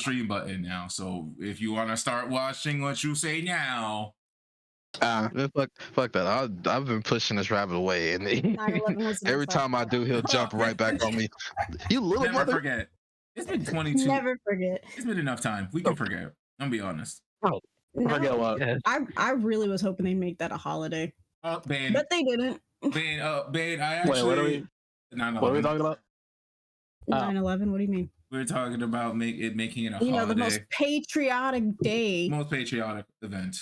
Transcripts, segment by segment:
stream button now. So if you want to start watching what you say now, Man, fuck that. I've been pushing this rabbit away, and 9/11 was every enough time I do, he'll jump right back on me. You little never mother. forget. It's been 22. Never forget. It's been enough time. We can forget. I'm gonna be honest. No, Forget what? Yeah. I really was hoping they'd make that a holiday, Ben, but they didn't. Ben, I Wait, actually. what are we 9/11. what are we talking about? 9/11. What do you mean? We're talking about making it a You know, holiday. the most patriotic day. Most patriotic event.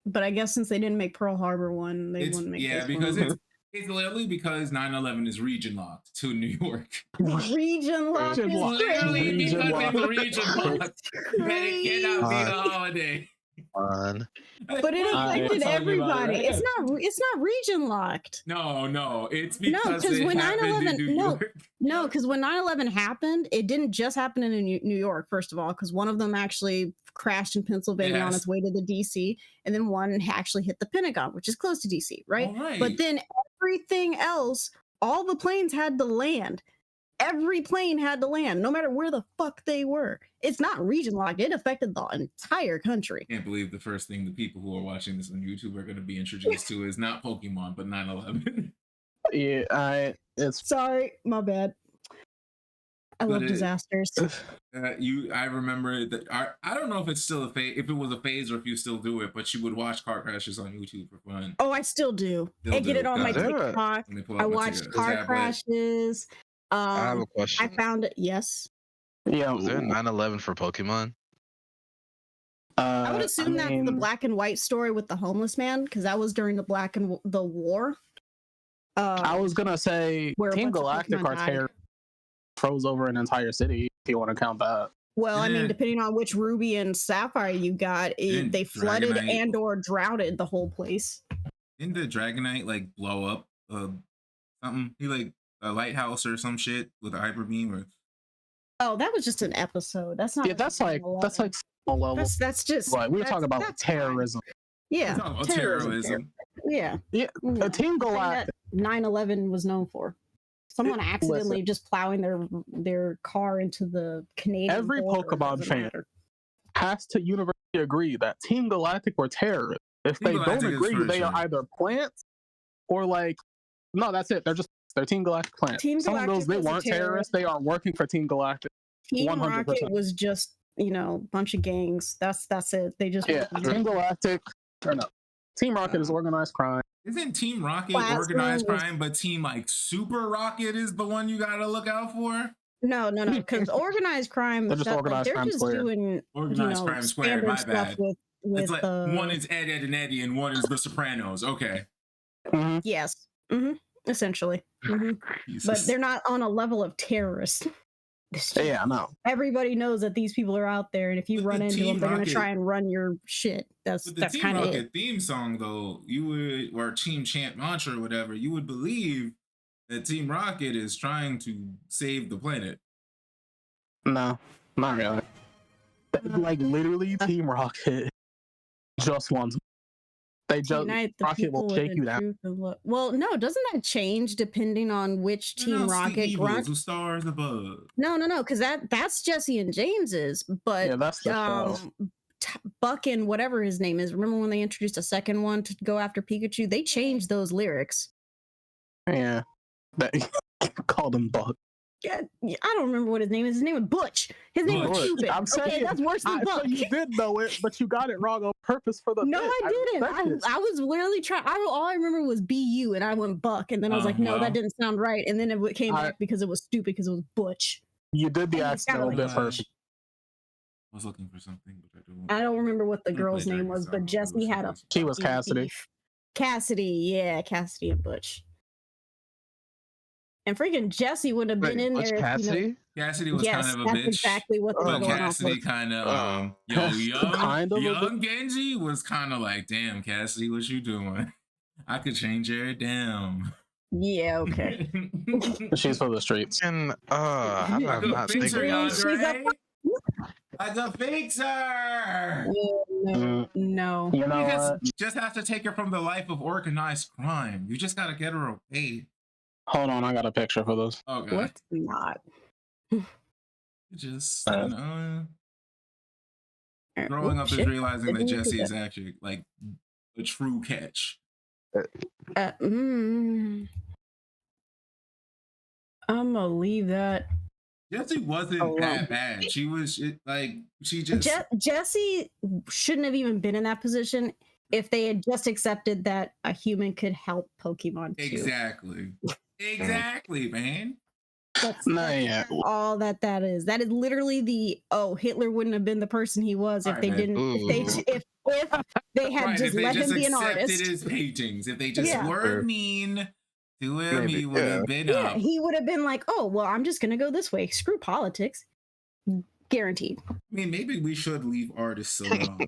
But I guess since they didn't make Pearl Harbor one, they wouldn't make this because one. it's literally because 9/11 is region locked to New York. Region lock Region is lock. Literally crazy. because lock. it's region locked that it cannot be a holiday. Fun. But it Alright, affected we're talking about everybody. it. It's not region locked. No, it's No, because 'cause it when happened in 9/11 New no. York. No, because when 9/11 happened, it didn't just happen in New York, first of all, because one of them actually crashed in Pennsylvania on Yes. its way to the DC, and then one actually hit the Pentagon, which is close to DC, right? All right. But then everything else, all the planes had to land. Every plane had to land, no matter where the fuck they were. It's not region locked. It affected the entire country. I can't believe the first thing the people who are watching this on YouTube are going to be introduced to is not Pokemon, but 9/11. Yeah, it's Sorry, my bad. I But love it- disasters. I remember that I don't know if it's still a phase, if it was a phase or if you still do it, but you would watch car crashes on YouTube for fun. Oh, I still do. Still I get do. it on my Got it. TikTok. Let me pull up I my watched TikTok. Is car that what- crashes. I have a I question. found it. Yes. yeah. Was there a 9/11 for Pokemon? I would assume that's the mean, black and white story with the homeless man because that was during the war. I was gonna say where a Team bunch of Galactic Pokemon are died. froze over an entire city. If you want to count that. Well, I mean, Yeah. depending on which Ruby and Sapphire you got, Didn't they flooded Dragonite- and or droughted the whole place. Didn't the Dragonite like blow up something? He like a lighthouse or some shit with a hyper beam or Oh, that was just an episode. That's not. Yeah, that's like 9/11. small level. that's just. Like we were that's- talking about that's fine. terrorism. Yeah, We're talking about terrorism. terrorism. Yeah. Yeah, No. Team Thing Galactic. that 9/11 was known for. Someone accidentally just plowing their car into the Canadian Every border. Pokemon Doesn't fan matter. has to universally agree that Team Galactic were terrorists. If Team they Galactic don't is agree, for they are sure. either plants or like no, that's it. They're Team Galactic plants. Team Someone goes, Galactic they was a weren't terrorist. terrorists. They are working for Team Galactic. Team 100%. Rocket was just a bunch of gangs. That's it. They just Yeah, Team Galactic. Or no, Team Rocket is organized crime. Isn't Team Rocket Plasma organized was- crime, but Team like Super Rocket is the one you gotta look out for? no, because organized crime. They're just organized they're crime just squared. doing Organized crime squared, standard my stuff bad. with It's like the one is Ed, Ed, and Eddie, and one is The Sopranos. Okay. Mhm. yes, essentially. But Jesus. they're not on a level of terrorists. It's just- Yeah, I know. Everybody knows that these people are out there, and if you With run the into Team them, they're gonna Rocket- try and run your shit. That's With the Team kind of Rocket it. theme song, though, you would, or Team Chant mantra or whatever, you would believe that Team Rocket is trying to save the planet. No, not really. Like literally, Team Rocket just wants. They just Unite the Rocket will people shake with you the down. truth and love. Well, no, doesn't that change depending on which Team Announce the Rocket evils grunt? who stars above. No, because that's Jesse and James's, but Yeah, that's the show. Buck and whatever his name is. Remember when they introduced a second one to go after Pikachu? They changed those lyrics. Yeah, that called him Buck. Yeah, I don't remember what his name is. His name was Butch. His name was Butch. stupid. I'm Okay, saying, that's worse than Buck. So you did know it, but you got it wrong on purpose for the. No, bit. I didn't. respect it. I was literally trying. All I remember was BU, and I went Buck, and then I was Oh, like, no, well. that didn't sound right. And then it came I- back because it was stupid because it was Butch. You did the Hey, accidental Skylar. bit first. I was looking for something, but I don't. I don't remember what the I'm gonna girl's play name Dragon was, Sound. but It Jesse had a something. She was fucking Cassidy. beef. Cassidy, yeah, Cassidy and Butch. And freaking Jesse would have been Wait, in Butch there. Cassidy? Cassidy was Yes, kind of a that's bitch. exactly what they Oh, were But going off Cassidy with. kind of, Kind of a young Genji was kind of like, damn, Cassidy, what you doing? I could change her down. Yeah, okay. She's for the streets. And I'm I could not fix her, thinking. She's up- Andre. I could fix her. No. You know what? You just have to take her from the life of organized crime. You just gotta get her away. Hold on, I got a picture for this. Oh god. What's not? Just Uh, you know, Growing up is shit. realizing that Didn't do Jesse that. is actually like a true catch. I'm gonna leave that. Jesse wasn't Alone. that bad. She was she just Jesse shouldn't have even been in that position if they had just accepted that a human could help Pokemon too. exactly, man. That's yeah. all that is. That is literally the Hitler wouldn't have been the person he was if Alright, they man. didn't if they had Right, just if they let just him be an accepted artist. his paintings, if they just Yeah. weren't mean to him, Maybe, he would have yeah. been Yeah, up. he would have been like, "Oh, well, I'm just gonna go this way. Screw politics." Guaranteed. I mean, maybe we should leave artists alone.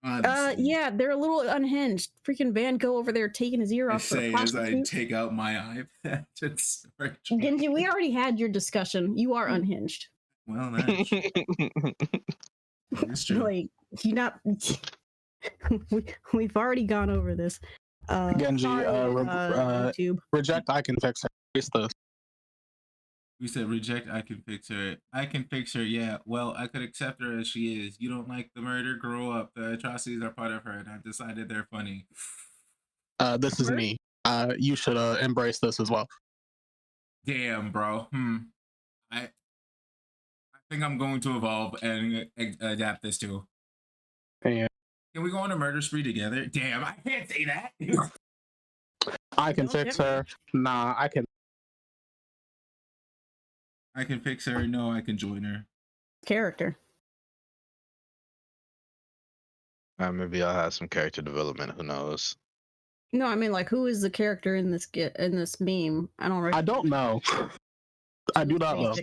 Honestly. Yeah, they're a little unhinged. Freaking Van Gogh over there taking his ear I off for a say as I prostitute. take out my iPad and start. Genji, we already had your discussion. You are unhinged. Well, that's true. Like, you not. We've already gone over this. Genji, sorry, YouTube. Reject. I can fix it. Fix this. We said reject. I can fix her. I can fix her. Yeah. Well, I could accept her as she is. You don't like the murder? Grow up. The atrocities are part of her, and I've decided they're funny. This is me. You should embrace this as well. Damn, bro. I think I'm going to evolve and adapt this too. Yeah. Can we go on a murder spree together? Damn, I can't say that. I can fix her. Nah, I can. I can fix her. No, I can join her. Character. Maybe I'll have some character development. Who knows? No, I mean, like, who is the character in this meme? I don't. I don't know. I do not know.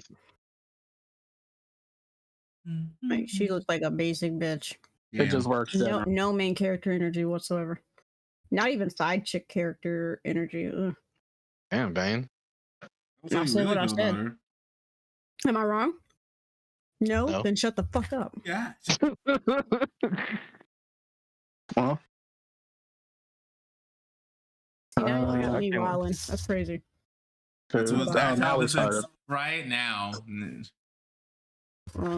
Like, she looks like a basic bitch. It just works. No main character energy whatsoever. Not even side chick character energy. Ugh. Damn, Bane. I said what I said. Am I wrong? No? Then shut the fuck up. Yeah. Well, See, now you got I me can't- wildin'. That's crazy. That's now how we this started. is right now.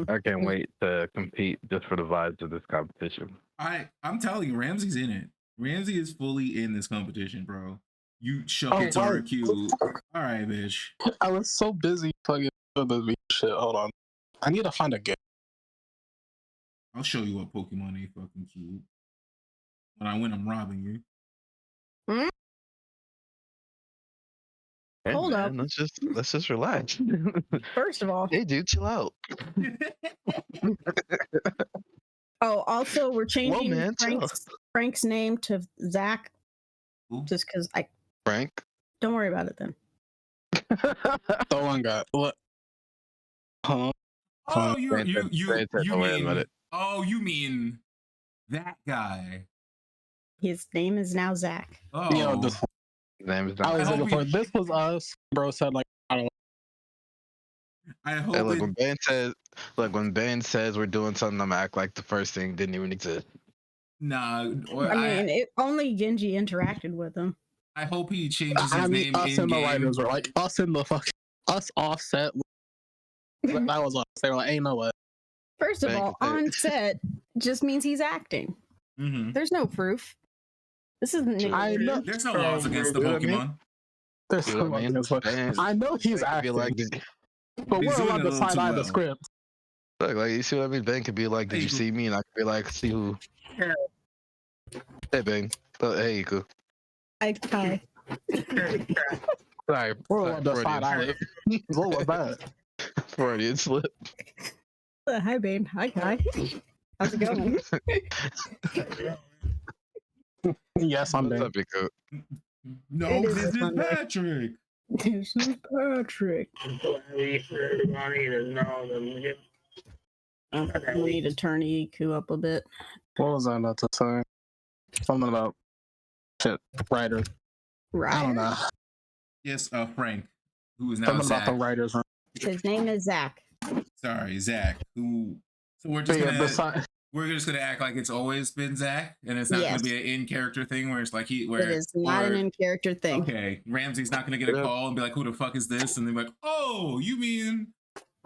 I can't wait to compete just for the vibes of this competition. I'm telling you, Ramsey's in it. Ramsey is fully in this competition, bro. You shook Oh, it to her right. cue. All right, bitch. I was so busy fucking with this shit. Hold on. I need to find a game. I'll show you what Pokemon ain't fucking cute. When I win, I'm robbing you. Hey, Hold man, up. Let's just relax. First of all, Hey, dude, chill out. also we're changing man, chill. Frank's name to Zach Who? just because I Frank. don't worry about it then. The one guy. What? Huh? Oh, you Don't worry about mean it. you mean that guy? His name is now Zach. Oh, Yo, this, His name is I was hope looking for. This was us. Bro said like, I don't know. I hope Hey, look, it, when Ben says we're doing something, I'm gonna act like the first thing didn't even exist. nah. I mean, only Genji interacted with him. I hope he changes his I mean, name us in and the game. writers were like, us and the fucking us offset. That was us. They were like, ain't no way. First of Thank all, you. on set just means he's acting. Mm-hmm. There's no proof. This isn't. I know. There's no laws against the You know what I mean? Pokemon. There's You so know what I much mean? as well. Ben- I know he's Ben could be acting, like, but He's we're doing allowed it a to little side too eye the well. script. look, like you see what I mean? Ben could be like, "Did you see me?" And I could be like, "See who?" Hey, Ben. Hey, Iku. Hi. Sorry, We're allowed to side eye. What was that? Freudian slip. Hi, babe. Hi, Kai. How's it going? Yes, I'm What's there. up, Iku? No, It is this a is Sunday. Patrick. This is Patrick. We need to turn EQ up a bit. What was I about to say? Something about shit writers. Right. I don't know. Yes, Frank, who is now Something Zach. about the writers. Room. His name is Zach. Sorry, Zach. Who? So we're But just yeah, gonna besides, we're just gonna act like it's always been Zach, and it's not Yes. gonna be an in-character thing where it's like It is not or- an in-character thing. Okay, Ramsey's not gonna get a Yeah. call and be like, "Who the fuck is this?" And they're like, "Oh, you mean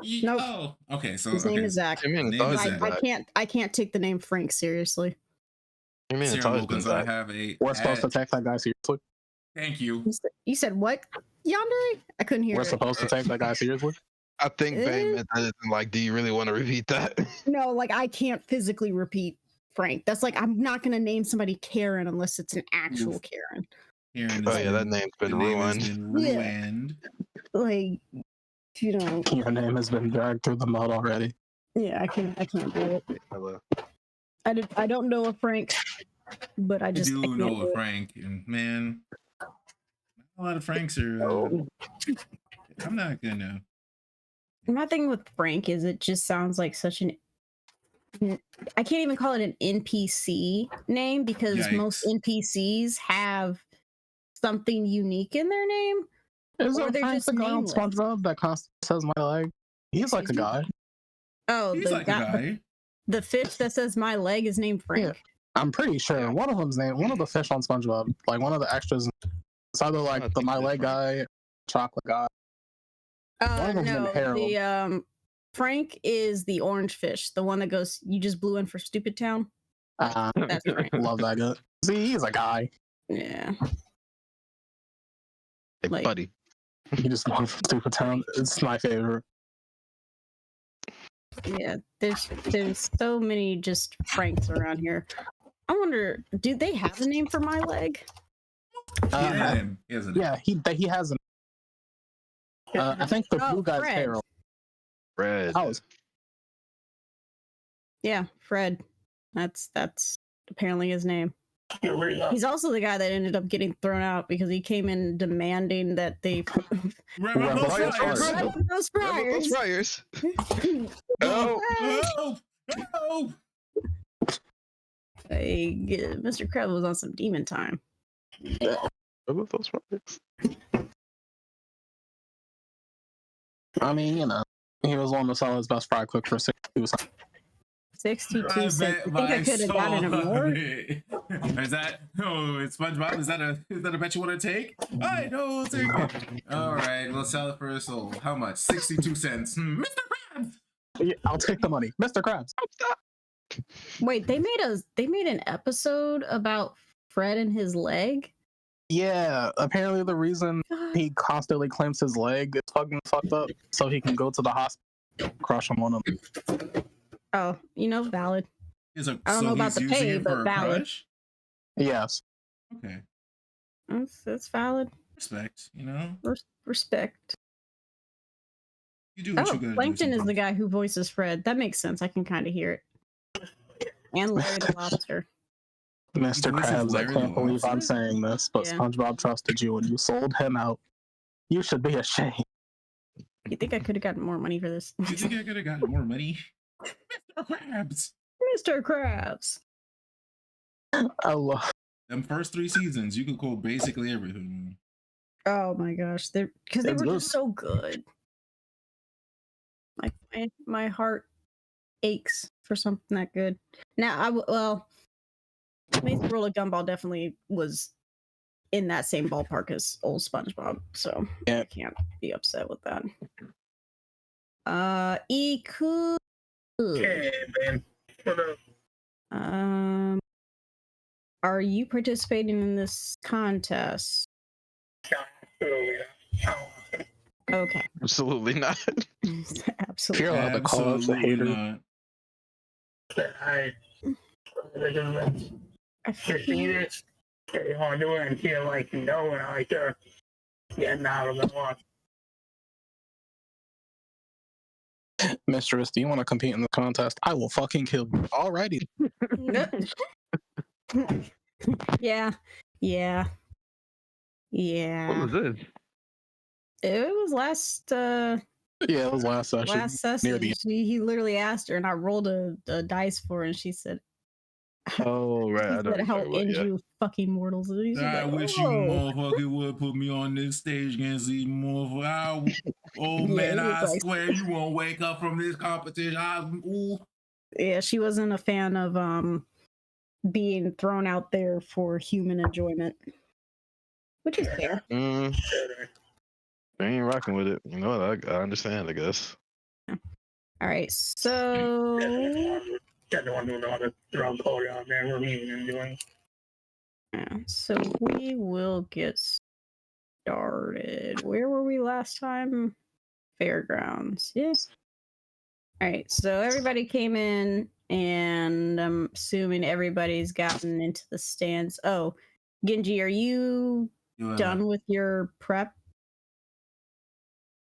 Nope. Oh, okay. So His name is Zach. I mean, it's Name always is been Zach. Zach. I can't take the name Frank seriously. I mean, it's Sarah always been Wilkins, I Zach. have a. We're supposed to ad- take that guy seriously. Thank you. You said what? Yandere? I couldn't hear We're it. supposed to take that guy seriously. I think Bay Eh? meant that as in, like, do you really want to repeat that? No, like I can't physically repeat Frank. That's like I'm not gonna name somebody Karen unless it's an actual Karen. Karen Oh has yeah, that been- name's been the name has ruined. been Yeah. ruined. Like, you know, Your name has been dragged through the mud already. yeah, I can't do it. Hello. I don't know a Frank, but I just I do can't know do a it. Frank, and man, a lot of Franks are. Oh. I'm not gonna. My thing with Frank is it just sounds like such an I can't even call it an NPC name because most Yikes. NPCs have something unique in their name. Is Or there they're Frank just the guy on nameless. SpongeBob that constantly says my leg? He's like a Excuse me? guy. Oh, He's the like a guy. the fish that says my leg is named Frank. Yeah. I'm pretty sure Yeah. one of them's named one of the fish on SpongeBob, like one of the extras. It's either like the think my it is leg Frank. guy, chocolate guy. One of them's named No, Harold. the Frank is the orange fish, the one that goes. You just blew in for Stupid Town. That's Frank. Love that guy. See, he's a guy. Yeah, Hey, Like- buddy. He just loves Stupid Town. It's my favorite. yeah. There's so many just Franks around here. I wonder, do they have a name for my leg? He has a name. He has a name. Yeah, he has an. I think the Oh, blue guy's Fred. Harold. Red. Oh, Yeah, Fred. That's apparently his name. He's also the guy that ended up getting thrown out because he came in demanding that they Rebel Rebel Fires. Fires. those Rebel fryers. Fryers. Oh, Oh. oh, Mr. Krabs was on some demon time. Rebel Fryers. I mean, you know, he was one to sell his best fry quick for 62 cents. 62 I cents. bet I think my I could have gotten it soul more. on it. Is that it's SpongeBob? Is that a bet you want to take? I know, take it. All right, we'll sell it for a soul. How much? 62 cents. Mr. Krabs. Yeah, I'll take the money, Mr. Krabs. Wait, they made an episode about Fred and his leg? Yeah, apparently the reason he constantly claims his leg is fucking fucked up, so he can go to the hospital, crush him on him. Oh, valid. Is a, I don't so know about he's the using pay, it but for a valid. crush? Yes. Okay, That's valid. respect. You know, Respect. you do what Oh, you gotta Plankton do. is the guy who voices Fred. That makes sense. I can kind of hear it. And Larry the Lobster. Mr. voices Krabs, I Larry the can't believe I'm Lobster? saying this, but Yeah. SpongeBob trusted you and you sold him out. You should be ashamed. You think I could have gotten more money for this? You think I could have gotten more money? Mr. Krabs. Mr. Krabs. I love. Them first 3 seasons, you could quote basically everything. Oh my gosh, they It's were good. just so good. Like my heart aches for something that good. Now Amazing World of Gumball definitely was in that same ballpark as old SpongeBob, so Yeah. I can't be upset with that. Iku. Hey, man. What up? Are you participating in this contest? Absolutely. Okay. Absolutely not. Absolutely. You're allowed to call us a hater. not. I just I see feel- this. You want to do it until like you know, and I like to getting out of the way. Mistress, do you want to compete in the contest? I will fucking kill you. Alrighty. Yeah. What was this? It was last Yeah, it was last session. last session. near the- He literally asked her, and I rolled a dice for her, and she said, Oh, right. I he know said what how you're talking end about, you fucking mortals. And she's I like, wish you "Oh." motherfucker would put me on this stage against these motherfuckers. Oh Yeah, man, he was I like- swear you won't wake up from this competition. Yeah, she wasn't a fan of being thrown out there for human enjoyment, which is fair. yeah. They ain't rocking with it. You know what? I understand, I guess. Yeah. All right, so Got the one doing all the drug code out there, reviewing and doing. yeah, so we will get started. Where were we last time? Fairgrounds. Yes. All right, so everybody came in, and I'm assuming everybody's gotten into the stands. Oh, Genji, are you done with your prep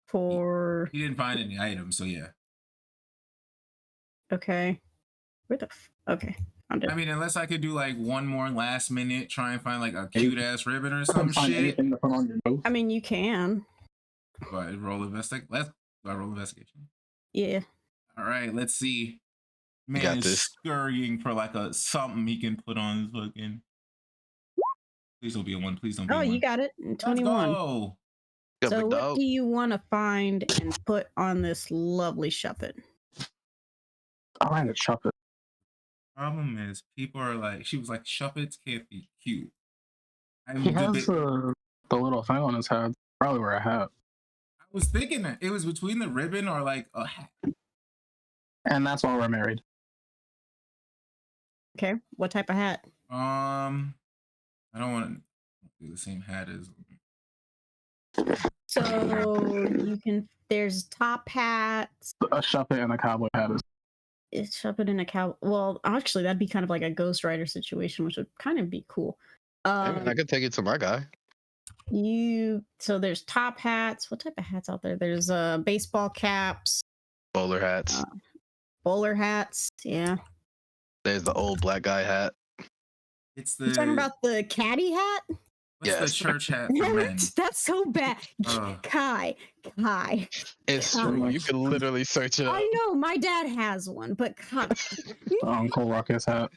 for? He didn't find any items, so yeah. Okay. Where the? Okay, I'm done. I mean, unless I could do like one more last minute, try and find like a cute ass ribbon or some Find shit. anything to put on your nose. I mean, you can. But roll investigation. Do I roll investigation? Yeah. All right, let's see. Man got is this. scurrying for like a something he can put on his fucking. Please don't be a 1. Please don't be a Oh, 1. you got it. Let's 21. go. Good So big what dog. do you want to find and put on this lovely shuffit? I like to chop it. Problem is, people are like, she was like, Shuppets can't be cute. I He has debate- the little thing on his head. Probably wear a hat. I was thinking that it was between the ribbon or like a hat. And that's why we're married. Okay. What type of hat? I don't want to do the same hat as. So you can. There's top hats. A shuffit and a cowboy hat is. It's shuffit in a cow. Well, actually, that'd be kind of like a Ghost Rider situation, which would kind of be cool. Hey, man, I could take it to my guy. So there's top hats. What type of hats out there? There's baseball caps, Bowler hats. bowler hats. Yeah. There's the old black guy hat. It's You talking about the caddy hat? what's the Yes. church hat for men? That's so bad. Kai. It's God. true. You can literally search it up. I know my dad has one, but God, Uncle Ruckus hat.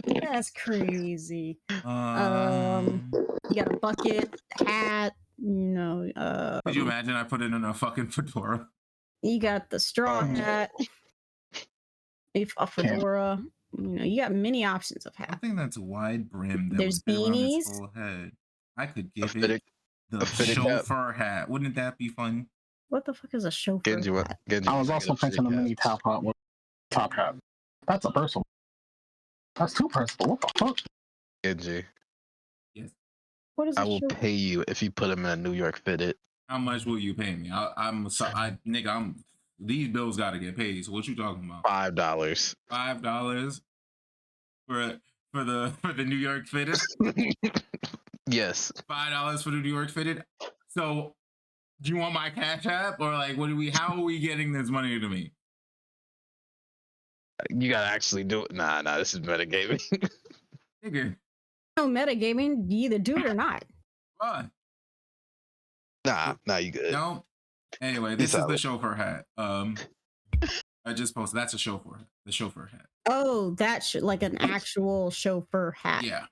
that's crazy. Um, You got a bucket hat. could you imagine I put it in a fucking fedora? You got the straw hat. If a fedora. You got many options of I hats. think that's wide brimmed. That There's would fit around his beanies. whole head. I could A give fitted, it the fitted cap. chauffeur hat. Wouldn't that be fun? What the fuck is a chauffeur Genji, hat? Genji, I was get also a fitted thinking a cap. mini top hat with top hat. That's a personal. That's two personal. What the fuck? Genji, What is I a will chauffeur? pay you if you put him in a New York fitted. How much will you pay me? These bills got to get paid. So what you talking about? $5. $5 for the New York fitted. Yes. $5 for the New York fitted. So, do you want my Cash App or like what do we? How are we getting this money to me? You gotta actually do it. Nah, this is metagaming. Nigga, No metagaming. You either do it or not. fine. nah, you good. No. Anyway, this is the solid. chauffeur hat. I just posted. That's a chauffeur. The chauffeur hat. Oh, that's like an actual chauffeur hat. Yeah,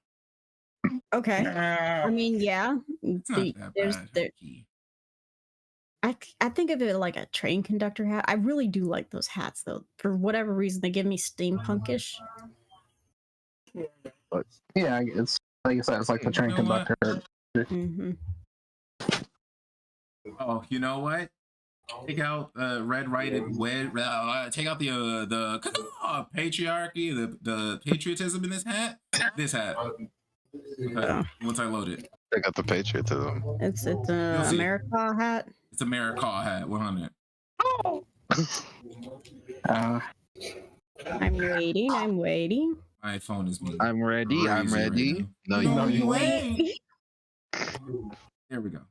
Okay. I mean, yeah. it's not that There's bad. there, Key. I think of it like a train conductor hat. I really do like those hats though. For whatever reason, they give me steampunkish. Yeah, it's like you said, it's like the train You know what? conductor. Hmm Oh, you know what? Take out red, right, and wed. Take out the patriarchy, the patriotism in this hat. This hat. Okay, once I load it, I got the patriotism. It's You'll a see. America hat. it's a America hat. 100. I'm waiting. My phone is being. I'm ready. I'm crazy right ready. now. No, No, you you ain't. ain't. There we go.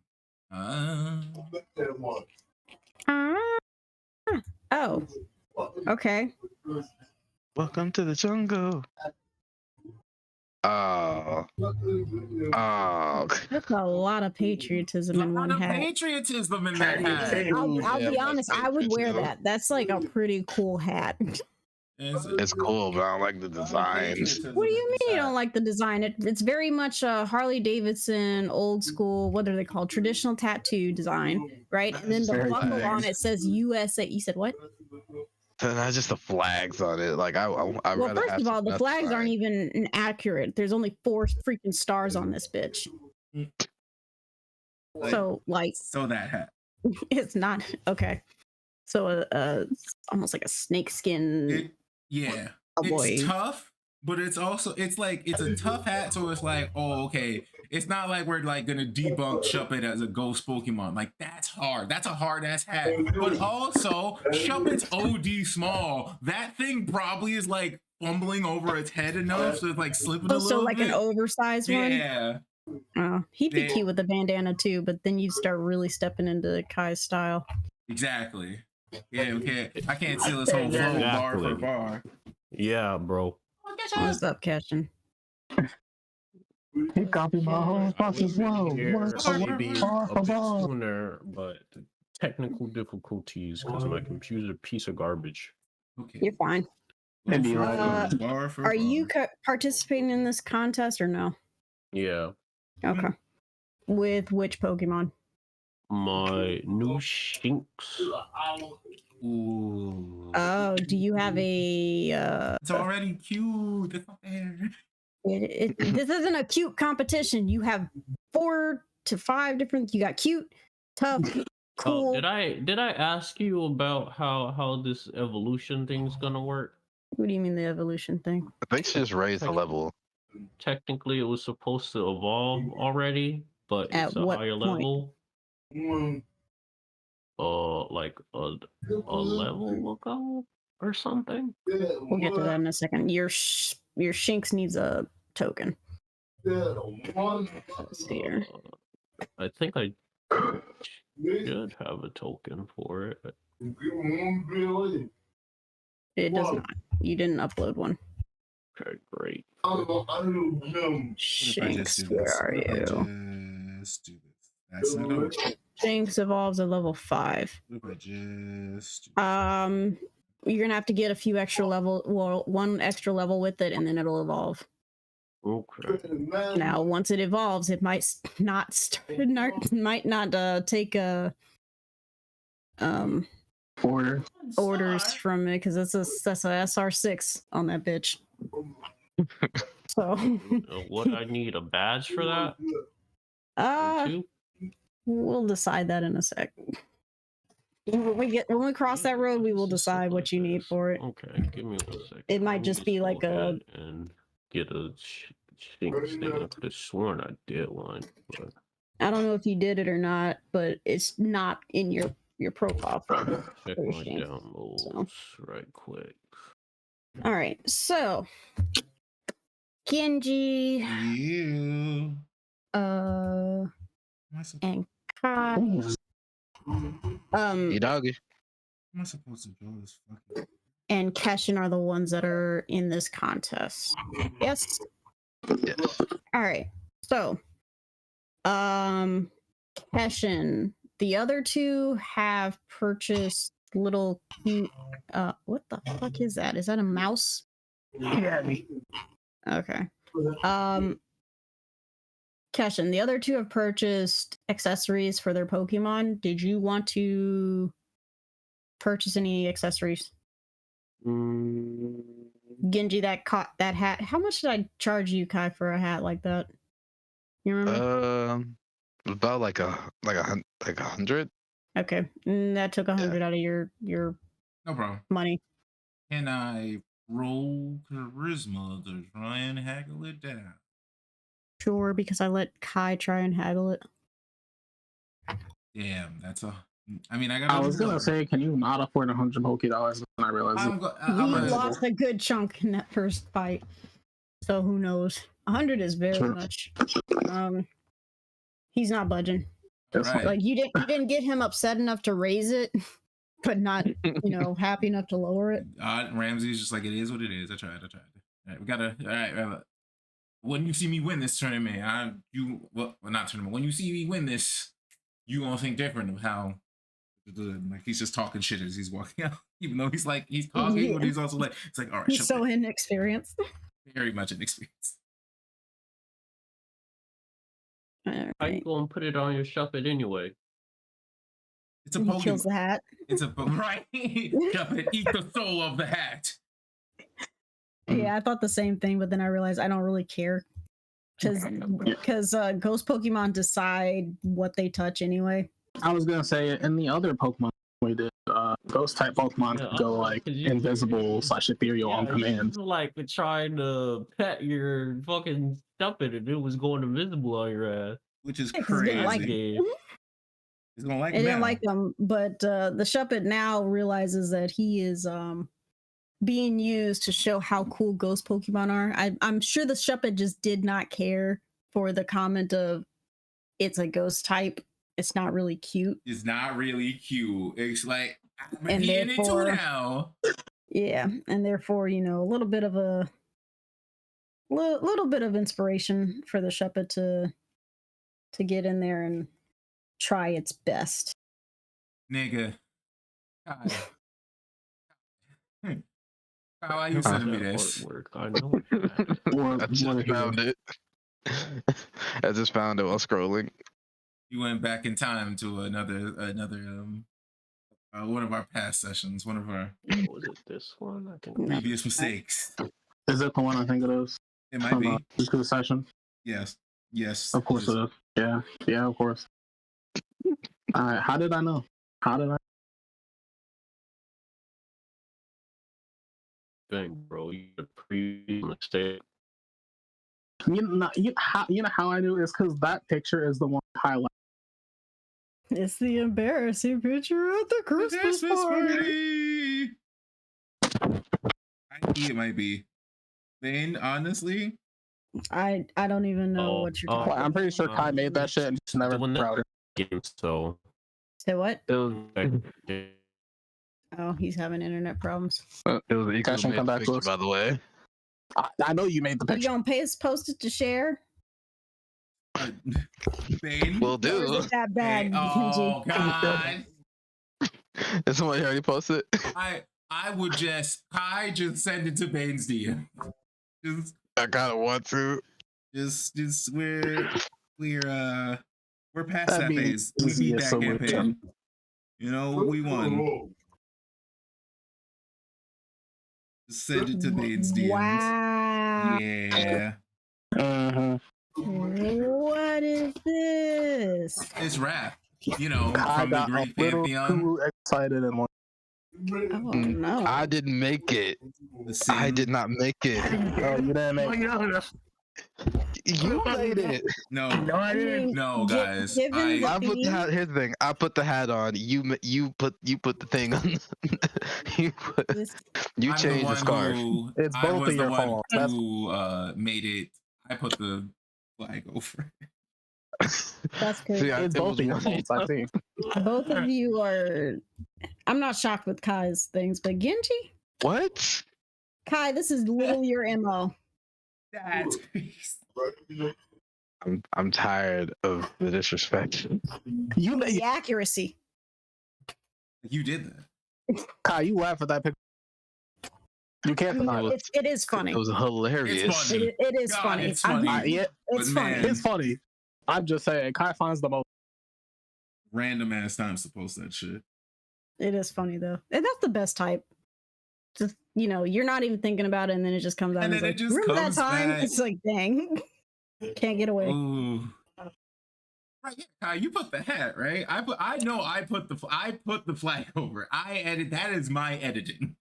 Oh. Okay. Welcome to the jungle. Oh. That's a lot of patriotism in one lot of hat. patriotism in that hat. I'll Yeah, be that's honest, I would wear patriotism. that. That's like a pretty cool hat. It's cool, but I don't like the designs. What do you mean you don't like the design? It's very much a Harley Davidson, old school, what are they called? Traditional tattoo design, right? And then the Very buckle nice. on it says USA. You said what? Not just the flags on it. Like I Well, rather first have of all, the some flags aren't design. even accurate. There's only 4 freaking stars on this bitch. So, like, So that hat. it's not okay. So almost like a snake skin. Yeah, Cowboy. it's tough, but it's also it's a tough hat. So it's like, oh, okay. It's not like we're like gonna debunk Shuppet as a ghost Pokemon. Like that's hard. That's a hard ass hat. But also, Shuppet's OD small. That thing probably is like fumbling over its head enough, so it's like slipping a little So like bit. an oversized one. Yeah. Oh, he'd be Yeah. cute with a bandana too, but then you start really stepping into Kai's style. Exactly. Yeah, okay. I can't steal this whole flow bar for Exactly. bar. Yeah, bro. What's up, Cashin? He copied my whole fucking flow. Here, Word for maybe word, a bar for bit bar. sooner, but technical difficulties because my computer's a piece of garbage. Okay. You're fine. It'd be like, bar for Are you bar. participating in this contest or no? Yeah, Okay. With which Pokemon? my new Shinx. Ooh. Oh, do you have a? It's already cute. It's not fair. This isn't a cute competition. You have 4 to 5 different. You got cute, tough, cool. Oh, did I ask you about how this evolution thing's gonna work? What do you mean the evolution thing? I think she just raised the level. Technically, it was supposed to evolve already, but At it's a what higher point? level. Like a level ago or something. We'll get to that in a second. Your Shinx needs a token. Let's see here. I think I should have a token for it. It does not. You didn't upload one. Okay, great. Shinx, where are you? Just do this. That's not over. Shinx evolves at level 5. What if I just do You're gonna have to get a few extra level, well, 1 extra level with it, and then it'll evolve. Okay. Now, once it evolves, it might not take a order. orders from it because that's a SR6 on that bitch. So, Would I need a badge for that? Too? we'll decide that in a sec. When we cross that road, we will decide what you need for it. Okay, give me 1 second. It might Let me just be go like a- ahead and get a Shinx thing. I could have sworn I did one, but I don't know if you did it or not, but it's not in your profile photo. check for my Shinx, downloads right quick. All right, so Genji, you. Am I supposed, and Kai. You doggy. am I supposed to draw this fucking? And Keshin are the ones that are in this contest. Yes. Yes. All right. So, Keshin, the other 2 have purchased little cute. What the fuck is that? Is that a mouse? Yeah. Okay. Keshin, the other 2 have purchased accessories for their Pokemon. Did you want to purchase any accessories? Genji, that hat. How much did I charge you, Kai, for a hat like that? You remember? About like a 100. Okay, that took 100 out of your No problem. money. Can I roll charisma to try and haggle it down? Sure, because I let Kai try and haggle it. Damn, that's a. I mean, I got. I was gonna say, can you not afford $100 $, and I realized I'm it. go- We I'm gonna- lost a good chunk in that first fight, so who knows? 100 is very Sure. much. He's not budging. That's Right. Like you didn't get him upset enough to raise it, but not happy enough to lower it. Ramsey's just like, it is what it is. I tried. All right, we gotta. All right. When you see me win this tournament, not tournament. When you see me win this, you gonna think different of how. Like he's just talking shit as he's walking out, even though he's talking, but he's also like, it's like, all right, He's so inexperienced. very much inexperienced. How you gonna put it on your Shuppet anyway? It's a He kills Pokemon. the hat. It's a right. Jump it, eat the soul of the hat. Yeah, I thought the same thing, but then I realized I don't really care because ghost Pokemon decide what they touch anyway. I was gonna say in the other Pokemon we did, Ghost type Pokemon Yeah, could go like 'cause you- invisible / ethereal on Yeah, command. you like trying to pet your fucking Shuppet and it was going invisible on your ass. which is Yeah, 'cause it didn't like crazy. it. He's gonna like It him didn't now. like him, but the Shuppet now realizes that he is being used to show how cool ghost Pokemon are. I'm sure the Shuppet just did not care for the comment of it's a ghost type. It's not really cute. It's not really cute. It's like I'm And getting it too therefore- now. Yeah, and therefore, a little bit of a little bit of inspiration for the Shuppet to get in there and try its best. Nigga. God. Kyle, why you sending me this? Artwork, I know that. Or I just found it. I just found it while scrolling. You went back in time to another one of our past sessions, one of our Was it this one? I think previous mistakes. is it the one I think it is? It might From be. the session. Yes. Yes. Of course it is. Yeah. Yeah, of course. Alright, how did I know? How did I thing, bro. You a previous mistake. you know how I knew it's because that picture is the one highlighted. It's the embarrassing picture at the Christmas party. I think it might be. Bane, honestly, I don't even know what you're talking Well, I'm pretty sure Kai made that shit and just never when that- proud. Game, so Say what? it was like, Oh, he's having internet problems. It was an Cash and come back to picture, us. by the way. I know you made the You picture. gonna post it to share? Bane. Will Or do. is it that bad? Oh Genji? God! Is someone already posted? I would just send it to Bane's DM. I kinda want to. Just we're past That'd that be phase. We easy beat as that a win. campaign. You know, we won. Just send it to Bane's DMs. Wow. Yeah. Mhm. What is this? It's rap. You know, I from the got a great little pantheon. too excited and like, Oh no. I didn't make it. The I Sin. did not make it. oh, you didn't make You made it. No, No, I didn't. no, Gi- guys. given the I put the theme- hat. Here's the thing. I put the hat on. You put the thing on. you This- you I'm changed the one scarf. who- It's I both was of the your one faults. That's- who made it. I put the flag over. That's crazy. See, it's it both was of your one- faults, I think. Both of you are. I'm not shocked with Kai's things, but Genji, What? Kai, this is literally your MO. That's I'm tired of the disrespect. You The accuracy. you did that. Kai, you laugh at that picture. You can't deny it. It is funny. It was hilarious. funny. It is God, funny. it's funny. Yeah, It's But funny. man, it's funny. I'm just saying, Kai finds the most. Random ass times to post that shit. It is funny though, and that's the best type. Just you're not even thinking about it, and then it just comes out. And And then it's it like, just remember comes that time? back. It's like, dang, can't get away. Ooh. Right, yeah, Kai, you put the hat, right? I put the flag over. I edit. That is my editing.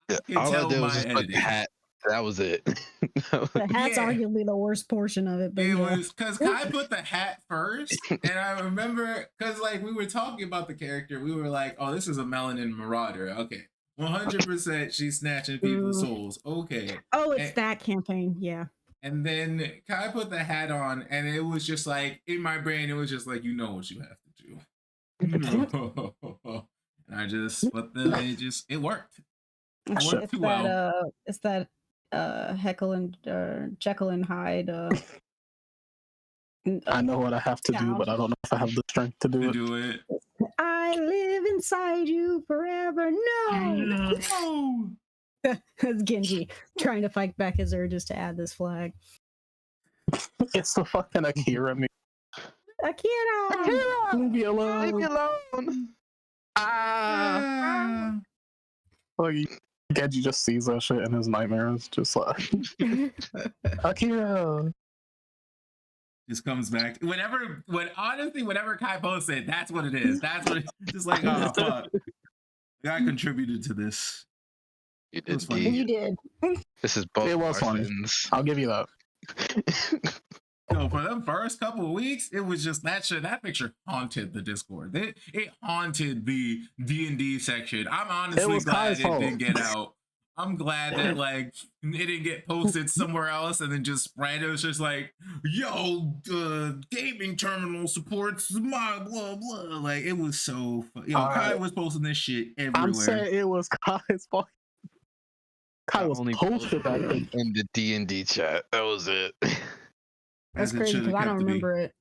I can All I tell did was my just put the editing. hat. That was it. The hat's Yeah. arguably the worst portion of it, but It yeah. was because Kai put the hat first, and I remember because like we were talking about the character, we were like, "Oh, this is a melanin marauder." Okay, 100%, she's snatching people's souls. Okay, Oh, it's that campaign. Yeah. and then Kai put the hat on, and it was just like in my brain, it was just like, you know what you have to do. And I just put it worked. It's, worked it's too that well. it's that Heckle and Jekyll and Hyde. I know what I have to do, but I don't know if I have the strength to do To it. do it. I live inside you forever. No, No. That's Genji trying to fight back his urges to add this flag. It's the fucking Akira me. Akira! Leave me alone. Leave me alone. Ah. Like, Genji just sees that shit in his nightmares, just like Akira. Just comes back whenever Kai posts it, that's what it is. That's what it's just like, oh fuck. I contributed to this. You It was did. funny. D. You did. This is both It of was our funny. sins. I'll give you that. No, for the first couple of weeks, it was just that picture haunted the Discord. It haunted the D&D section. I'm honestly was glad Kai's it didn't get out. I'm glad that like it didn't get posted somewhere else and then just random. It's just like, yo, gaming terminal supports my blah blah. Like it was so fun. Yo, Kai was posting this shit everywhere. I'm saying it was Kai's fault. Kai I was only posted that thing. in the D&D chat. That was it. That's As it crazy should have because I kept don't to be. remember it.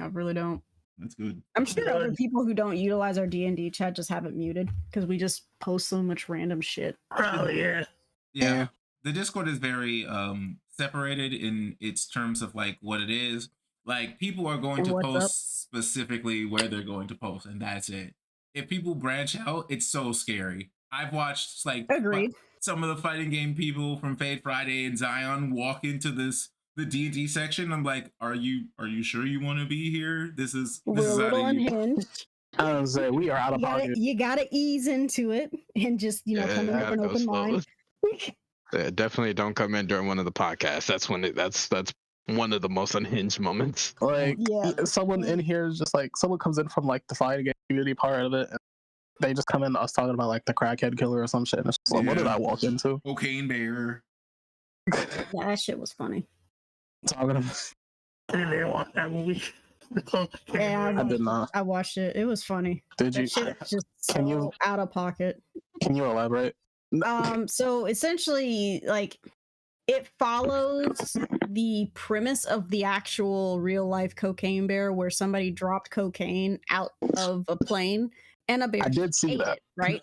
I really don't. That's good. I'm sure other Good. people who don't utilize our D&D chat just have it muted because we just post so much random shit. Oh yeah. Yeah. The Discord is very separated in its terms of like what it is. Like people are going And to what's post up. specifically where they're going to post, and that's it. If people branch out, it's so scary. I've watched like Agreed. some of the fighting game people from Fade Friday and Zion walk into the D&D section. I'm like, are you sure you want to be here? This is We're a out little of you. unhinged. I was say we are out You of gotta, pocket. you gotta ease into it and just come in Yeah, with an go open slow. mind. Yeah, definitely don't come in during one of the podcasts. That's when that's one of the most unhinged moments. Like Yeah. someone in here is just like someone comes in from like the fighting game community part of it. And they just come in us talking about like the crackhead killer or some shit. And it's just like, what did Yeah. I walk into? Cocaine bear. Yeah, that shit was funny. Talking about, I didn't watch that movie. Yeah, I did not. I watched it. It was funny. Did you? That shit's just Can so you- out of pocket. Can you elaborate? So essentially, like, it follows the premise of the actual real life cocaine bear, where somebody dropped cocaine out of a plane and a bear I did see ate that. it, right?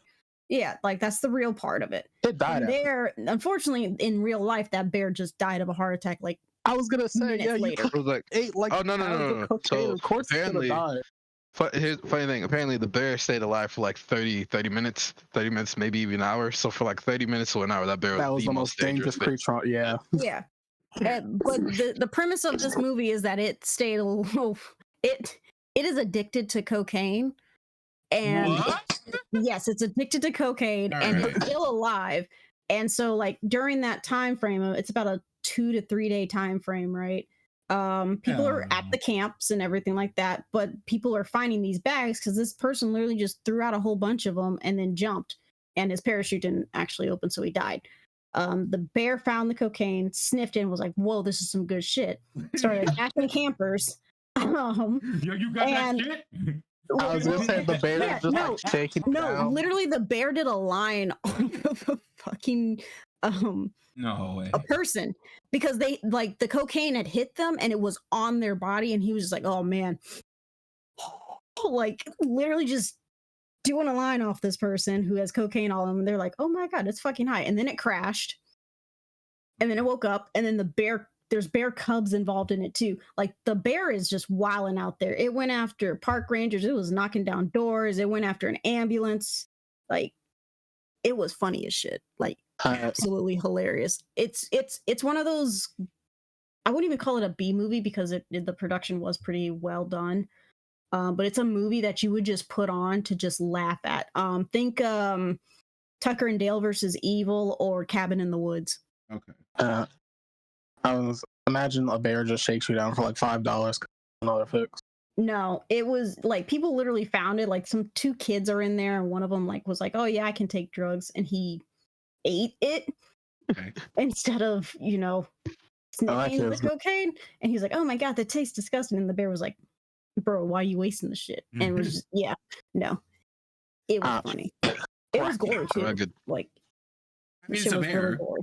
Yeah, like that's the real part of it. It died. And after. there, unfortunately, in real life, that bear just died of a heart attack. Like, I was gonna say, minutes yeah, you later. It was like, ate like oh no. pounds of cocaine. So of course, it's gonna apparently, die. here's the funny thing. Apparently, the bear stayed alive for like 30 minutes, maybe even an hour. So for like 30 minutes to an hour, that bear That was the most dangerous bear. creature. Yeah. yeah. But the premise of this movie is that it stayed it is addicted to cocaine, and What? yes, it's addicted to cocaine, and Alright. it's still alive. And so, like during that time frame, it's about a 2 to 3 day time frame, right? People are at the camps and everything like that, but people are finding these bags because this person literally just threw out a whole bunch of them and then jumped, and his parachute didn't actually open, so he died. The bear found the cocaine, sniffed it, and was like, "Whoa, this is some good shit." Started attacking campers. Yo, you got and- that shit? I was gonna say the bear Yeah, just no, like shaking. No, down. literally, the bear did a line of a fucking No way. a person, because they like the cocaine had hit them and it was on their body, and he was just like, "Oh man," like literally just doing a line off this person who has cocaine all on them. And they're like, "Oh my god, it's fucking high," and then it crashed, and then it woke up, and then there's bear cubs involved in it too. Like the bear is just wilding out there. It went after park rangers. It was knocking down doors. It went after an ambulance. Like it was funny as shit. Like absolutely hilarious. It's one of those. I wouldn't even call it a B movie because the production was pretty well done. But it's a movie that you would just put on to just laugh at. Think Tucker and Dale versus Evil or Cabin in the Woods. Okay. Imagine a bear just shakes you down for like $5. Another fix. No, it was like people literally found it. Like some 2 kids are in there, and one of them like was like, "Oh yeah, I can take drugs," and he ate it Okay. instead of sniffing the kid's- cocaine. And he's like, "Oh my god, that tastes disgusting." And the bear was like, "Bro, why are you wasting the shit?" And it was just, no, it was funny. It was gory too. Good. Like, I mean, shit it's a was really bear. gory.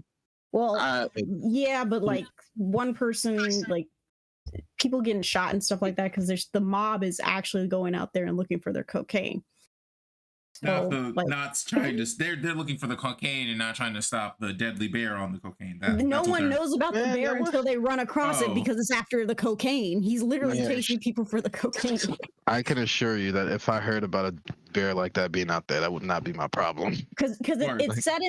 Well, yeah, but like one person, like people getting shot and stuff like that because there's the mob is actually going out there and looking for their cocaine. So, Not trying to. They're looking for the cocaine and not trying to stop the deadly bear on the cocaine. no that's what one they're- knows about the Yeah, bear that was- until they run across it Oh. because it's after the cocaine. He's literally Yeah. chasing people for the cocaine. I can assure you that if I heard about a bear like that being out there, that would not be my problem. Because Word. it's set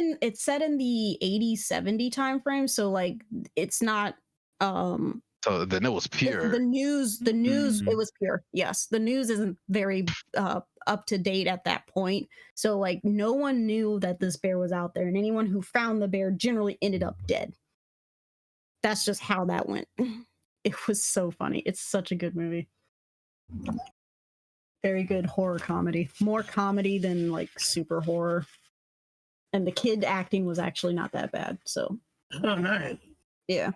in the 80s 70 time frame, so like it's not So then it was pure. the news it Mhm. was pure. Yes, the news isn't very up to date at that point. So like no one knew that this bear was out there, and anyone who found the bear generally ended up dead. That's just how that went. It was so funny. It's such a good movie. Very good horror comedy. More comedy than like super horror. And the kid acting was actually not that bad. So Oh, nice. yeah.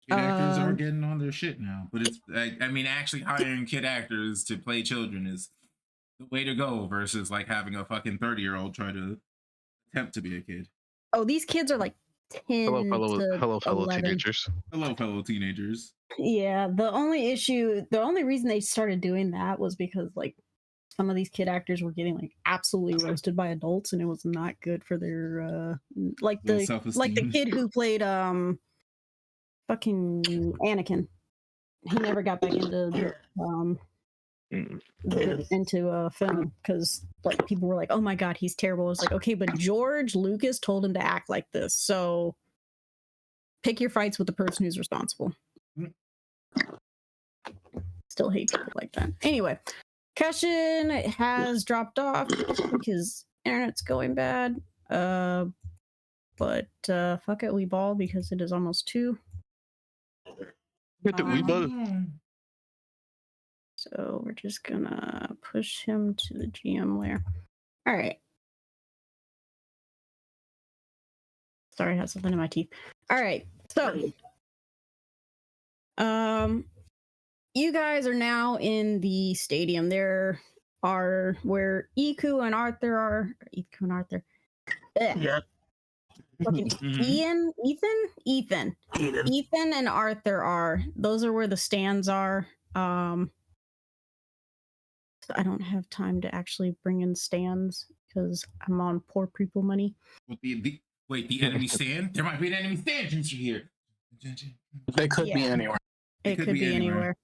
Kid actors are getting on their shit now, but it's I mean, actually hiring kid actors to play children is the way to go versus like having a fucking 30-year-old try to attempt to be a kid. Oh, these kids are like 10 Hello, to fellow 11. teenagers. Hello, fellow teenagers. Yeah, the only reason they started doing that was because like some of these kid actors were getting like absolutely roasted by adults, and it was not good for their like Low the self-esteem. kid who played fucking Anakin. He never got back into film because like people were like, oh my god, he's terrible. It's like, okay, but George Lucas told him to act like this, so pick your fights with the person who's responsible. Still hate people like that. Anyway, Cushion has dropped off because internet's going bad. But fuck it, we ball because it is almost 2. We both. So we're just gonna push him to the GM layer. All right. Sorry, I had something in my teeth. All right. So, you guys are now in the stadium. There are where Iku and Arthur are. Iku and Arthur. Yeah. Fucking Ethan and Arthur are. Those are where the stands are. So I don't have time to actually bring in stands because I'm on poor people money. Wait, the enemy stand? There might be an enemy stand since you're here. They could be Yeah. anywhere. It could be anywhere.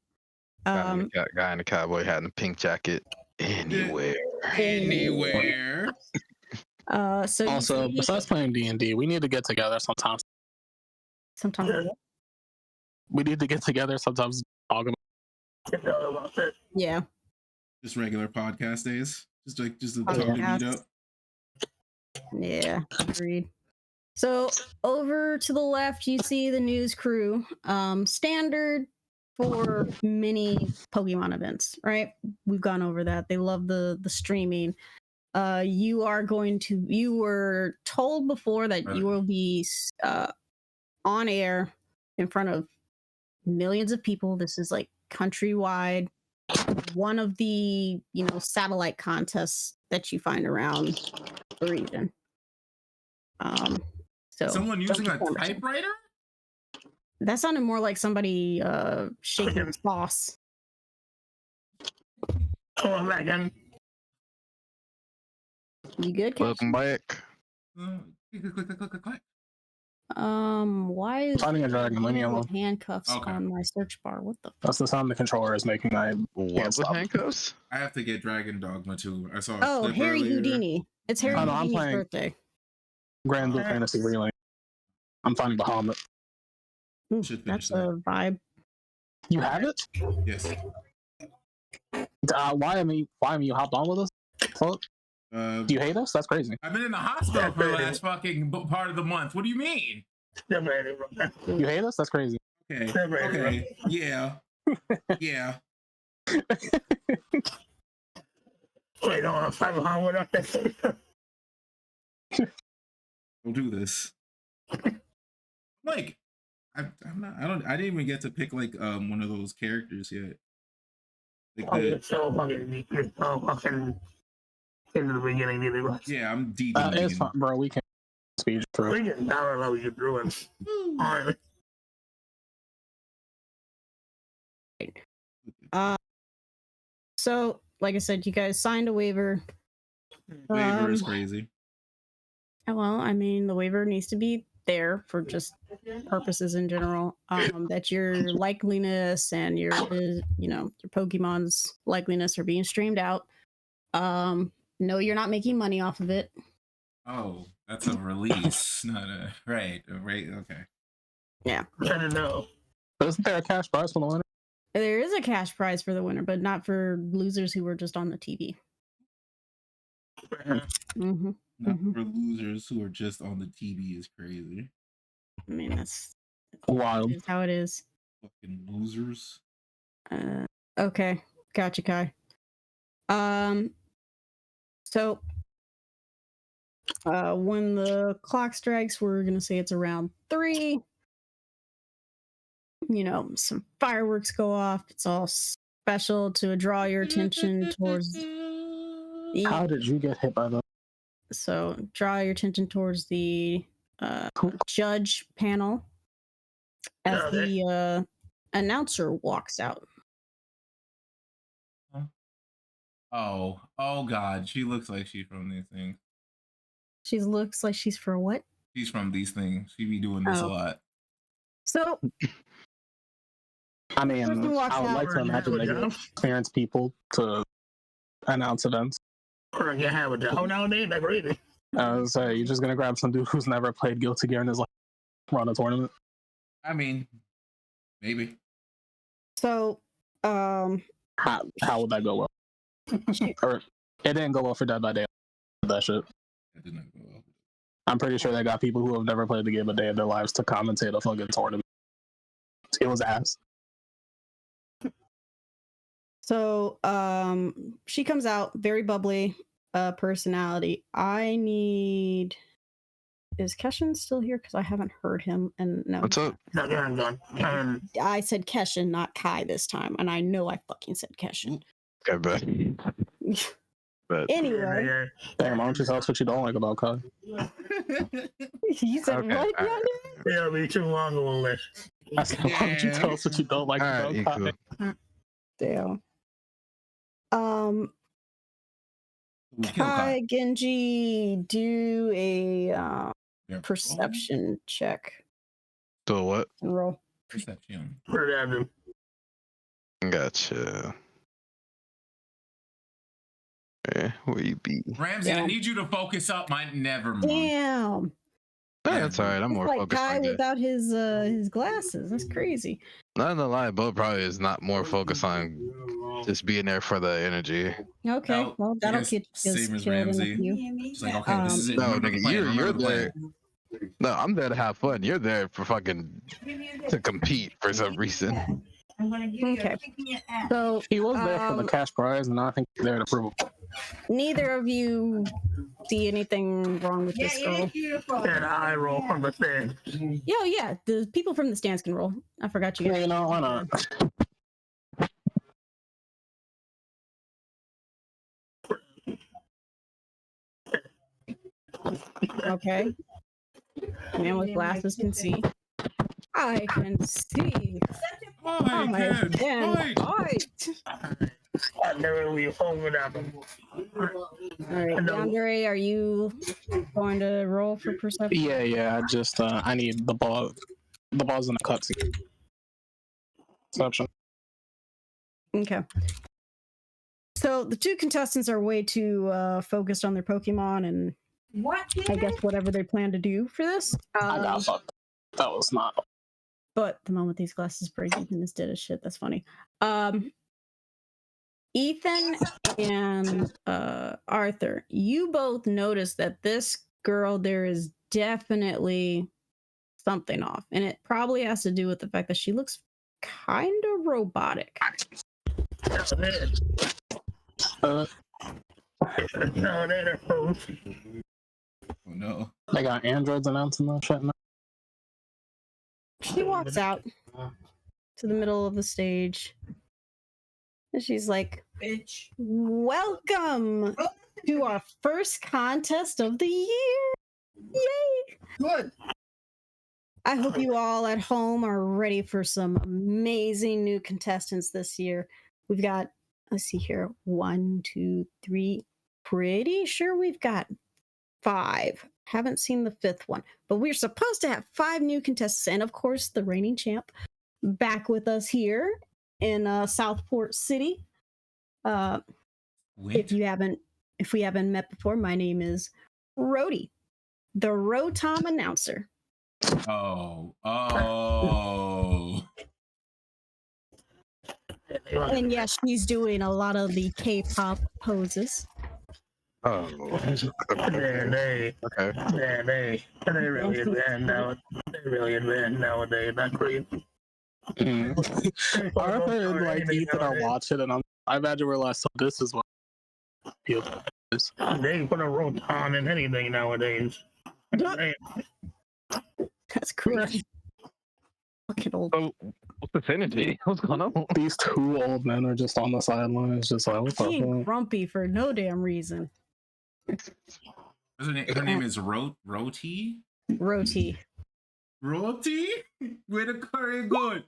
Guy in the cowboy hat and the pink jacket. Anywhere. Anywhere. So you Also, see- besides playing D&D, we need to get together sometimes. sometimes, We need to get together sometimes. Talk about yeah. Just regular podcast days. Just a Oh, talk yeah. meet up. Yeah, agreed. So over to the left, you see the news crew. Standard for many Pokemon events, right? We've gone over that. They love the streaming. You were told before that you will be on air in front of millions of people. This is like countrywide. One of the satellite contests that you find around the region. So Someone using a typewriter? that sounded more like somebody shaking sauce. Oh, Megan. You good? Welcome back. Click. Why is Finding a dragon, leave me alone. handcuffs Okay. on my search bar? What the? That's the sound the controller is making. I What can't with stop. handcuffs? I have to get Dragon Dogma too. I saw a Oh, clip Harry earlier. Houdini. It's Harry Oh, no, I'm Houdini's playing. birthday. Grand Blue Fantasy Relay. I'm finding Bahamut. Ooh, Should finish that's a vibe. You have it? Yes. Why am you hopped on with us? Fuck. Do you hate us? That's crazy. I've been in the hospital for the last fucking part of the month. What do you mean? You hate us? That's crazy. Okay. Okay. Yeah. Yeah. Wait, no, We'll do this. Like, I didn't even get to pick like one of those characters yet. Like it's so fucking, it's so fucking into the beginning, either. yeah, I'm deep in the It's beginning. fine, bro. We can speed through. We get down low, you're doing. Alright. So, like I said, you guys signed a waiver. Waiver is Um, crazy. Well, I mean, the waiver needs to be there for just purposes in general. That your likeliness and your Pokemon's likeliness are being streamed out. No, you're not making money off of it. Oh, that's a release, not a right. Okay. I don't know. But isn't there a cash prize for the winner? There is a cash prize for the winner, but not for losers who were just on the TV. Mm-hmm. Not Mhm. for losers who are just on the TV is crazy. I mean, that's Wild. just how it is. Fucking losers. Okay, gotcha, Kai. So when the clock strikes, we're gonna say it's around 3. You know, some fireworks go off. It's all special to draw your attention towards the. How did you get hit by the? So draw your attention towards the judge panel as the announcer walks out. Oh God, she looks like she's from these things. She looks like she's for what? She's from these things. She be doing this a lot. So I mean, person walks I would out. like to imagine they get experienced people to announce events. Or you have a job nowadays, like really. So you're just gonna grab some dude who's never played Guilty Gear and is like run a tournament. I mean, maybe. So How would that go well? Or it didn't go well for Dead by Day. That shit. That did not go well. I'm pretty sure they got people who have never played the game a day in their lives to commentate a fucking tournament. It was ass. So she comes out very bubbly personality. I need. Is Keshin still here? Because I haven't heard him. And no, What's up? No, I'm done. I said Keshin, not Kai this time, and I know I fucking said Keshin. Okay, bet. Bet. Anyway, Damn, why don't you tell us what you don't like about COD? you said Okay, what? alright. It'll be too long of a list. I said, why don't you tell us what you don't like Alright, about you COD? cool. Damn. We kill Kai Genji, do a Yeah. perception check Do what? and roll. Perception. Whatever. Gotcha. Okay, where you be? Ramsey, I need you to focus up. Never mind. Damn. Hey, that's alright. I'm It's more like focused Kai on that. without his glasses. That's crazy. Not gonna lie, Bo probably is not more focused on just being there for the energy. Okay, No, well that'll because get you same as killed in a Ramsey. few. It's like, okay, this is it. No, Remember the nigga, plan, you're remember the there. plan. No, I'm there to have fun. You're there for fucking to compete for some reason. Okay. So He was there for the cash prize, and I think he's there to prove it. neither of you see anything wrong with this girl. And I roll from the thing. Yeah, the people from the stands can roll. I forgot you Yeah, guys. you know, why not? Okay. Man with glasses can see. I can see. I can can fight. fight. I never leave home without them. All right, Andre, are you going to roll for perception? Yeah. I just I need the ball. The ball's in the cutscene. Perception. Okay. So the two contestants are way too focused on their Pokemon and I guess whatever they plan to do for this. I got fucked. That was not. But the moment these glasses break, Ethan is dead as shit. That's funny. Ethan and Arthur, you both notice that this girl, there is definitely something off. And it probably has to do with the fact that she looks kind of robotic. That's it. Uh, No, they're folks. Oh no. they got androids announcing that shit now. She walks out to the middle of the stage. And she's like, Bitch. welcome to our first contest of the year. Yay! Good. I hope you all at home are ready for some amazing new contestants this year. We've got, let's see here, 1, 2, 3. Pretty sure we've got 5. Haven't seen the 5th one, but we're supposed to have 5 new contestants, and of course, the reigning champ back with us here in Southport City. If we haven't met before, my name is Rody, the Rotom announcer. Oh. And yeah, she's doing a lot of the K-pop poses. Oh, They okay. they really advanced now. They really advanced nowadays. That's crazy. I heard like Ethan are watching, and I imagine we're like, so this is what people is. They put a roton in anything nowadays. That's crazy. Fucking old. So, what's the synergy? What's going on? These two old men are just on the sidelines, just like, what the Being fuck? grumpy for no damn reason. Her name is Roti? Roti. Roti? Where the curry good?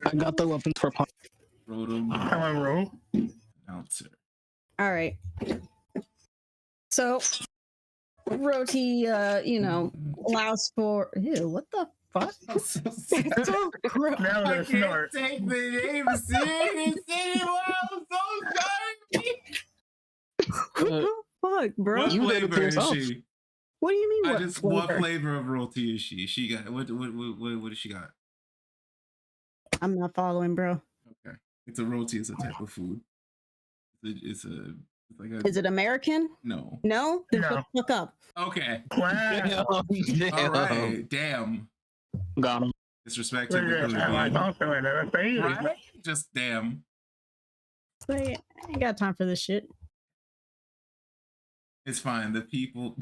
I got the weapons for punch. Hello, Announcer. All right. So, Roti, allows for. Ew, what the fuck? So So gross. now I they're can't snort. take the name serious anymore. I'm so sorry. What the fuck, bro? What You did it to flavor is yourself. she? What do you mean? What flavor? flavor of roti is she? She got what does she got? I'm not following, bro. Okay, it's a roti. It's a type of food. It's like a Is it American? no. No? Then No. shut the fuck up. Okay, Wow. all right. Damn, Got him. disrespect Look to at the this. I like Caribbean. also in there. That's crazy. Right? Just damn. Like, I ain't got time for this shit. It's fine. The people,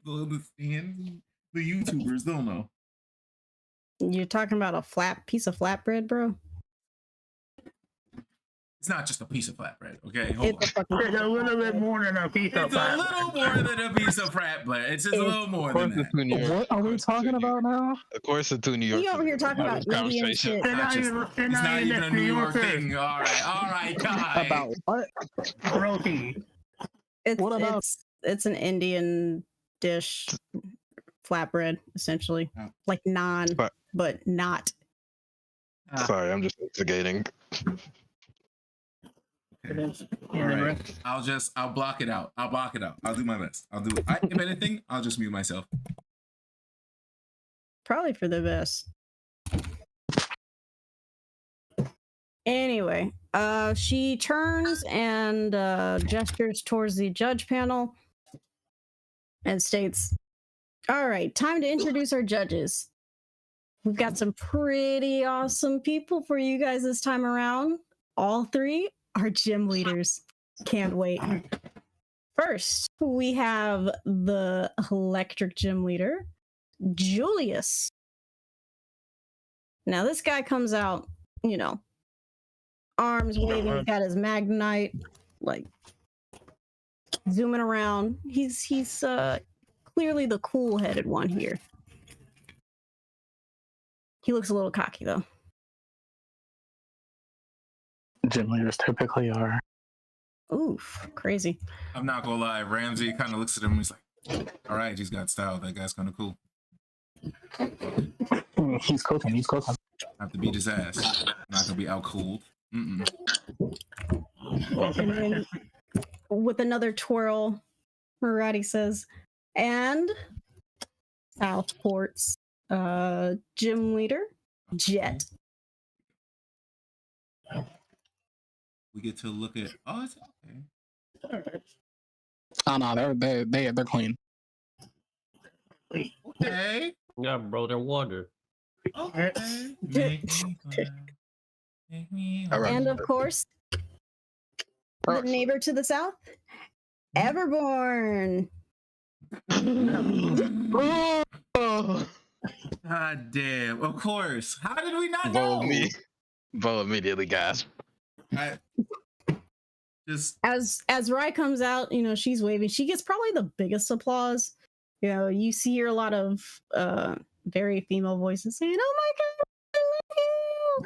understand. The YouTubers don't know. You're talking about a piece of flatbread, bro? It's not just a piece of flatbread. Okay, hold It's a on. fucking. It's a little bit more than a piece of It's a pie. little more than a piece of flatbread. It's just a little more Of than course, it's that. two New York. What are we talking about now? Of course, it's two New York. You over here talking about Indian shit. They're Not not just- even, they're It's not even a New York Yorkers. thing. All right, guys. About what? Roti. It's, What about- it's an Indian dish, flatbread, essentially. Oh. Like naan, But- but not. Sorry, I'm just instigating. Okay. All right. I'll block it out. I'll do my best. If anything, I'll just mute myself. Probably for the best. Anyway, she turns and gestures towards the judge panel and states, "All right, time to introduce our judges. We've got some pretty awesome people for you guys this time around. All three are gym leaders. Can't wait. First, we have the electric gym leader, Julius. Now, this guy comes out, arms waving, he's got his Magnite, like zooming around. He's clearly the cool-headed one here. He looks a little cocky though. Gym leaders typically are. Oof, crazy. I'm not gonna lie. Ramsey kind of looks at him and he's like, "All right, he's got style. That guy's kind of cool. He's cooking. He's cooking. I have to beat his ass. I'm not gonna be out cooled. And then with another twirl, Marathi says, and Southport's gym leader, Jet. We get to look at. Oh, it's okay. Oh no, they're clean. Okay. Yeah, bro, they're water. Okay. Make me glad. Make me All right. And of course, the neighbor to the south, Everborn. God damn. Of course. How did we not Bo, know? Bo immediately gasped. I just As Rai comes out, she's waving. She gets probably the biggest applause. You see here a lot of very female voices saying, "Oh my god, I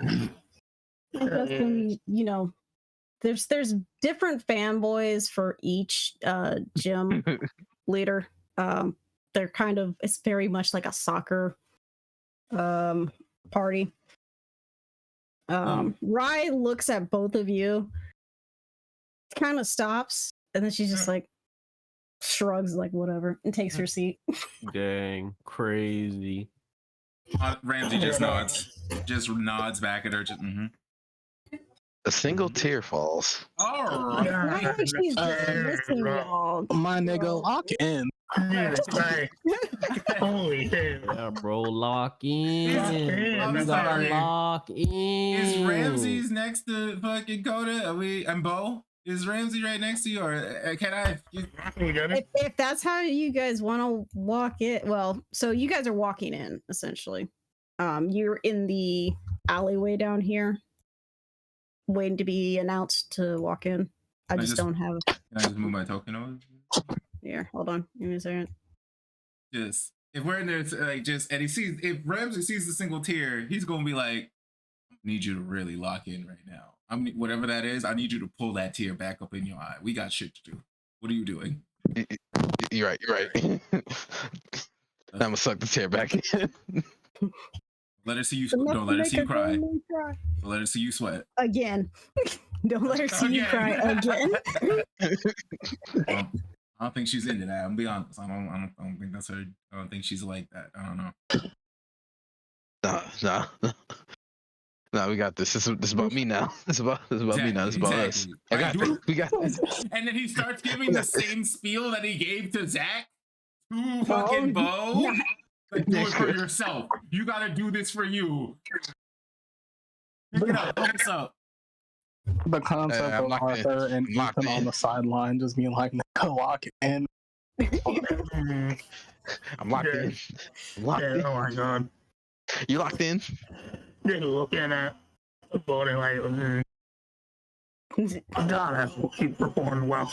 love you!" And that's when, there's different fanboys for each gym leader. They're kind of, it's very much like a soccer party. Rai looks at both of you, kind of stops, and then she's just like shrugs like whatever and takes her seat. Dang, crazy. Ramsey just nods back at her. Just, A single tear falls. All Not right. like she's just missing y'all. My nigga, lock in. Jesus Christ. Holy shit. Yeah, bro, lock in. I'm You sorry. gotta lock in. Is Ramsey's next to fucking Coda? And Bo? Is Ramsey right next to you, or can I? We got it. If that's how you guys want to walk it, well, so you guys are walking in essentially. You're in the alleyway down here, waiting to be announced to walk in. I Can I just just- don't have. Can I just move my token over? Here, hold on. Give me a second. Just if we're in there, like just and he sees if Ramsey sees the single tear, he's gonna be like, I need you to really lock in right now. Whatever that is, I need you to pull that tear back up in your eye. We got shit to do. What are you doing? You're right. You're right. I'm gonna suck the tear back in. Let her see you. Don't let her see you cry. Don't let her see you sweat. Again. Don't let her see you cry again. I don't think she's into that. I'm be honest. I don't think that's her. I don't think she's like that. I don't know. No, we got this. This is about me now. This is about me now. This is about us. I got this. We got this. And then he starts giving the same spiel that he gave to Zach to fucking Bo. Like, do it for yourself. You gotta do this for you. Pick it up. What's up? The concept I'm of locked in. Arthur and I'm locked Ethan on in. the sideline just being like, nigga, lock in. I'm locked in. I'm locked Yeah, in. oh my god. You locked in? Just looking at the body like, God, I keep performing well.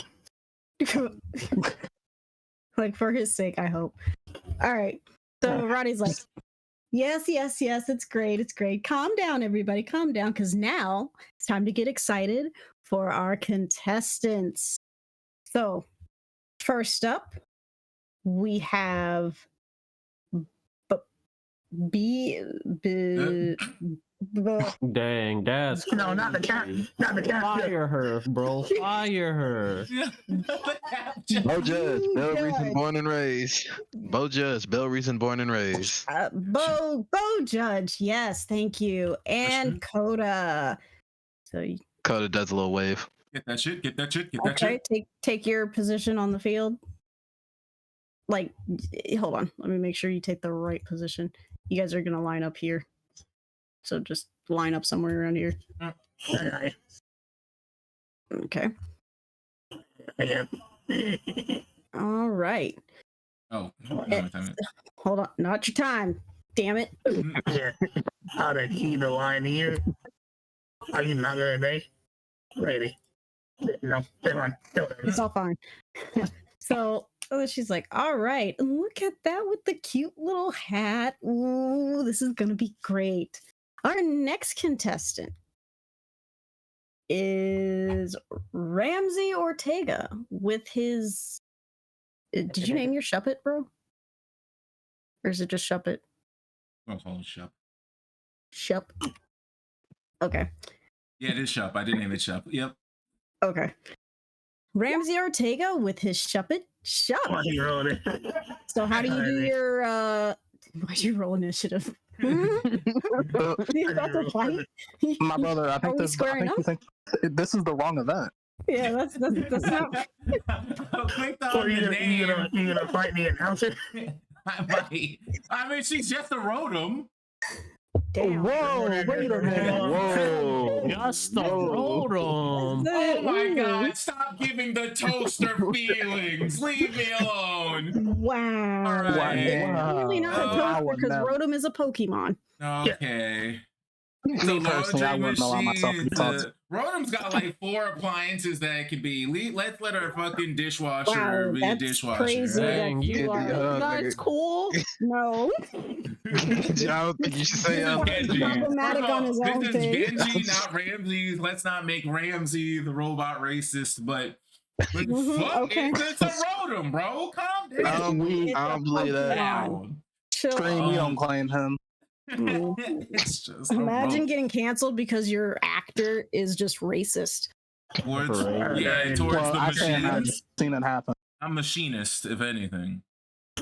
Like for his sake, I hope. All right. So Roddy's like, yes, it's great. Calm down, everybody. Calm down, because now it's time to get excited for our contestants. So first up, we have Dang, that's No, not the cat. Not the cat. Fire her, bro. Fire her. Bo Judge, Bell Judge. Reason, born and raised. Bo Judge, Bell Reason, born and raised. Bo Judge, yes, thank you, and Coda. So Coda does a little wave. Get that shit. okay, take your position on the field. Like, hold on, let me make sure you take the right position. You guys are gonna line up here, so just line up somewhere around here. Okay. Yeah. All right. Oh, no, my time. Hold on, not your time. Damn it. Yeah. How to key the line here? Are you not gonna be ready? No, come on. It's all fine. So she's like, all right, look at that with the cute little hat. Ooh, this is going to be great. Our next contestant is Ramsey Ortega with his. Did you name your Shuppet, bro? Or is it just Shuppet? Oh, hold Shup. Shup. Okay. Yeah, it is Shup. I did name it Shup. Yep. Okay. Ramsey Ortega with his Shuppet. Shup. Why you rolling? So how do you do your why'd you roll initiative? You about to fight? My brother, I Are think we this. I squaring think you think this is the wrong event. Yeah, that's not. Click So on the name. you gonna fight the announcer? I might. I mean, she's just a Rotom. Damn. Whoa, wait a minute. Whoa. Just the road Oh my god, stop giving the toaster feelings. Leave me alone. Wow. All right. Really not a Oh, I toaster would because never. Rotom is a Pokemon. Okay. Me personally, I wouldn't allow myself to be taught. Rotom's got like 4 appliances that it could be. Let's let our fucking dishwasher Wow, be a that's dishwasher. crazy. right? Dang, you Yeah, are. That's cool. No. I don't think you should say Genji. Problematic on his own This is thing. Genji, not Ramsey. Let's not make Ramsey the robot racist, but Mhm, fuck okay. it's a Rotom, bro. Calm I down. don't believe that. Down. Chill. Scream, we don't Um, claim him. It's just a Imagine Rotom. getting canceled because your actor is just racist. Towards, Right. yeah, towards Well, the I can't imagine machines. seen it happen. I'm machinist, if anything.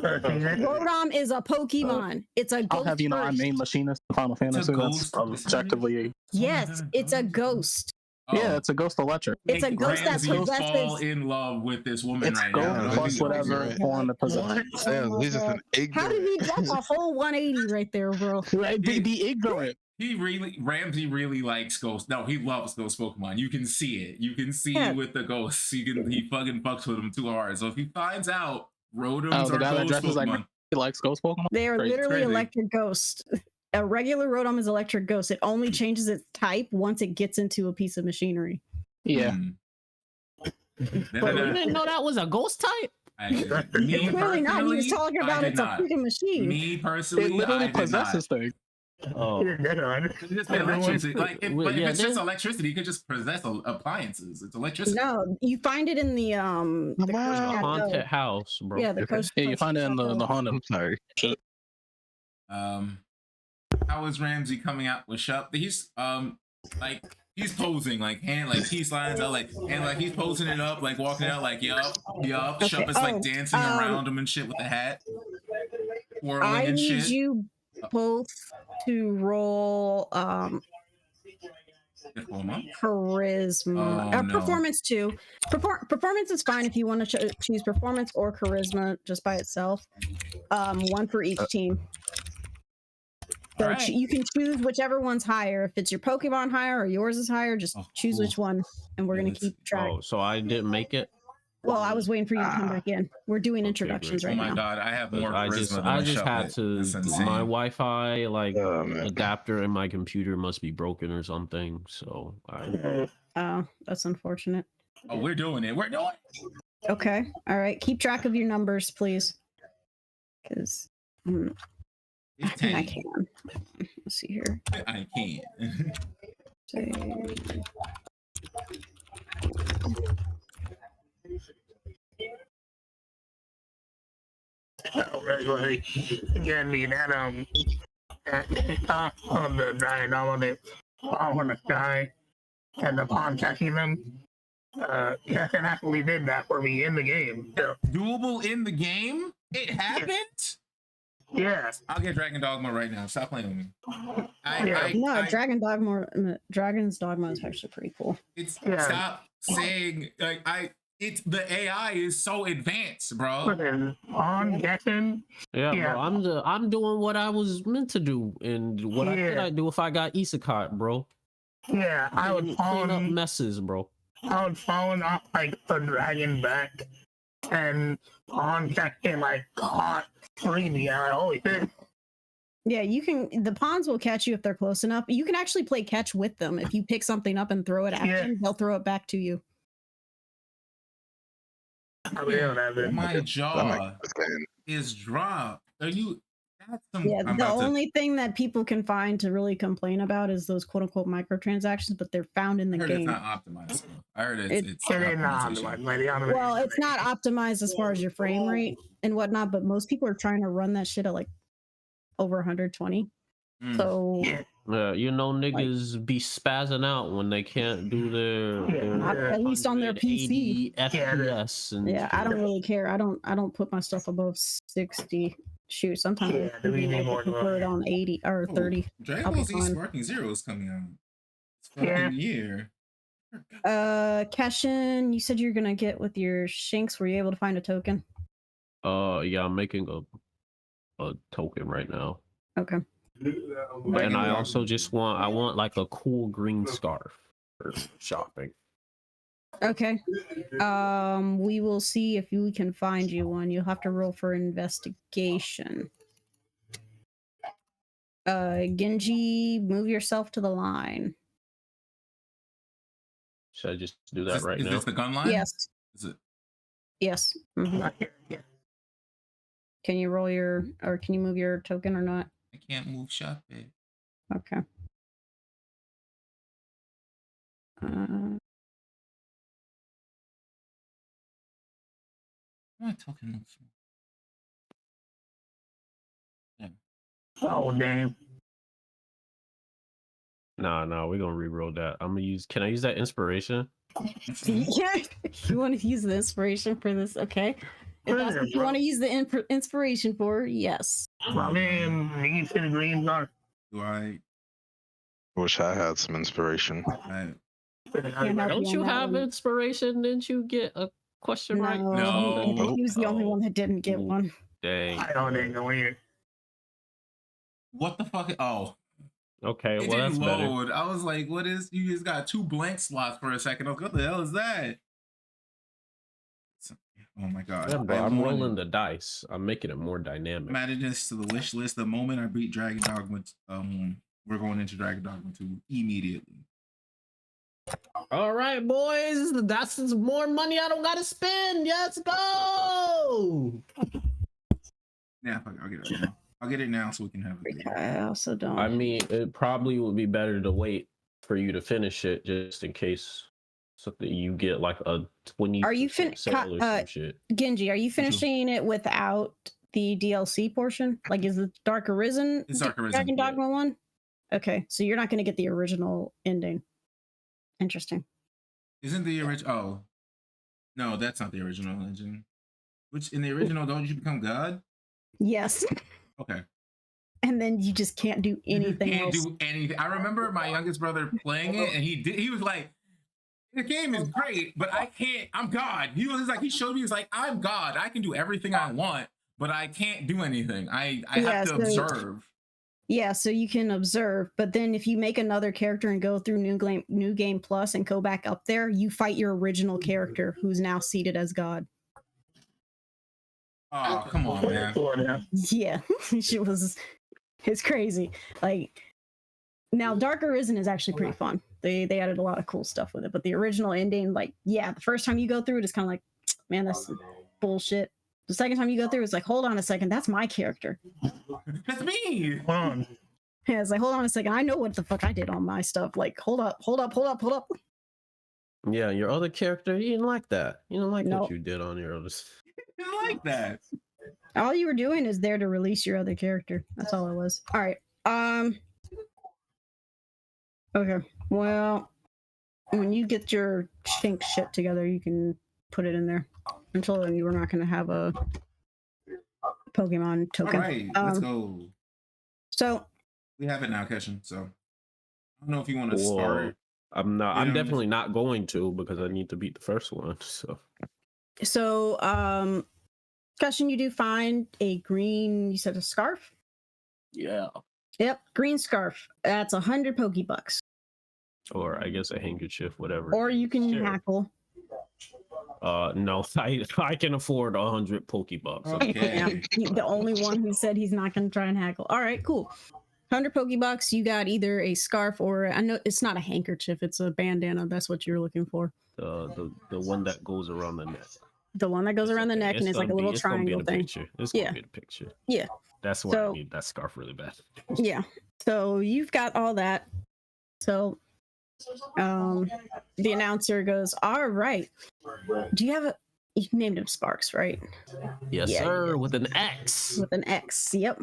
Rotom is a Pokemon. It's a I'll ghost. have you know, I'm first. main machinist in Final Fantasy. That's ghost objectively. Yes, it's a ghost. Yeah, it's a ghost electric. It's a ghost that Ramsey fall possesses. in love with this woman It's right gold now. plus bro. whatever form it possesses. Damn, he's just an How did ignorant. he drop a whole 180 right there, bro? Right, be ignorant. Ramsey really likes ghosts. No, he loves ghost Pokemon. You can see it. You can see Yeah. with the ghosts. He fucking fucks with them too hard. So if he finds out Rotoms The are guy that ghost dresses like Pokemon, he likes ghost Pokemon. They are Crazy. literally Crazy. electric ghosts. A regular Rotom is electric ghost. It only changes its type once it gets into a piece of machinery. Yeah. hmm. You didn't know that was a ghost type? Me Clearly not. He was personally, talking I about did it's a not. freaking machine. Me personally, It literally I did not. possesses things. Oh, It's just electricity. Like, if, Well, but if yeah, it's just there's- electricity, you could just possess appliances. It's electricity. No, you find it in the Wow. Coast haunted Chateau. house, bro. Yeah, the Okay. Coast. Yeah, you find it in the Chateau. Honda. I'm sorry. How is Ramsey coming out with Shup? He's like he's posing like peace lines out like he's posing it up like walking out like yup. Okay, Shup is like oh, dancing around him and shit with the hat, twirling I and need shit. you both to roll Performer? charisma. Oh, no. Performance too. Performance is fine if you want to choose performance or charisma just by itself. One for each team. So Alright. you can choose whichever one's higher. If it's your Pokemon higher or yours is higher, just Oh, choose cool. which one, and we're Yeah, gonna let's keep track. Oh, so I didn't make it. Well, I was waiting for you to come Ah. back in. We're doing Okay, introductions Oh right my now. god, I have more I charisma just, than I a just Shup. had to. That's insane. My Wi-Fi Oh, man. adapter in my computer must be broken or something. So I. Oh, that's unfortunate. Oh, we're doing it. We're doing it. Okay. All right. Keep track of your numbers, please. Because I think I 15. can. Let's see here. I can't. Say, Regularly getting me that on the Dynamo on the sky and the pawn catching them. Captain actually did that for me in the game. So, Doable in the game? It happened? yeah. I'll get Dragon Dogma right now. Stop playing with me. no, Dragon's Dogma is actually pretty cool. It's Yeah. stop saying like it's the AI is so advanced, bro. Fucking pawn catching. Yeah, Yeah. bro. I'm doing what I was meant to do, and what I could Yeah. I do if I got Isekai, bro? Yeah, I would clean up pawn. messes, bro. I would falling off like a dragon back and pawn catching like hot freebie. I'm like, holy shit. Yeah, you can. The pawns will catch you if they're close enough. You can actually play catch with them. If you pick something up and throw it at Yeah. them, they'll throw it back to you. I mean, whatever. My I'm jaw like, this game. is dropped. Are you? That's some. Yeah, I'm the about to- only thing that people can find to really complain about is those quote unquote microtransactions, but they're found in I the heard it's game. not optimized. I heard it's It- it's It ain't not optimization. like lady on the Well, it's not optimized as far as your frame rate and whatnot, but most people are trying to run that shit at like over 120. Mm. So Yeah, you know niggas be spazzing out when they can't do their at least on their PC. 180 FPS and yeah, I don't really care. I don't put my stuff above 60. Shoot, sometimes Yeah, I we need even more prefer it on 80 or Oh, 30. Dragon I'll be Ball Z fine. Sparking Zero is coming out. It's fucking Yeah. year. Cashin, you said you're gonna get with your Shinx. Were you able to find a token? yeah, I'm making a token right now. Okay. And I also just want like a cool green scarf for shopping. Okay. We will see if we can find you one. You'll have to roll for investigation. Genji, move yourself to the line. Should I just do that right is now? this the gun line? Yes. Is it? Yes. Mhm. Yeah. Can you roll can you move your token or not? I can't move shop it. Okay. My token moves. Oh, damn. No, we're gonna re-roll that. I'm gonna use. Can I use that inspiration? Yeah. You want to use the inspiration for this? Okay. If that's what you want to use the inspiration for, yes. My man, you see the green are. Do I? Wish I had some inspiration. Can't help Don't you you on that have one. inspiration? Didn't you get a question mark? No. He was the only Oh. one that didn't get one. Dang. I don't even know either. What the fuck? Oh, Okay, it well that's didn't better. load. I was like, what is? You just got 2 blank slots for a second. I was like, what the hell is that? Oh my god. Yeah, bro, I I'm wanted- rolling the dice. I'm making it more dynamic. I'm adding this to the wish list. The moment I beat Dragon Dogma, we're going into Dragon Dogma 2 immediately. All right, boys, that's more money I don't gotta spend. Let's go. Yeah, fuck it, I'll get it now. I'll get it now so we can have it. I also don't. I mean, it probably would be better to wait for you to finish it, just in case something you get like a 20. Are you sale or some shit? Genji, are you finishing it without the DLC portion? Like, is the Dark Arisen It's Dark Arisen, Dragon yeah. Dogma one? Okay, so you're not going to get the original ending. Interesting. Isn't the original? Oh, no, that's not the original engine. Which in the original, don't you become God? Yes, Okay. and then you just can't do anything Can't else. do anything. I remember my youngest brother playing it, and he was like, "The game is great, but I can't. I'm God." He was like, he showed me, he was like, "I'm God. I can do everything I want, but I can't do anything. I Yeah, have to so- observe." Yeah, so you can observe, but then if you make another character and go through New Game Plus and go back up there, you fight your original character who's now seated as God. Oh, come on, man. Yeah, it's crazy. Like, now Dark Arisen is actually pretty fun. They added a lot of cool stuff with it, but the original ending, like, yeah, the first time you go through it, it's kind of like, man, that's bullshit. The second time you go through, it's like, hold on a second, that's my character. That's me. Hold on. Yeah, it's like, hold on a second, I know what the fuck I did on my stuff. Like, hold up. Yeah, your other character, you didn't like that. You didn't like No. what you did on your other. I like that. All you were doing is there to release your other character. That's all it was. All right. Okay. Well, when you get your Shink shit together, you can put it in there. Until then, you were not going to have a Pokemon All token. right, let's go. So, We have it now, Keshin. So I don't know if you want to Whoa. start. I'm not. You I'm know, definitely not going to because I need to beat the first one. So Cushion, you do find a green. You said a scarf. yeah, Yep, green scarf. That's 100 Pokebucks. or I guess a handkerchief, whatever. Or you can Sure. hackle. No, I can afford 100 Pokebucks. Yeah, Okay. the only one who said he's not going to try and hackle. All right, cool. 100 Pokebucks. You got either a scarf or I know it's not a handkerchief. It's a bandana. That's what you're looking for. The one that goes around the neck. The one that goes around the Okay, neck and it's like a gonna be- little it's gonna be in triangle the thing. picture. It's Yeah. gonna be the picture. Yeah. That's why So- I need that scarf really bad. Yeah. So you've got all that. So the announcer goes, all right. Do you have a you named him Sparks, right? Yes, Yeah, sir. With an X. With an X. Yep.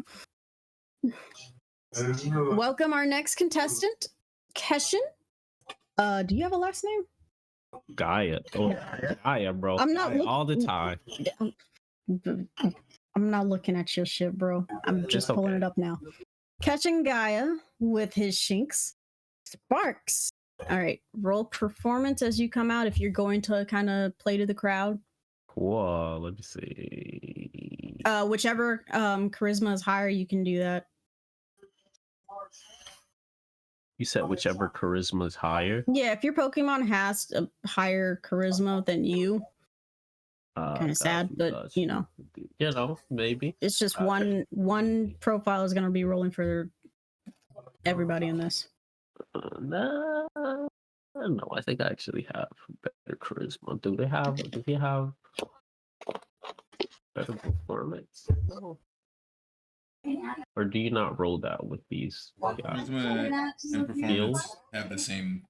Welcome our next contestant, Keshin. Do you have a last name? Gaia. Oh, Gaia, bro. I'm not Gaia look- all the time. I'm not looking at your shit, bro. I'm just It's pulling okay. it up now. Catching Gaia with his Shinx. Sparks. All right. Roll performance as you come out if you're going to kind of play to the crowd. Whoa, let me see. Whichever charisma is higher, you can do that. You said whichever charisma is higher. Yeah, if your Pokemon has a higher charisma than you, kind of sad, but you know, maybe. it's just one profile is going to be rolling for everybody in this. No, I don't know. I think I actually have better charisma. Do they have better performance? No. Or do you not roll that with these guys? Charisma and performance Skills? have the same.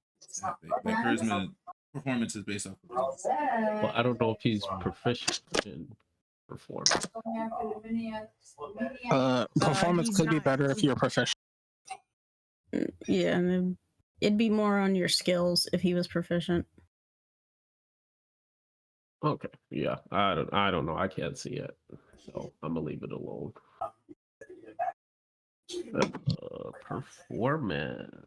Like charisma, performance is based off. Of Well, I don't know if he's proficient in performance. Performance he's could be not- better if you're professional. Yeah, and then it'd be more on your skills if he was proficient. Okay. Yeah. I don't know. I can't see it. So I'm gonna leave it alone. Performance.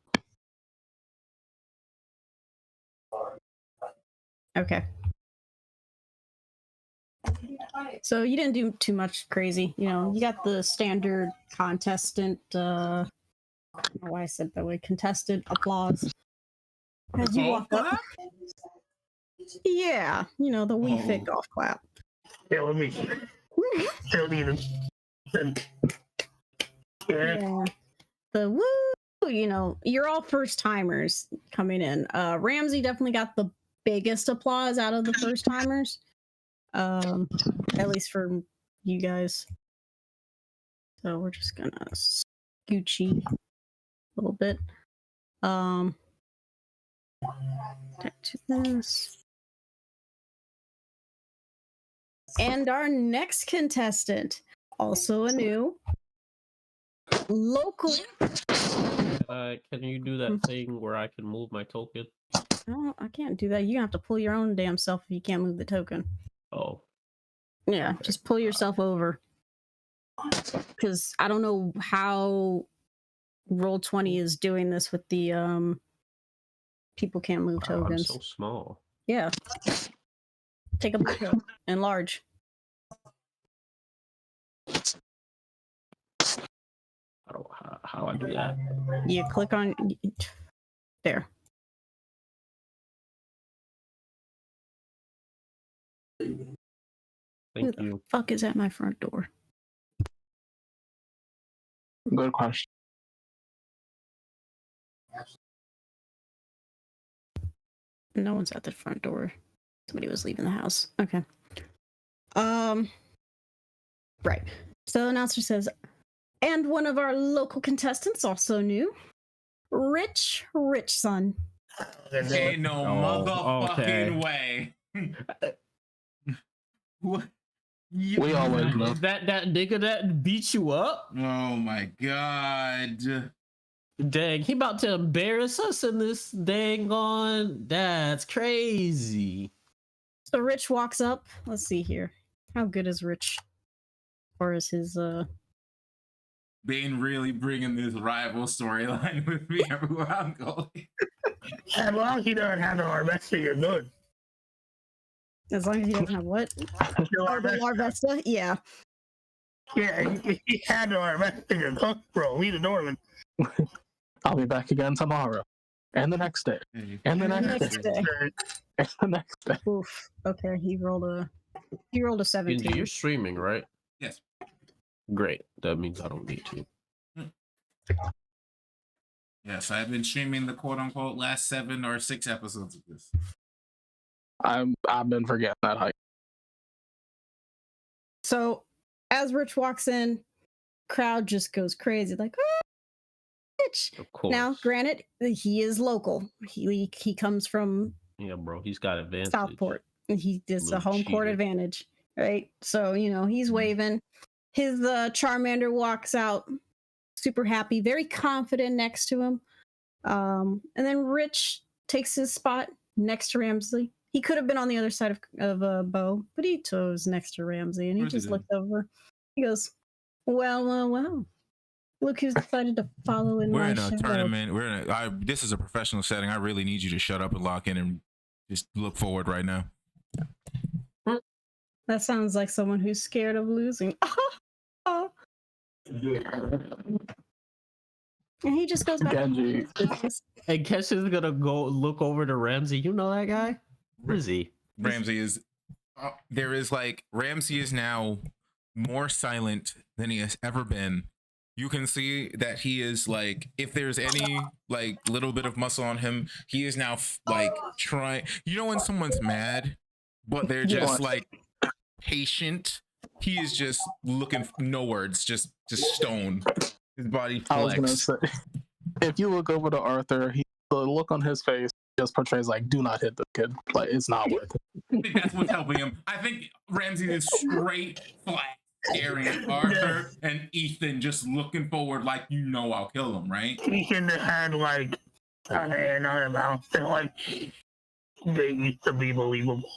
Okay. So you didn't do too much crazy. You know, you got the standard contestant, I don't know why I said that way, contestant applause. As you walk up. Yeah, you know, the Wii Fit golf clap. Yeah, let me. Still need them. Yeah. The woo, you know, you're all first timers coming in. Ramsey definitely got the biggest applause out of the first timers. At least for you guys. So we're just gonna Gucci a little bit. Back to this. And our next contestant, also a new local. Can you do that thing where I can move my token? No, I can't do that. You have to pull your own damn self if you can't move the token. Oh. Yeah, just pull yourself over. Because I don't know how Roll20 is doing this with the people can't move Wow, I'm tokens. so small. Yeah. Take a picture. Enlarge. How I do that? You click on there. Thank Who you. the fuck is at my front door? Good question. No one's at the front door. Somebody was leaving the house. Okay. Right. So the announcer says, and one of our local contestants, also new, Rich Son. Ain't no Oh, motherfucking okay. way. What? We always know. Is that nigga that beat you up? Oh my god. Dang, he about to embarrass us in this dang on. That's crazy. So Rich walks up. Let's see here. How good is Rich? As far as his Bane really bringing this rival storyline with me everywhere I'm going. As long as he doesn't have no Arvesta, you're good. as long as he doesn't have what? No Oh, the Arvesta. Larvesta? Yeah. Yeah, he had no Arvesta, you're good, bro. Lead the Norman. I'll be back again tomorrow. And the next day. And the next day. And the next day. Oof. Okay, he rolled a 17. Genji, you're streaming, right? Yes. Great. That means I don't need to. Yes, I've been streaming the quote unquote last 7 or 6 episodes of this. I've been forgetting that hype. So as Rich walks in, crowd just goes crazy, like, oh, Rich. Of course. Now, granted, he is local. He comes from Yeah, bro. He's got advantage. Southport. He does a Little home court cheater. advantage, right? So, you know, he's waving. His Charmander walks out, super happy, very confident next to him. And then Rich takes his spot next to Ramsey. He could have been on the other side of Bo, but he chose next to Ramsey, and he Of course he just did. looked over. He goes, well. Look who's decided to follow in We're my in a shadow." tournament. This is a professional setting. I really need you to shut up and lock in and just look forward right now. That sounds like someone who's scared of losing. And he just goes back. Genji. And Kesh is gonna go look over to Ramsey. You know that guy? Where is he? Ramsey is Ramsey is now more silent than he has ever been. You can see that he is like, if there's any like little bit of muscle on him, he is now like trying. You know when someone's mad, but they're just like patient. He is just looking, no words, just stone. His body I was gonna flex. say, if you look over to Arthur, the look on his face just portrays like, do not hit the kid. Like, it's not worth it. I think that's what's helping him. I think Ramsey is straight flat staring at Arthur and Ethan just looking forward like, you know, I'll kill him, right? He shouldn't have had like a hand on him. Like they used to be believable.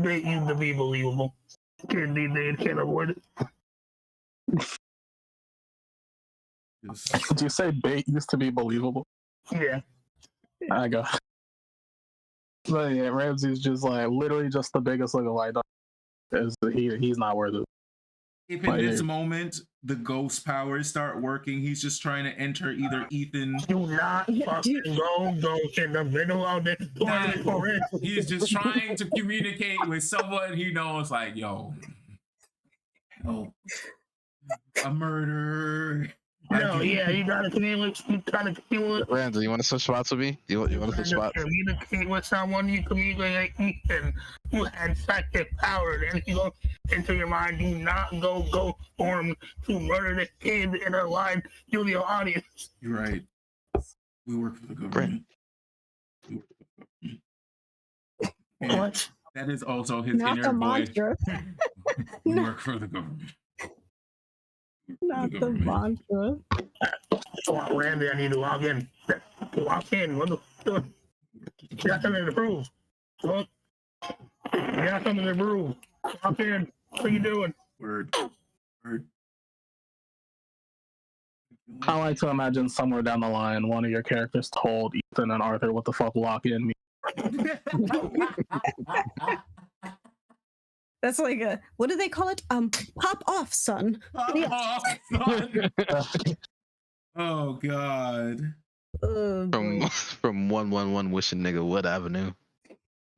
Bait used to be believable. They can't avoid it. Just- Did you say bait used to be believable? Yeah. I got. But yeah, Ramsey's just like literally just the biggest lookalike. He's not worth it. If in Like, this moment the ghost powers start working, he's just trying to enter either Ethan. Do not fucking go in the middle of this tournament for it. He's just trying to communicate with someone he knows, like, yo, help. A murder. No, yeah, you gotta communicate. You gotta communicate. Randall, you want to switch spots with me? You want to switch spots? Communicate with someone. You communicate Ethan, who had psychic power, and you go into your mind. Do not go form to murder the kid in a live studio audience. You're right. We work for the government. Yeah, What? that is also his Not inner the voice. mantra. We work for the government. Not the government. mantra. Oh, Randy, I need to log in. Log in. What the fuck? You got something to prove. Look. You got something to prove. Log in. What are you doing? Word. Word. I like to imagine somewhere down the line, one of your characters told Ethan and Arthur what the fuck lock in means. That's like a, what do they call it? Pop off, son. Oh God. Oh, From boy. from 111 Wishing Nigga Wood Avenue.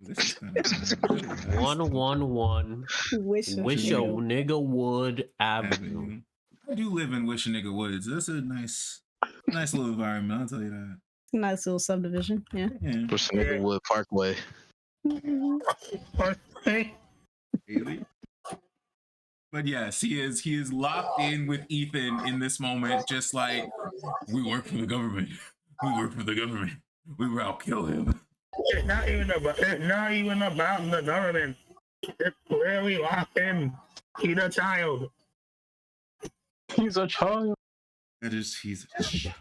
This is kind of 111 Wish a Wish a nigga. nigga would Avenue. Avenue. I do live in Wish a Nigga Woods. That's a nice little environment. I'll tell you that. Nice little subdivision. Yeah. Yeah. Wishing Nigga Wood Parkway. Hey, Really? But yes, he is locked in with Ethan in this moment, just like, we work for the government. We work for the government. We will kill him. it's not even about the government. It's clearly locked in. He's a child. He's a child. That is, he's a child.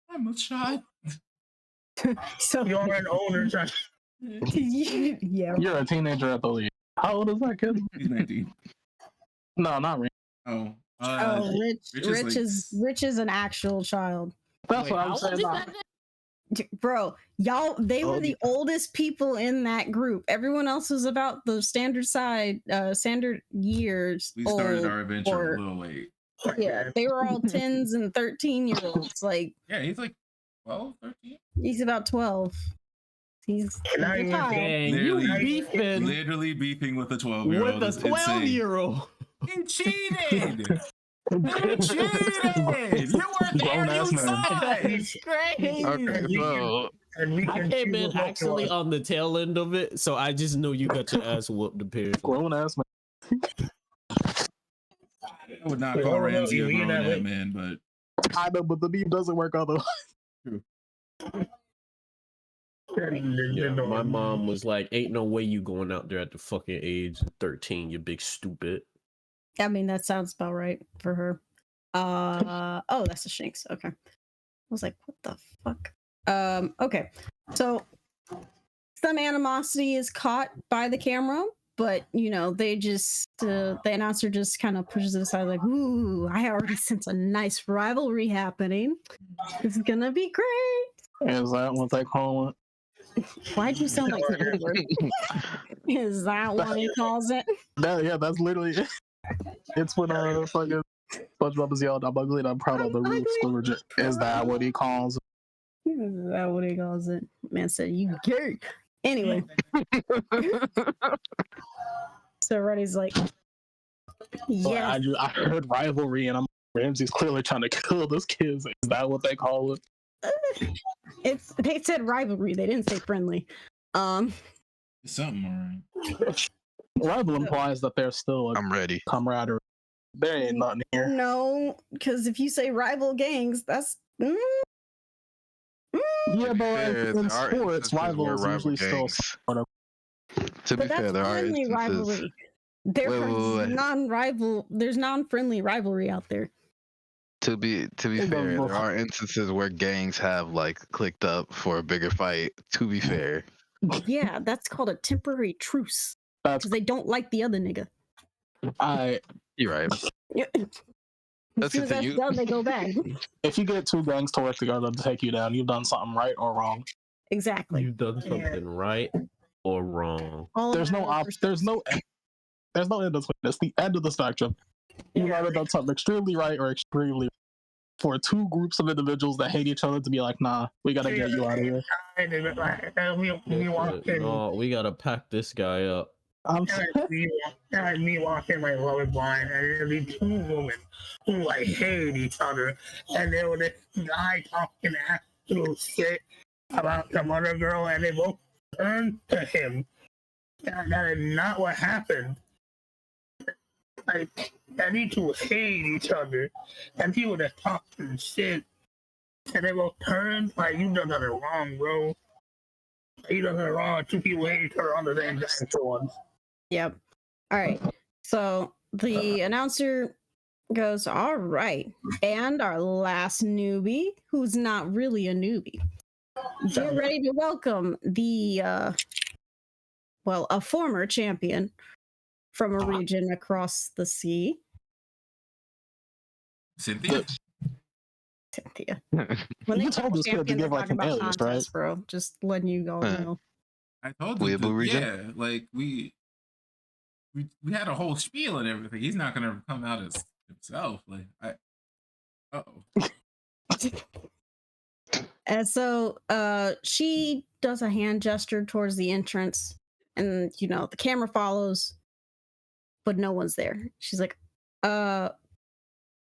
I'm a child. So You're an older child. yeah. You're a teenager at the least. How old is that kid? He's 19. No, not really. Oh. Oh, Rich is an actual child. That's Wait, what how I'm saying. old is Not- that? Bro, y'all, they were Oh, the oldest people in that group. Everyone else was about the standard years We started old. our adventure or- a little late. Yeah, they were all 10s and 13-year-olds. Like, Yeah, he's like 12, 13. he's about 12. He's Not a even child. Dang, you Literally- beefing Literally beefing with a 12-year-old. with a 12-year-old. He cheated! He cheated! You weren't there, Grown-ass you man. saw it! It's crazy. Okay, so And we I can came choose in what actually to- on the tail end of it, so I just know you got your ass whooped apparently. Grown ass man. I would not Wait, call hold on, Ramsey a you mean grown that that way? man, but I know, but the beef doesn't work otherwise. Yeah, my mom was like, "Ain't no way you going out there at the fucking age of 13, you big stupid." I mean, that sounds about right for her. Oh, that's the Shinx. Okay. I was like, what the fuck? Okay. So some animosity is caught by the camera, but you know, they just the announcer just kind of pushes it aside, like, ooh, I already sense a nice rivalry happening. This is gonna be great. Is that what they call it? Why'd you sound like Edward? Is that what he calls it? Yeah, that's literally it. It's when fucking SpongeBob is yelled, "I'm ugly and I'm proud of the I'm roof." ugly. Is that what he calls it? Is that what he calls it? Man said, you gay. Anyway. So Reddy's like, But yes. I heard rivalry and I'm Ramsey's clearly trying to kill this kid. Is that what they call it? They said rivalry. They didn't say friendly. it's something, alright. Rival implies that there's still a I'm ready. camaraderie. There ain't nothing here. No, because if you say rival gangs, that's Yeah, but Fair, in there are sports, instances where rivals rival usually still gangs- sort of. To be but that's fair, there are friendly instances. rivalry. There's non-rival. There's non-friendly rivalry out there. To be It fair, goes both there are instances where gangs have like clicked up for a bigger fight. To be fair, Yeah, that's called a temporary truce That's because they don't like the other nigga. I. You're right. Yeah. As Let's soon as that's continue. done, they go back. If you get two gangs to work together to take you down, you've done something right or wrong. Exactly. You've done something right or wrong. All There's no matters there's no in between. It's the end of the spectrum. You've either done something extremely right or extremely for two groups of individuals that hate each other to be like, nah, we gotta get you out of here. We walked in. No, we gotta pack this guy up. Me walking my lower blind, and there'd be two women who like hate each other, and there was this guy talking absolute shit about some other girl, and they both turned to him. And that is not what happened. Like, they need to hate each other, and people that talk some shit, and they both turn like you done nothing wrong, bro. You done nothing wrong. Two people hate each other on the same time for once. Yep. All right. So the announcer goes, all right. And our last newbie, who's not really a newbie. Get ready to welcome the, a former champion from a region across the sea. Cynthia. Cynthia. You told this kid to give like an alias, right? Bro. Just letting you all know. I told you. Weeaboo region? Yeah, like we had a whole spiel and everything. He's not gonna come out as himself. Like And so she does a hand gesture towards the entrance, and the camera follows, but no one's there. She's like,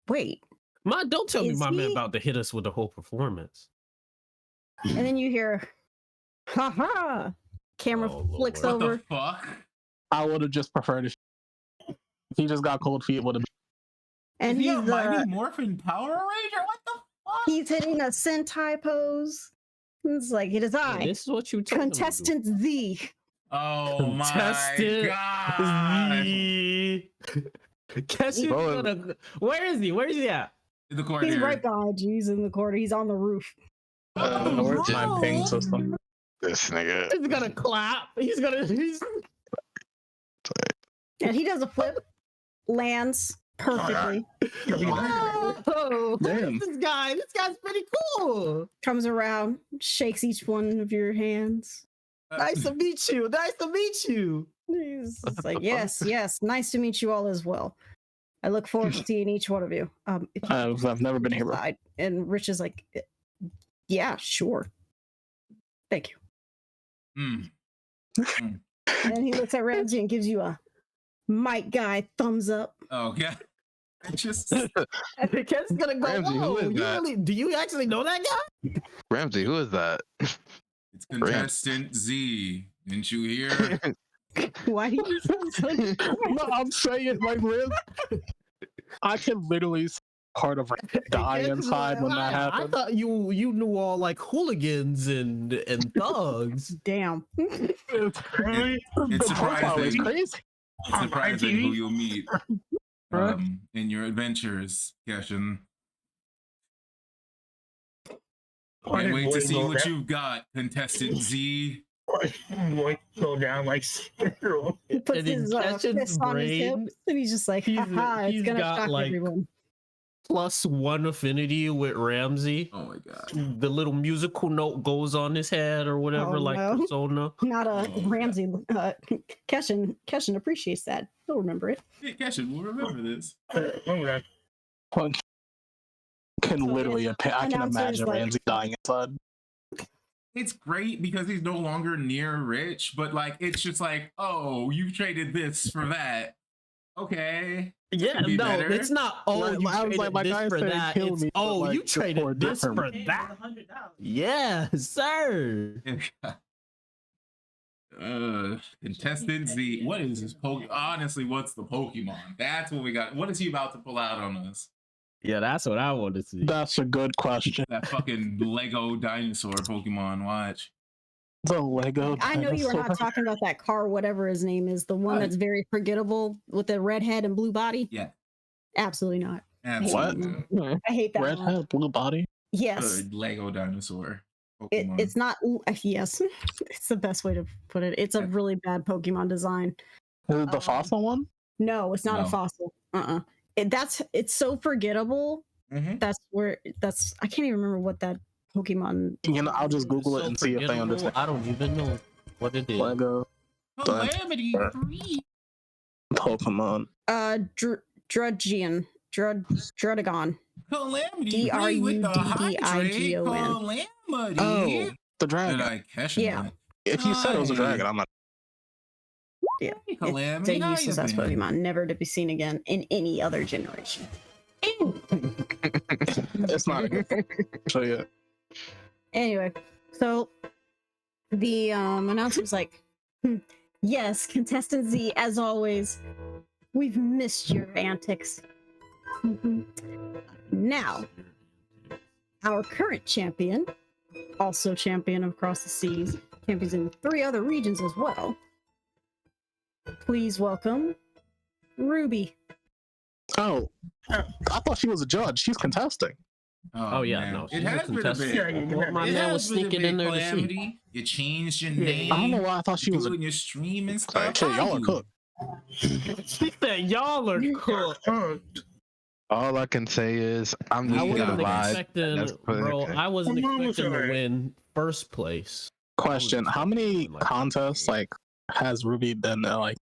wait. Don't tell me Is my man he- about to hit us with the whole performance. And then you hear, ha ha. Camera Oh, flicks Lord. what over. the fuck? I would have just preferred if he just got cold feet. Would have And Is he he's a Mighty Morphin Power Ranger? What the fuck? he's hitting a Sentai pose. It's like, it is Yeah, I, this is what you told him to do. contestant Z. Oh my Contestant god! Z. Guess who's Bro. gonna? Where is he? Where is he at? In the corner. He's right behind you. He's in the corner. He's on the roof. where's my ping system? This nigga. He's gonna clap. He's gonna. And he does a flip, lands perfectly, Oh, Damn. this guy. This guy's pretty cool. comes around, shakes each one of your hands. Nice to meet you. Nice to meet you. He's just like, yes, nice to meet you all as well. I look forward to seeing each one of you. If you I've never been here before. decide. And Rich is like, yeah, sure. Thank you. Mm. And then he looks at Ramsey and gives you a Mike guy thumbs up. Oh god. I just Ken's gonna go. Ramsey, who Whoa, is you that? really, do you actually know that guy? Ramsey, who is that? it's contestant Z. Didn't you hear? Why do you sound so No, I'm saying like real. I can literally see part of her die Ken's inside when that I happens. thought you knew all like hooligans and thugs. damn? It's The profile is surprising. crazy. It's surprising who you'll meet in your adventures, Keshin. Can't wait to see what you've got, contestant Z. Voice go down like zero. He puts And in his Keshin's fist on his hip, brain, and he's just like, he's- haha, it's he's gonna got, shock like, everyone. +1 affinity with Ramsey. Oh my god. The little musical note goes on his head or whatever, Oh, like no. Persona. Not a Oh, Ramsey. Keshin appreciates that. He'll remember it. Hey, Keshin, we'll remember this. Remember that? One can So literally, his I can announcer's imagine like- Ramsey dying inside. It's great because he's no longer near rich, but like it's just like, oh, you traded this for that. Okay. Yeah, could be no, better. it's not. Oh, Like, you I was traded like, my this guy for said that. kill It's, me, but, oh, like, you just for traded this different- for that. Yes, sir. Contestant Z. What is this honestly, what's the Pokemon? That's what we got. What is he about to pull out on us? Yeah, that's what I want to see. That's a good question. That fucking Lego dinosaur Pokemon. Watch. The Lego. I know you were dinosaur. not talking about that car, whatever his name is, the one What? that's very forgettable with the red head and blue body. Yeah. Absolutely not. Absolutely. I hate that Red one. head, blue body. Yes. Good Lego dinosaur. Pokemon. it's not. Yes, it's the best way to put it. It's a really bad Pokemon design. Is it the fossil one? No, it's not a No. fossil. It's so forgettable. Mhm. That's I can't even remember what that Pokemon. You know, I'll just Google it and see if they understand. I don't even know what it is. Lego Calamity 3. Pokemon. Drudgion. Drudagon. Calamity 3 with the hydrate. Druddigon. Calamity. Oh, the Did dragon. I catch Yeah. that? If you said it was a dragon, I'm not. Yeah, Hey, it's Calamity, a how useless you ass been? Pokemon, never to be seen again in any other generation. It's not a good. So yeah. Anyway, so the announcer's like, yes, contestant Z, as always, we've missed your antics. Now, our current champion, also champion across the seas, champions in 3 other regions as well. Please welcome Ruby. Oh, I thought she was a judge. She's contesting. Oh, yeah, man. no, It she's a has been a contestant. bit. Yeah, Well, my It man was has been a sneaking bit, in there to see. Calamity. You changed your Yeah. name. I don't know why I thought she was a. doing your stream and stuff. Shit, y'all are you? cooked. She said y'all are cooked. All I can say is I'm I just wasn't gonna vibe. expecting, That's pretty bro. okay. I wasn't Come on, expecting to sorry. win first place. Question: how many Like- contests like has Ruby been like?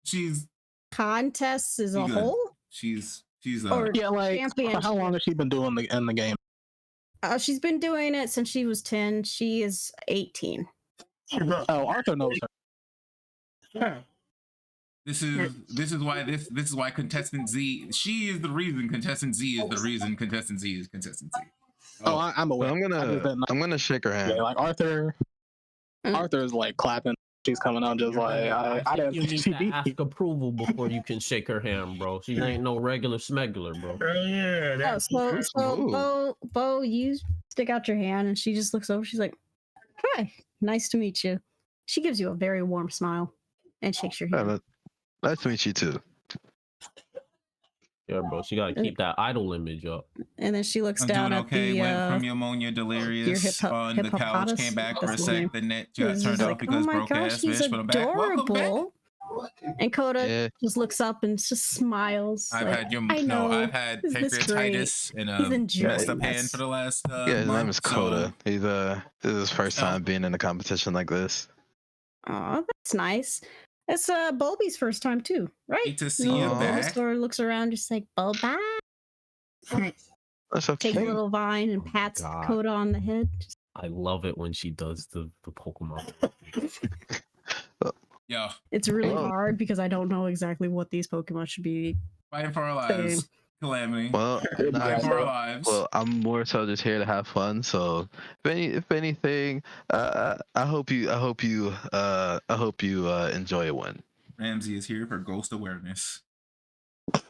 She's Contests as a Good. whole? she's Or Yeah, like Championship. how long has she been doing in the game? She's been doing it since she was 10. She is 18. Oh, Arthur knows her. Yeah. this is why contestant Z, she is the reason contestant Z is the reason contestant Z is contestant Z. Oh, I'm Well, aware. I'm I just didn't know. gonna shake her hand. Yeah, like Arthur. Mm. Arthur's like clapping. She's coming out just like I think didn't. you need She to beat ask me. approval before you can shake her hand, bro. She ain't no regular smuggler, bro. Oh yeah, Oh, that's so Ooh. Bo, you stick out your hand and she just looks over. She's like, hi, nice to meet you. She gives you a very warm smile and shakes your hand. Nice to meet you too. Yeah, bro. She gotta keep that idol image up. And then she looks I'm down doing at okay. the Went from pneumonia delirious on the couch, hippopotamus. came back for a That's the sec. name. The net She's got just turned off like, because oh my broke gosh, ass he's bitch. But I'm back. Welcome back. adorable. And Coda Yeah. just looks up and just smiles. I've like, had I know. I've had Isn't this pancreatitis and He's a enjoying messed up hand this. for the last Yeah, his name month, is Coda. He's this is his first So- time being in a competition like this. Oh, that's nice. It's Bulby's first time too, right? Hate to see you Little back. Bulbasaur looks around just like Bulba. That's so Takes a cute. little vine and Oh, pats God. Coda on the head. Just, I love it when she does the Pokemon. Yeah, it's really Oh. hard because I don't know exactly what these Pokemon should be. fighting for our lives. Same. Calamity. Well, Yeah, Fighting for our bro. lives. well, I'm more so just here to have fun. So, if anything, I hope you enjoy a win. Ramsey is here for ghost awareness.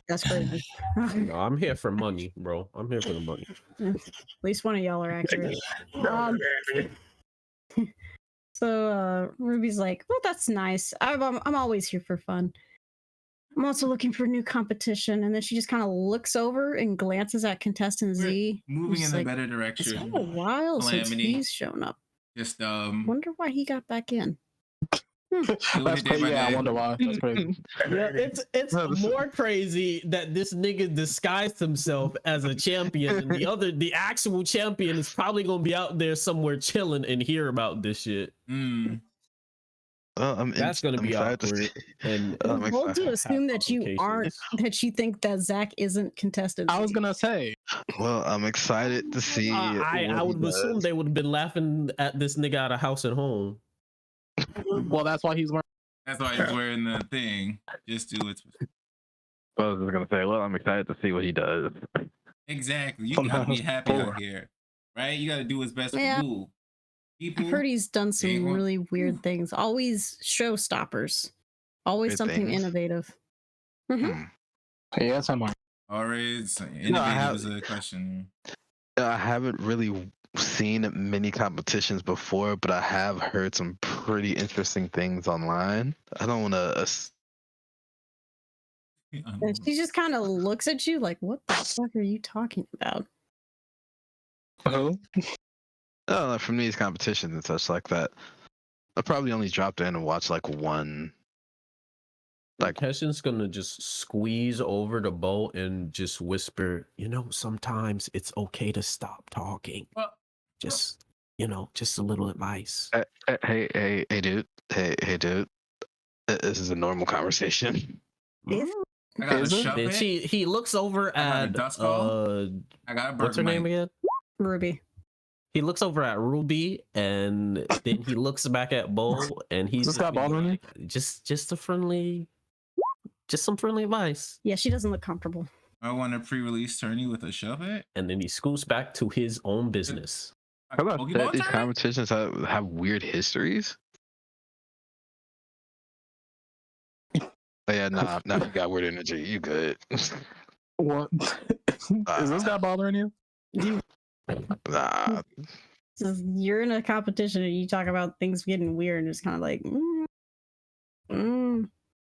That's crazy. No, I'm here for money, bro. I'm here for the money. At least one of y'all are accurate. So Ruby's like, well, that's nice. I'm always here for fun. I'm also looking for new competition. And then she just kind of looks over and glances at contestant Z. Moving She's in like, the better it's direction. been a while since Calamity. he's shown up. Just Wonder why he got back in. That's day by crazy. Yeah, I day. wonder why. That's crazy. Yeah, it's No, this- more crazy that this nigga disguised himself as a champion, and the actual champion is probably gonna be out there somewhere chilling and hear about this shit. Well, That's gonna I'm be excited to awkward. see. And I'm Hold excited. to assume that you aren't, that you think that Zach isn't contestant. I was gonna say. Well, I'm excited to see. I what would he assume does. they would have been laughing at this nigga out of house at home. Well, that's why he's wearing. That's why he's wearing the thing. Just do it. I was just gonna say. Well, I'm excited to see what he does. Exactly. You gotta be happy out Poor. here, right? You gotta do what's best Yeah. for you. People. I've heard he's done Ain't some one- really weird things. Always showstoppers. Always Weird something things? innovative. Mhm. Hmm. Yes, I'm wearing. Always No, I innovative have- is a question. I haven't really seen many competitions before, but I have heard some pretty interesting things online. I don't want to. And she just kind of looks at you like, what the fuck are you talking about? Who? I don't know, from these competitions and such like that, I probably only dropped in and watched like one. Like, Keshin's gonna just squeeze over the boat and just whisper, sometimes it's okay to stop talking. Well, Just, just a little advice. hey, dude, hey, dude. This is a normal conversation. I got a Is it? shove And it. he looks over I got a at dust call. I got a burger what's her name mic. again? Ruby. He looks over at Ruby and then he looks back at Bo and he's Is this guy being bothering you? like, just a friendly, just some friendly advice. Yeah, she doesn't look comfortable. I want a pre-release tourney with a shove it. And then he scoots back to his own business. How about that? Pokeball These tourney? competitions have weird histories. Oh, yeah, nah, you got weird energy. You good? What? Is this guy bothering you? Nah. You're in a competition and you talk about things getting weird and it's kind of like,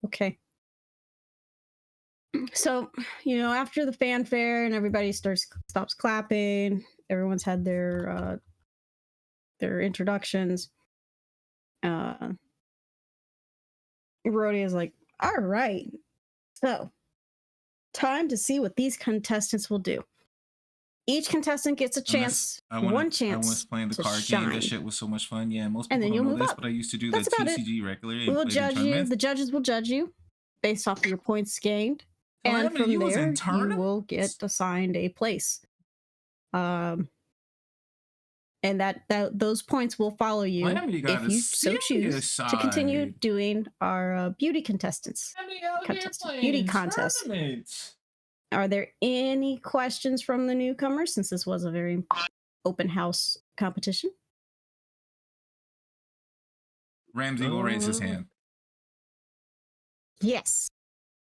okay. So, after the fanfare and everybody stops clapping, everyone's had their introductions. Rhodey is like, all right, so time to see what these contestants will do. Each contestant gets a chance, one I chance was playing the to card game. shine. That shit was so much fun. Yeah, most And people then don't you'll know move this, up. but I used to do That's the about it. TCG regularly. We and will played in judge you. tournaments. The judges will judge you based off of your points gained, and Calamity, from you was in there you tournaments? will get assigned a place. And that those points will follow you Calamity got if a you so choose serious to continue side. doing our beauty contestants. Beauty contest. Are there any questions from the newcomers, since this was a very open house competition? Ramsey will raise his hand. Yes.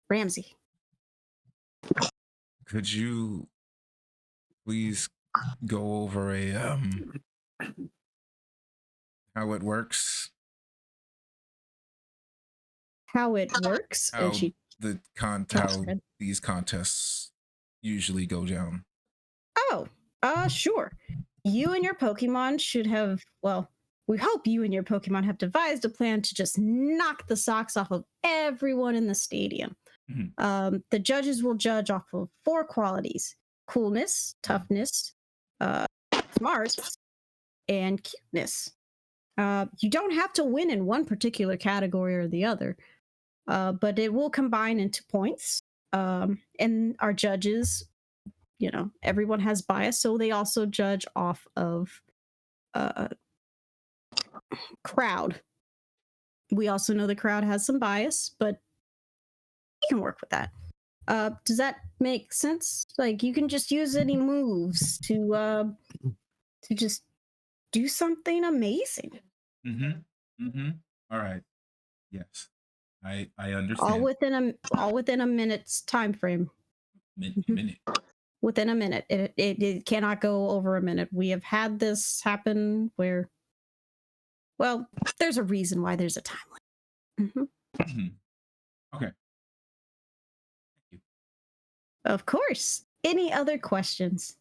Ramsey. Could you please go over how it works? How it works? How And she how these contests usually go down. Sure. You and your Pokemon should have, well, we hope you and your Pokemon have devised a plan to just knock the socks off of everyone in the stadium. Mhm. The judges will judge off of 4 qualities: coolness, toughness, smarts, and cuteness. You don't have to win in one particular category or the other, but it will combine into points. And our judges, everyone has bias, so they also judge off of crowd. We also know the crowd has some bias, but you can work with that. Does that make sense? Like, you can just use any moves to just do something amazing. All right. Yes. I understand. All within a minute's time frame. Minute. Within a minute. It cannot go over a minute. We have had this happen where, well, there's a reason why there's a time limit. Okay. Thank you. Of course. Any other questions?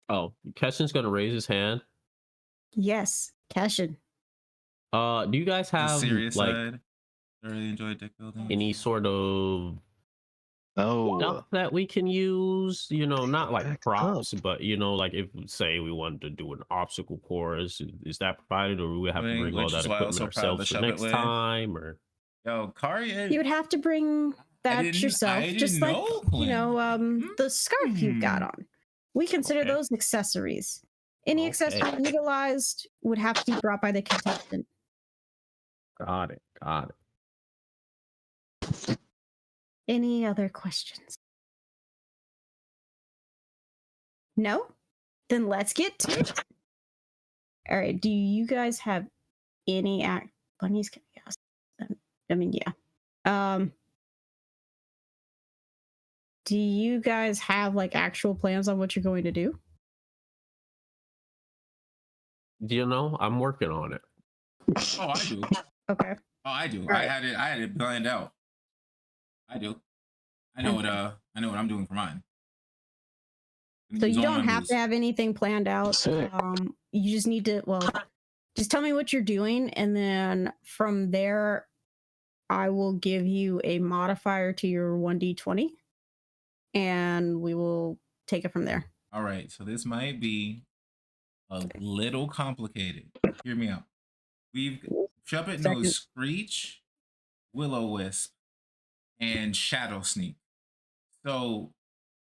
Oh, Keshin's gonna raise his hand. Yes, Keshin. Do you guys The have serious like side. I really enjoy deck building. any sort of No. stuff that we can use? Not like Back props, but like if say we wanted to do an obstacle course, is that provided, or do we have to bring all Which that is why I was equipment so proud of the ourselves for Shove It next Lid. time? Or Yo, Kari. You would have to bring that yourself, just like the scarf you've got on. We consider Okay. those accessories. Any accessory utilized would have to be brought by the contestant. got it. Any other questions? No? Then let's get to it. All right. Do you guys have any Bunny's gonna be awesome. I mean, yeah. Do you guys have like actual plans on what you're going to do? I'm working on it. Oh, I do. Okay. Oh, I do. Right. I had it planned out. I do. I know what I'm doing for mine. So Use you all don't have members. to have anything planned out. Sick. You just need to, well, just tell me what you're doing, and then from there, I will give you a modifier to your 1d20, and we will take it from there. All right, so this might be a little complicated. Hear me out. Shuppet Second. knows Screech, Will-O-Wisp, and Shadow Sneak. So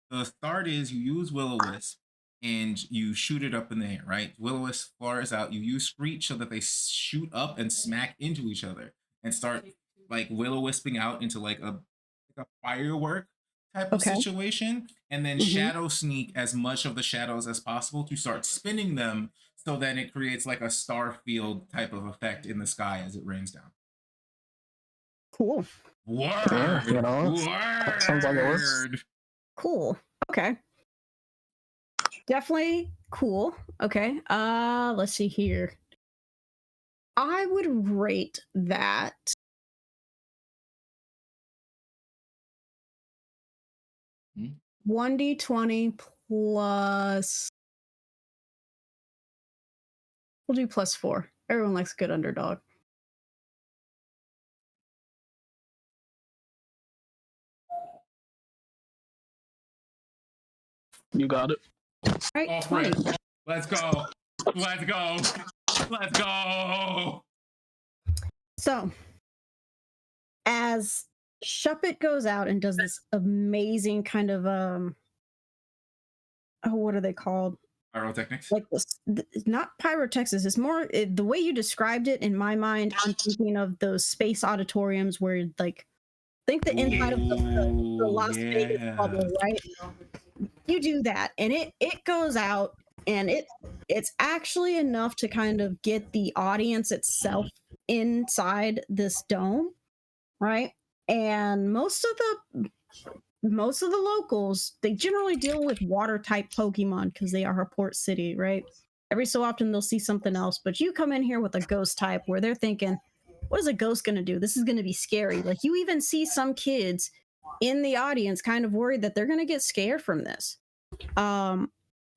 the start is you use Will-O-Wisp and you shoot it up in the air, right? Will-O-Wisp fires out. You use Screech so that they shoot up and smack into each other and start like Will-O-Wisping out into like a firework type of Okay. situation. And then Mhm. Shadow Sneak as much of the shadows as possible to start spinning them so that it creates like a star field type of effect in the sky as it rains down. Cool. Word! Yeah, you know, Word! sounds like it works. Cool. Okay. Definitely cool. Okay. Let's see here. I would rate that Hmm? 1d20 plus. We'll do +4. Everyone likes a good underdog. You got it. All right, Oh, 20. Fred. Let's go. Let's go. Let's go. So, as Shuppet goes out and does this amazing kind of what are they called? Pyrotechnics. Like this, not pyrotexis. It's more the way you described it. In my mind, I'm thinking of those space auditoriums where, like, think the inside of the Las Vegas bubble, right? You do that, and it goes out, and it's actually enough to kind of get the audience itself inside this dome, right? And most of the locals, they generally deal with water type Pokemon because they are a port city, right? Every so often they'll see something else, but you come in here with a ghost type where they're thinking, what is a ghost going to do? This is going to be scary. Like, you even see some kids in the audience kind of worried that they're going to get scared from this.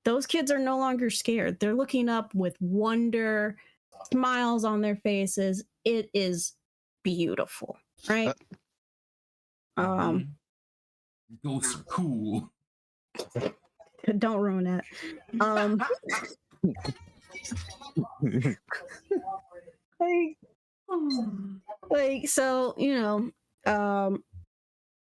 Those kids are no longer scared. They're looking up with wonder, smiles on their faces. It is beautiful, right? Ghosts are cool. Don't ruin that. Like, so, you know,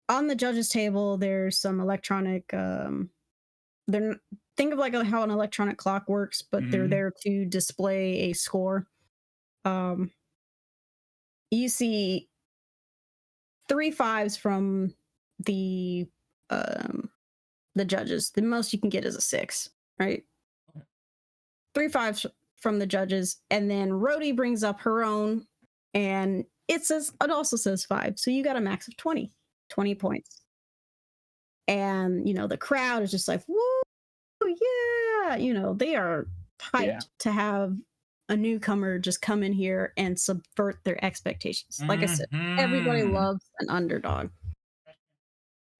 on the judges table there's some electronic they're think of like how an electronic clock works, but they're Mhm. there to display a score. You see 3 5s from the judges. The most you can get is a 6, right? 3 5s from the judges, and then Rhodey brings up her own, and it also says 5, so you got a max of 20 points. And you know, the crowd is just like, woo, yeah, you know, they are hyped Yeah. to have a newcomer just come in here and subvert their expectations. Like I said, everybody Mhm. loves an underdog.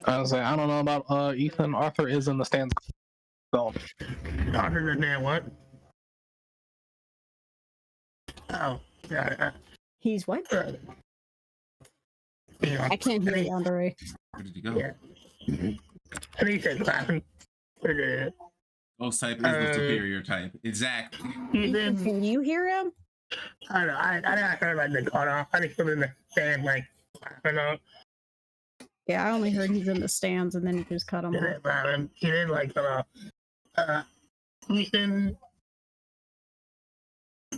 I was like, I don't know about Ethan. Arthur is in the stands. So Other than that, what? Oh, yeah. He's what? Yeah. I can't hear you, Andre. Where did he go? Yeah. And he said laughing. Ghost type is the superior type. Exactly. Ethan, Can you hear him? I don't know. I heard like the cut off. I just feel in the stand like laughing up. Yeah, I only heard he's in the stands, and then he just cut him off. He did like Ethan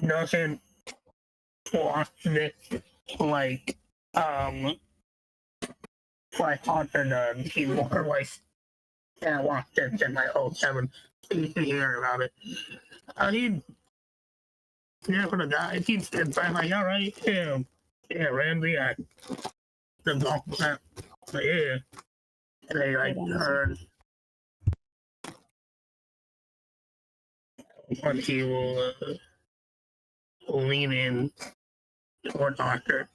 doesn't watch this like Arthur does. He more like watch this in my old 7. You can hear about it. For the guy, he said, "I'm like, all right, yeah, Randy, the golf clap, yeah." And they like heard when he will lean in toward Arthur,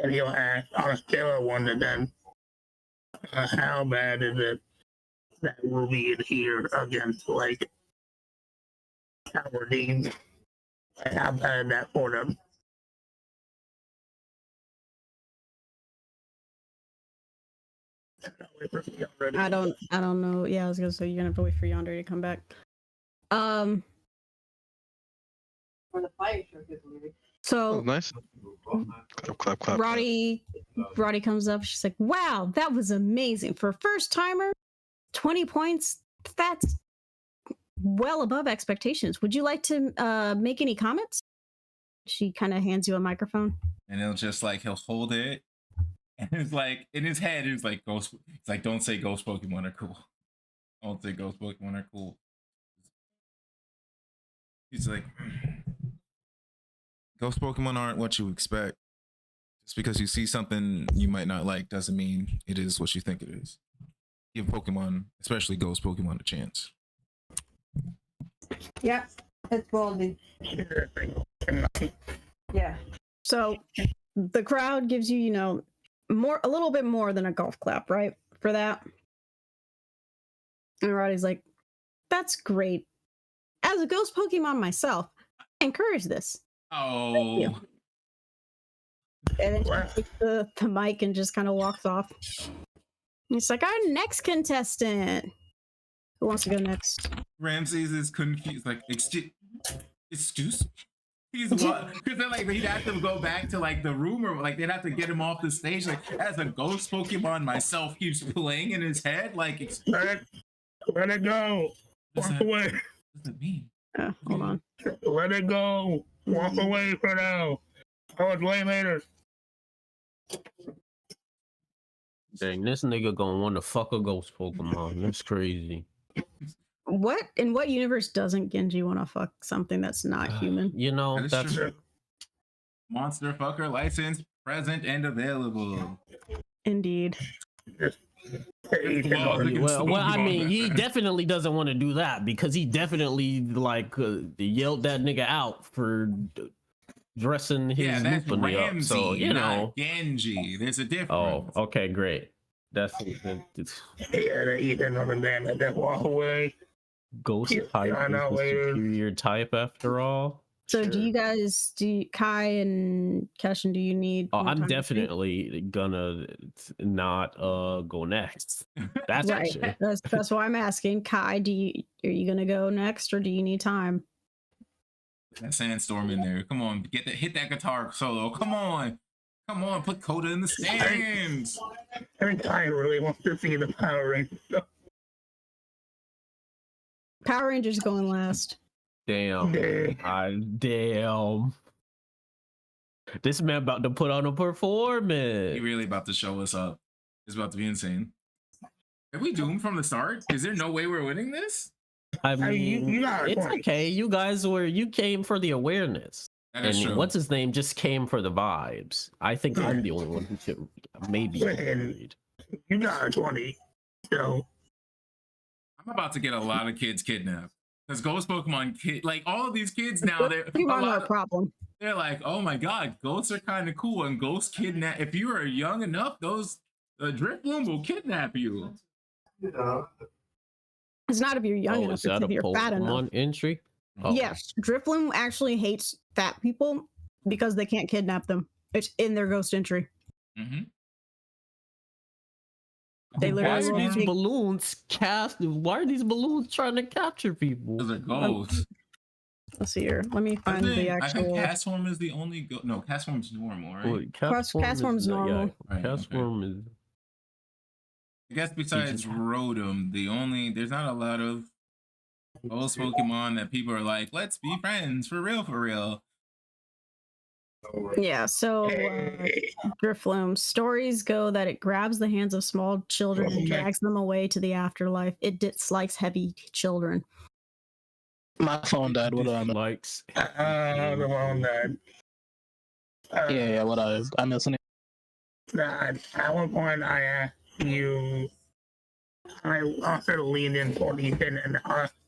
and he'll ask on a scale of 1 to 10, how bad is it that will be in here against like our team. I have had that for them. I don't know. Yeah, I was gonna say you're gonna have to wait for Yonder to come back. Oh, So nice. Clap, clap, clap. Roddy comes up. She's like, "Wow, that was amazing for a first timer. 20 points. That's well above expectations. Would you like to make any comments?" She kind of hands you a microphone. And he'll hold it, and it's like in his head, it's like ghost. It's like, don't say ghost Pokemon are cool. Don't say ghost Pokemon are cool. He's like, ghost Pokemon aren't what you expect. Just because you see something you might not like doesn't mean it is what you think it is. Give Pokemon, especially ghost Pokemon, a chance. Yeah, it's Baldy. Yeah. So the crowd gives you, a little bit more than a golf clap, right? For that. And Roddy's like, "That's great. As a ghost Pokemon myself, I encourage this." Oh, And then she takes the mic and just kind of walks off. It's like, "Our next contestant. Who wants to go next?" Ramses is confused. Like, excuse. He's what? Because then, like, he'd have to go back to like the room, or like they'd have to get him off the stage. Like, as a ghost Pokemon myself, keeps playing in his head. Like, Let it go. Walk away. What does it mean? Hold on. Let it go. Walk away for now. I was way later. Dang, this nigga gonna want to fuck a ghost Pokemon. That's crazy. What in what universe doesn't Genji want to fuck something that's not human? You know, That is that's true. Monster fucker license present and available. Indeed. well, I mean, he definitely doesn't want to do that because he definitely yelled that nigga out for dressing his That's Loopany up. Ramsey, So you know, not Genji. There's a difference. oh, okay, great. That's Ethan on the man and then walk away. ghost Yeah, type I is know, the later. superior type after all. So Sure. do you guys Kai and Keshin, do you need Oh, more I'm time to definitely gonna not go next. That's for right. sure. That's why I'm asking. Kai, are you gonna go next or do you need time? That sandstorm in there. Come on, hit that guitar solo. Come on, put Coda in the stands. I think I really want to see the Power Rangers. Power Rangers going last. Damn. Damn. This man about to put on a performance. He really about to show us up. It's about to be insane. Are we doomed from the start? Is there no way we're winning this? I mean, mean, you got a it's point. okay. You came for the awareness. That And is true. what's his name just came for the vibes. I think I'm the only one who should maybe Listen. agreed. You got a 20. So, I'm about to get a lot of kids kidnapped. Because ghost Pokemon like all of these kids now, Pokemon are a problem. they're like, oh my god, ghosts are kind of cool, and ghosts kidnap. If you are young enough, those Drifloon will kidnap you. It's not if you're young Oh, enough, is it's that a if you're fat enough. Pokemon entry? Oh. Yes, Drifloon actually hates fat people because they can't kidnap them. It's in their ghost entry. Mm-hmm. They Why literally are will these take- balloons Why are these balloons trying to capture people? Those are ghosts. Let's see here. Let me find the I think actual. Castform is the only no, Castform's normal, right? Wait, Castform's normal. Right, Castform is. I guess besides Rotom, there's not a lot of ghost Pokemon that people are like, let's be friends for real. Yeah, so Drifloon. Stories go that it grabs the hands of small children and drags them away to the afterlife. It dislikes heavy children. My phone died. What do I miss? Likes. the one that. Yeah, what I missed any? At one point, I asked you. I offered to lean in for Ethan and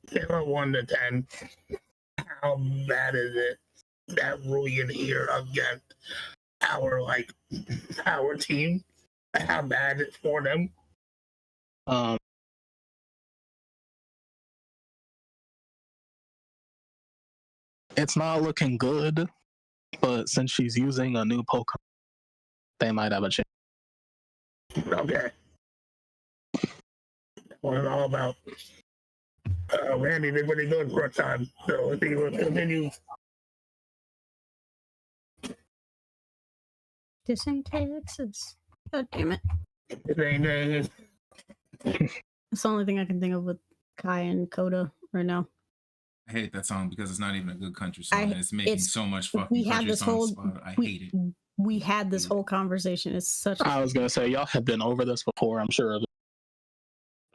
scale of 1 to 10. How bad is it that we in here against our team? How bad it's for them? It's not looking good, but since she's using a new Pokemon, they might have a chance. Okay. What it's all about. Randy did what he did for a time, so I think we'll continue. This ain't Texas. God damn it. This ain't It's the only thing I can think of with Kai and Coda right now. I hate that song because it's not even a good country song. I- And it's making it's- so much we fucking had country this songs. whole- Spot. I we- hate it. We had this whole conversation. It's such a I was gonna say y'all have been over this before, I'm sure of it.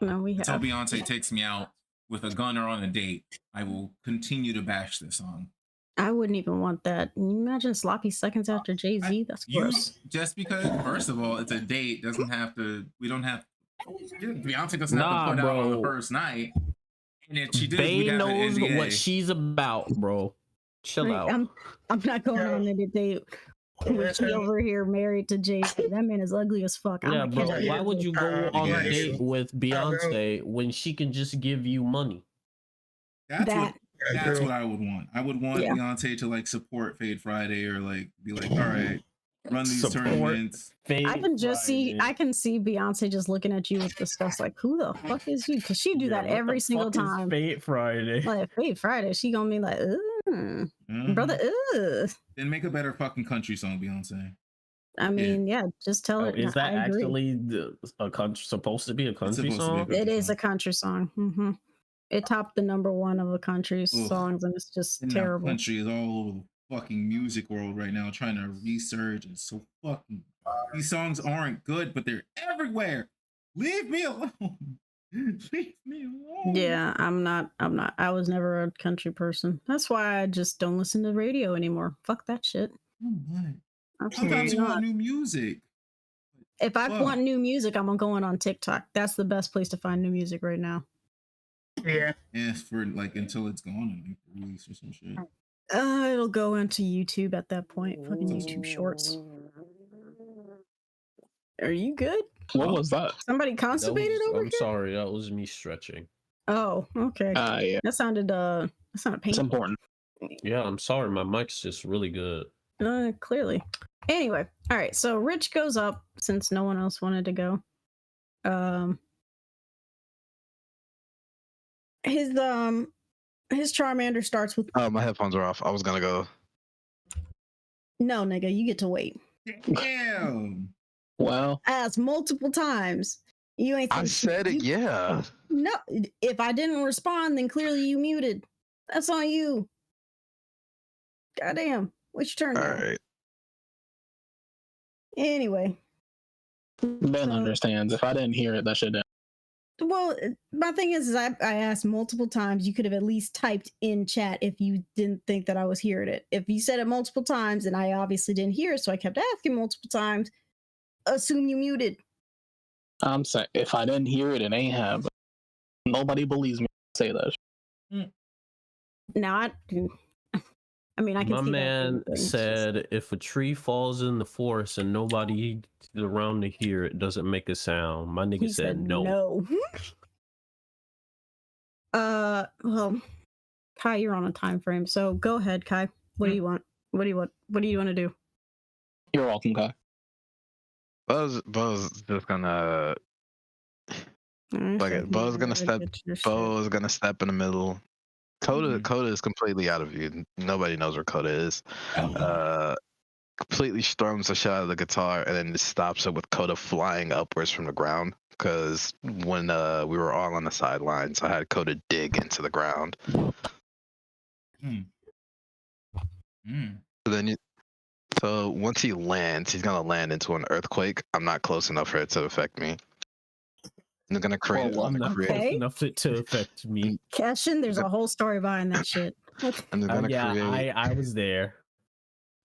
no. We Until have. Beyonce takes me out with a gun or on a date, I will continue to bash this song. I wouldn't even want that. Can you imagine sloppy seconds after Jay Z? That's You gross. just because, first of all, it's a date doesn't have to. We don't have. Beyonce doesn't have Nah, to put out on the bro. first night. And if she did, Bay we got an knows NDA. what she's about, bro. Chill Like, out. I'm not going Yeah. on a date with she over here married to Jay Z. That man is ugly as fuck. I'm Yeah, not bro. catching Why that would shit. you go on a Yeah. date with Beyonce when she can just give you money? That's that? what. That's what I would want. I would want Yeah. Beyonce to like support Fade Friday or like be like, all right, run these Support tournaments. I can just see. Friday. I can see Beyonce just looking at you with disgust, like, "Who the fuck is you?" Because she do Yeah, that what every the single fuck is time. Fate Friday. Like, hey, Friday, she gonna be like, "Ugh, Mhm. brother, ugh." Then make a better fucking country song, Beyonce. I mean, yeah, just tell her. Oh, is that I agree. actually a country supposed to be a country supposed to be a song? country It is song. a country song. It topped the #1 of the country songs, and it's just And now terrible. country is all over the fucking music world right now, trying to resurge. It's so fucking. These songs aren't good, but they're everywhere. Leave me alone. Leave me alone. Yeah, I'm not. I was never a country person. That's why I just don't listen to radio anymore. Fuck that shit. What? Sometimes Absolutely you want not. new music. If I Fuck. want new music, I'm going on TikTok. That's the best place to find new music right now. Yeah. Yeah, for like until it's gone and like release or some shit. It'll go into YouTube at that point. Fucking YouTube Shorts. Are you good? What was that? Somebody constipated over I'm here? sorry, that was me stretching. Oh, okay. Yeah, That sounded it's painful. important. Yeah, I'm sorry, my mic's just really good. Clearly. Anyway, all right. So Rich goes up since no one else wanted to go. His Charmander starts with Oh, my headphones are off. I was gonna go. no, nigga. You get to wait. Damn. Well, I asked multiple times. You ain't. I think- said it. you- Yeah. No, if I didn't respond, then clearly you muted. That's on you. Goddamn. What's your turn All now? right. Anyway. Ben understands. If I didn't hear it, that shit didn't. Well, my thing is I asked multiple times. You could have at least typed in chat if you didn't think that I was hearing it. If you said it multiple times and I obviously didn't hear it, so I kept asking multiple times, assume you muted. I'm saying if I didn't hear it, it ain't have. Nobody believes me when I say that. Now, I mean, I can My see man that. It's just- said if a tree falls in the forest and nobody around to hear it, doesn't make a sound. My nigga he said no. Well, Kai, you're on a time frame, so go ahead, Kai. What do you want? What do you want? What do you want to do? You're welcome, guy. Bo's just gonna Bo's gonna step in the middle. Coda is completely out of view. Nobody knows where Coda is. Completely strums the shit out of the guitar and then just stops it with Coda flying upwards from the ground. Because when we were all on the sidelines, I had Coda dig into the ground. So once he lands, he's gonna land into an earthquake. I'm not close enough for it to affect me. I'm gonna create. Well, I'm not Okay. close enough to affect me. Cashin, there's a whole story behind that shit. I'm just gonna Yeah, create. I was there.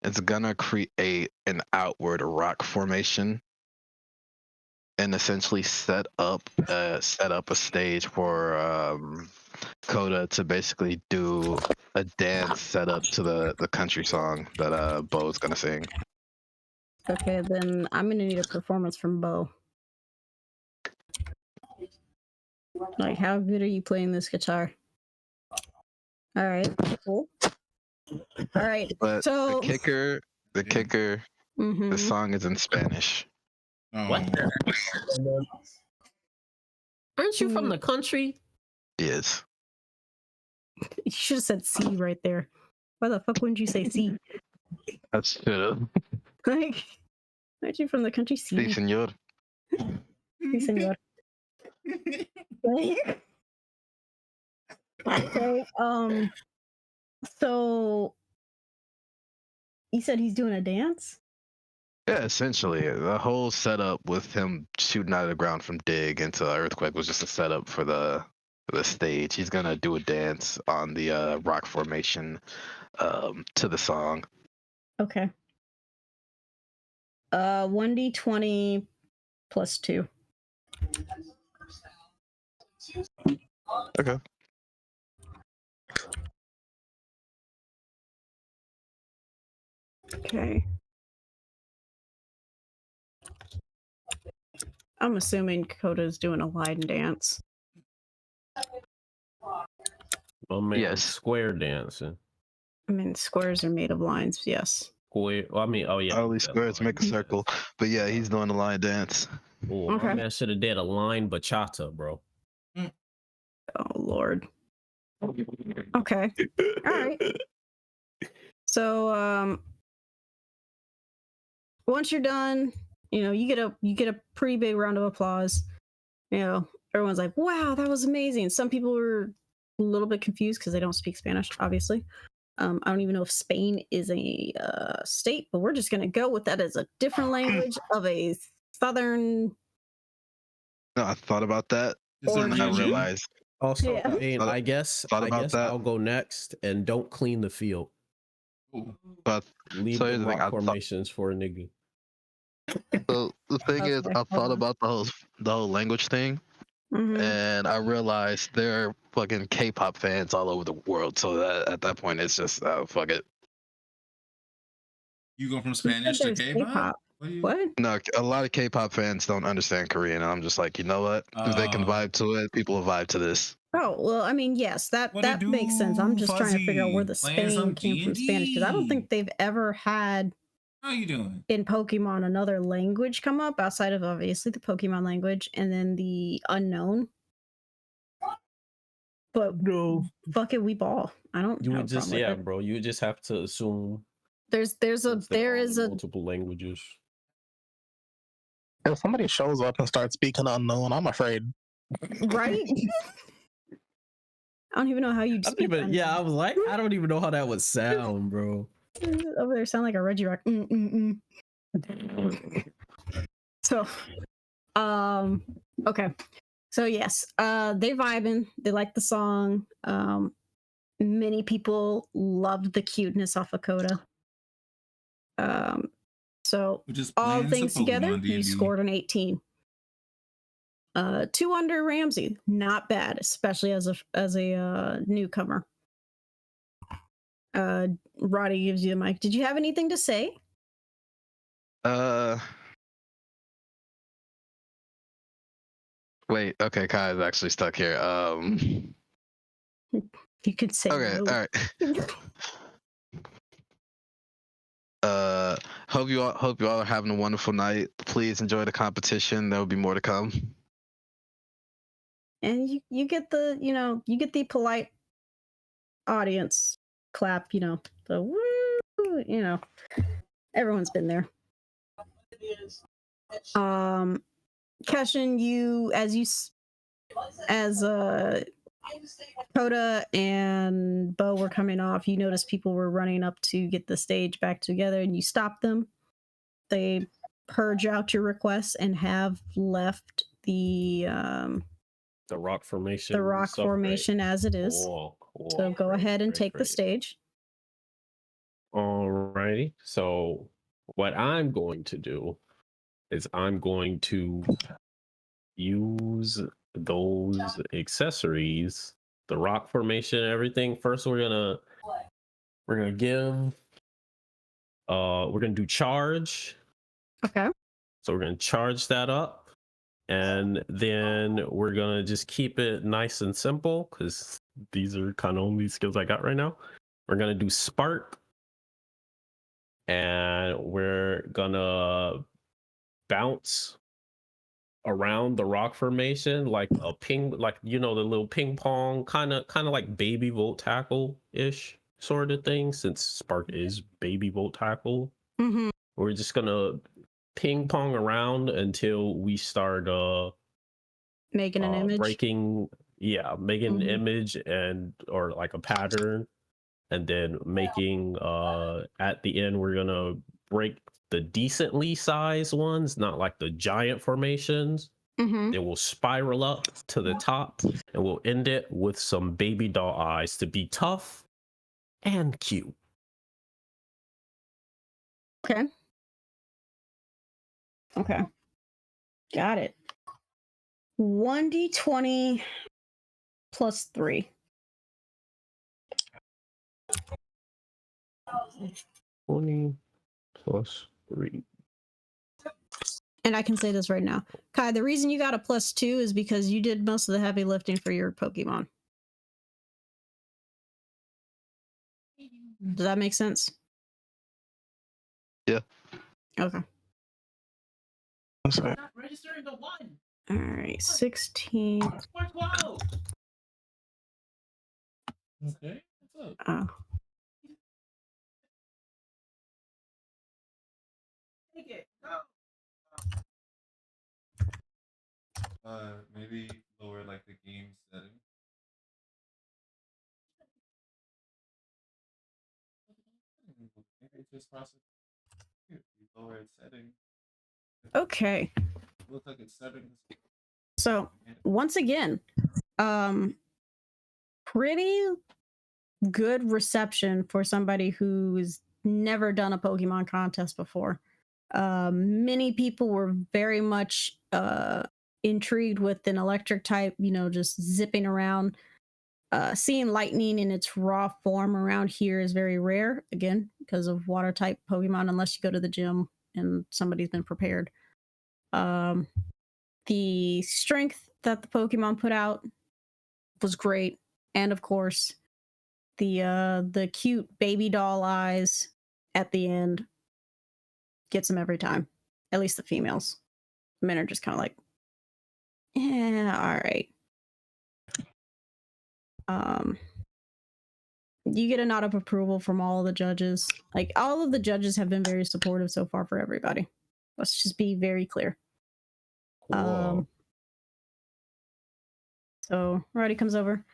It's gonna create an outward rock formation, and essentially set up a stage for Coda to basically do a dance set up to the country song that Bo's gonna sing. Okay, then I'm gonna need a performance from Bo. Like, how good are you playing this guitar? All right, cool. All right. But So the kicker, the mhm. song is in Spanish. Oh. What? Aren't you from the country? Yes. You should have said C right there. Why the fuck wouldn't you say C? That's should Like, aren't you from the country? C. Sí, señor. Sí, señor. Okay. So you said he's doing a dance? Yeah, essentially, the whole setup with him shooting out of the ground from Dig into Earthquake was just a setup for the stage. He's gonna do a dance on the rock formation to the song. Okay. 1d20 plus 2. Okay. Okay. I'm assuming Coda's doing a line dance. Oh man, Yes. square dancing. I mean, squares are made of lines, yes. Square. Well, I mean, oh yeah. Only squares make a circle. But yeah, he's doing the line dance. Oh, Okay. my man should have did a line bachata, bro. Oh, Lord. Okay. All right. So, once you're done, you get a pretty big round of applause. Everyone's like, "Wow, that was amazing." Some people were a little bit confused because they don't speak Spanish, obviously. I don't even know if Spain is a state, but we're just gonna go with that as a different language of a southern. No, I thought about that, Is it and I region? realized Also, Yeah. I guess Thought about that. I'll go next, and don't clean the field. Ooh. but Leave So the here's the thing, rock I thought- formations for a nigga. so the thing is, Okay, I hold thought on. about the whole language thing, Mhm. and I realized there are fucking K-pop fans all over the world. So that at that point, it's just fuck it. You go from You said Spanish to there's K-pop? What? No, a lot of K-pop fans don't understand Korean, and I'm just like, you know what? If they can Oh. vibe to it, people will vibe to this. Oh, well, I mean, yes, that What it that makes sense. I'm do, just trying to figure out where the Fuzzy? Playing Spain some came from Spanish, because I don't think they've ever had How you doing? in Pokemon another language come up outside of obviously the Pokemon language and then the unknown. But No, fuck it, we ball. I don't you have would a just problem with it. bro. You would just have to assume There is since they there all is in a multiple languages. If somebody shows up and starts speaking unknown, I'm afraid. right. I don't even know how you'd I don't speak. even. Yeah, I was like, I don't even know how that would sound, bro. Over there sound like a Regirock. So, okay. So yes, they vibing. They like the song. Many people loved the cuteness off of Coda. So We're just all playing things some together, Pokemon he D&D. scored an 18. 2 under Ramsey, not bad, especially as a newcomer. Roddy gives you the mic. Did you have anything to say? Wait, okay, Kai is actually stuck here. You could say Okay, no. all right. Hope you all are having a wonderful night. Please enjoy the competition. There will be more to come. And you get the you get the polite audience clap, the woo, everyone's been there. Keshin, as Coda and Bo were coming off, you noticed people were running up to get the stage back together, and you stopped them. They purge out your requests and have left the rock formation. the rock formation as it is. Cool. So go Great, ahead and great, take the great. stage. Alrighty. So what I'm going to do is I'm going to use those accessories, the rock formation and everything. First we're gonna give we're gonna do charge. Okay. So we're gonna charge that up, and then we're gonna just keep it nice and simple because these are kind of only skills I got right now. we're gonna do Spark, and we're gonna bounce around the rock formation like a like the little ping pong kind of like baby Volt Tackle ish sort of thing. Since Spark is baby Volt Tackle, Mm-hmm. we're just gonna ping pong around until we start Making an image. making an Mhm. image or like a pattern, and then making at the end we're gonna break the decently sized ones, not like the giant formations. Mm-hmm. It will spiral up to the top, and we'll end it with some baby doll eyes to be tough and cute. Okay. Okay. Got it. 1d20 plus 3. 20 plus 3. And I can say this right now. Kai, the reason you got a +2 is because you did most of the heavy lifting for your Pokemon. Does that make sense? Yeah. Okay. That's right. Not registering the one. All right. 16. We're 12. Okay. What's up? Oh. Take it. Go. Maybe lower like the game setting. Maybe just process. Lower its setting. Okay. Looks like it's settings. So once again, pretty good reception for somebody who's never done a Pokemon contest before. Many people were very much intrigued with an electric type, just zipping around. Seeing lightning in its raw form around here is very rare, again, because of water type Pokemon, unless you go to the gym and somebody's been prepared. The strength that the Pokemon put out was great. And of course, the cute baby doll eyes at the end gets them every time. At least the females. Men are just kind of like, yeah, all right. You get a nod of approval from all of the judges. Like, all of the judges have been very supportive so far for everybody. Let's just be very clear. Cool. So Roddy comes over.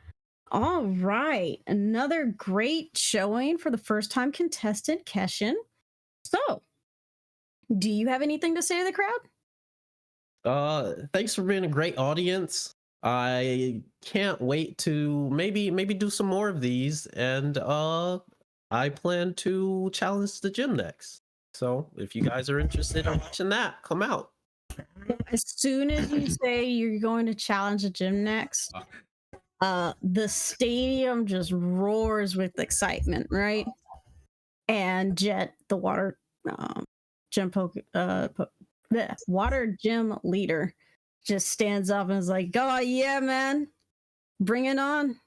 All right, another great showing for the first time contestant, Keshin. So, do you have anything to say to the crowd? Thanks for being a great audience. I can't wait to maybe do some more of these, and I plan to challenge the gym next. So if you guys are interested in watching that, come out. As soon as you say you're going to challenge the gym next, the stadium just roars with excitement, right? And Jet, the water water gym leader, just stands up and is like, "Oh yeah, man, bring it on.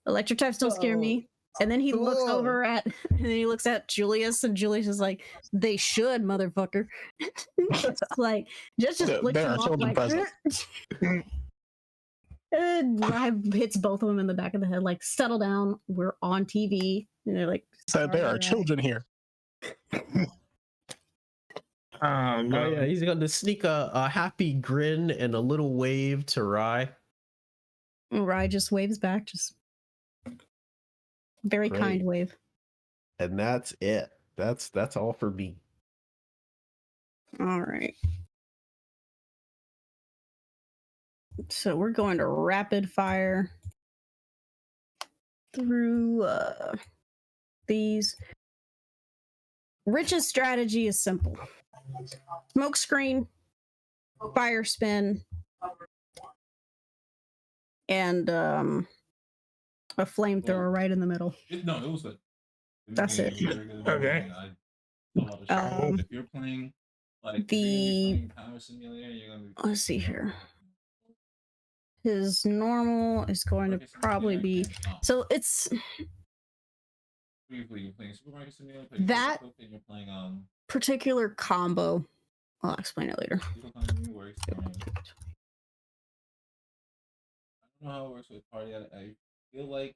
Electric types don't scare me." And then he looks over at Julius, and Julius is like, "They should, motherfucker." It's like just flicks There him are off children like, present. and Ryan hits both of them in the back of the head, like, "Settle down. We're on TV." And they're like, Said there "Sorry, are Ryan." children here. Oh yeah, he's gonna sneak a happy grin and a little wave to Rai. And Ryan just waves back, just very kind Great. wave. And that's it. That's all for me. All right. So we're going to rapid fire through these. Rich's strategy is simple. Smoke screen, fire spin, and a flamethrower right in the middle. It was good. That's it. Okay. If you're playing like Power Simulator, you're gonna be. Let's see here. His normal is going to probably be, so it's You're playing Super Mario Simulator. Playing That- Coco, and you're playing Particular combo. I'll explain it later. Doodle Kong New works. I don't know how it works with party. I feel like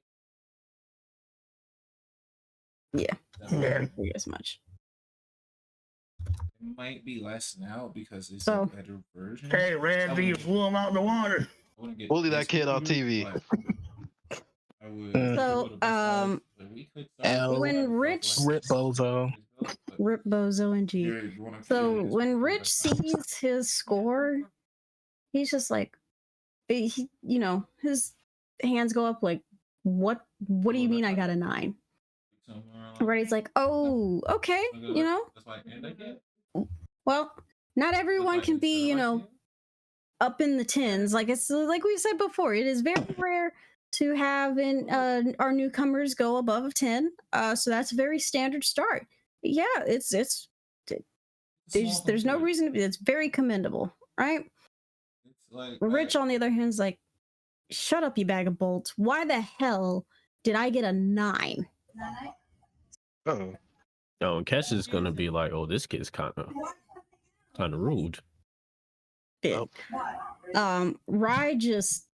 Yeah. that Yeah. I figured as much. it might be less now because it's So- a better version. Hey, Randy, you flew him out the water. I wouldn't get Bully that kid on executed, TV. but I would. So, go to Best Buy, but we could start L- with When that Rich- stuff like Rip Bozo. but Rip Bozo and G. you're- you wanna So create this when for Rich Best Buy. sees his score, he's just like, he, you know, his hands go up like, what do you mean I got a 9? Somewhere along- Reddy's like, oh, okay, Look at you what- know, that's why and I get. well, not Look everyone like can it's be, you like know, you. up in the tens. Like it's like we said before, it is very rare to have our newcomers go above a 10. So that's a very standard start. Yeah, it's Small there's no complaint. reason to be. It's very commendable, right? It's like Rich, on the other hand, is like, shut up, you bag of bolts. Why the hell did I get a 9? Oh, No, and Kesh is gonna be like, "Oh, this kid's kind of rude." Rye just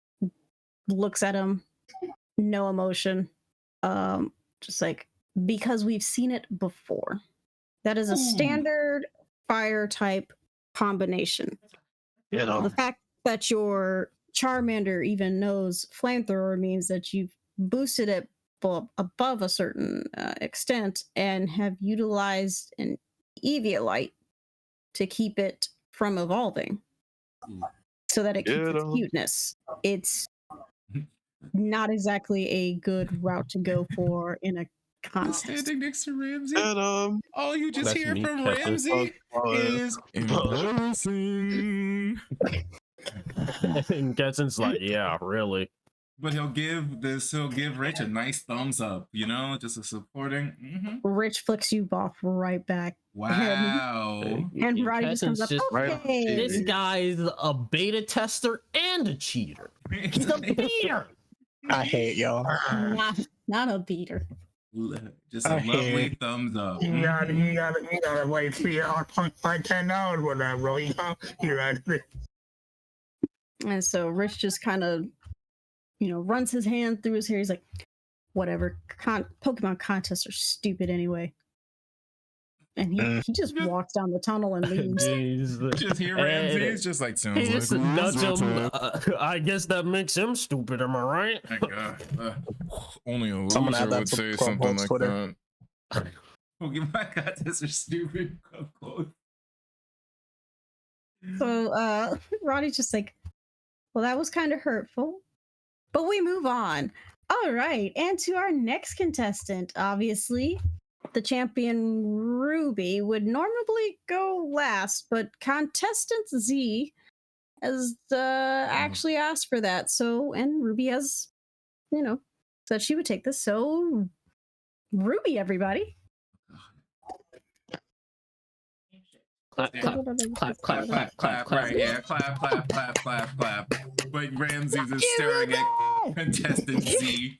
looks at him, no emotion. Just like, because we've seen it before. That is a standard fire type combination. you know. The fact that your Charmander even knows flamethrower means that you've boosted it above a certain extent and have utilized an Eviolite to keep it from evolving so that it keeps Get its 'em. cuteness. It's not exactly a good route to go for in a contest. standing next to Ramsey. Get 'em. All you just That's hear me, from Captain. Ramsey Oh, yeah. is embarrassing. And Keston's like, "Yeah, really." But he'll give Rich a nice thumbs up, you know, just a supporting. Rich flicks you off right back. Wow. And Roddy just comes up, Keston's right on okay. This guy's a beta tester and a cheater. He's a beater. I hate y'all. Not a beater. Just a I lovely hate- thumbs up. You gotta wait 3 hours, like $10 for that, bro. You're right. And so Rich just kind of, you know, runs his hand through his hair. He's like, whatever. Pokemon contests are stupid anyway. And he just walks down the tunnel and leaves. He's the- Just hear And Ramsey. It's just like sounds He just like nudge rules him. are I guess that makes him stupid. Am I right? tough. My God. Only a Someone loser add that would to say Club something Quotes like Twitter. that. Pokemon contests are stupid. Club quotes. So Roddy's just like, well, that was kind of hurtful. But we move on. All right. And to our next contestant, obviously, the champion Ruby would normally go last, but contestant Z has actually asked for that. So, and Ruby has, you know, said she would take this. So, Ruby, everybody. Clap, Yeah. clap, clap, clap, clap, clap, clap. Right, yeah, clap, clap, clap, clap, clap. But Ramses is staring at contestant Z.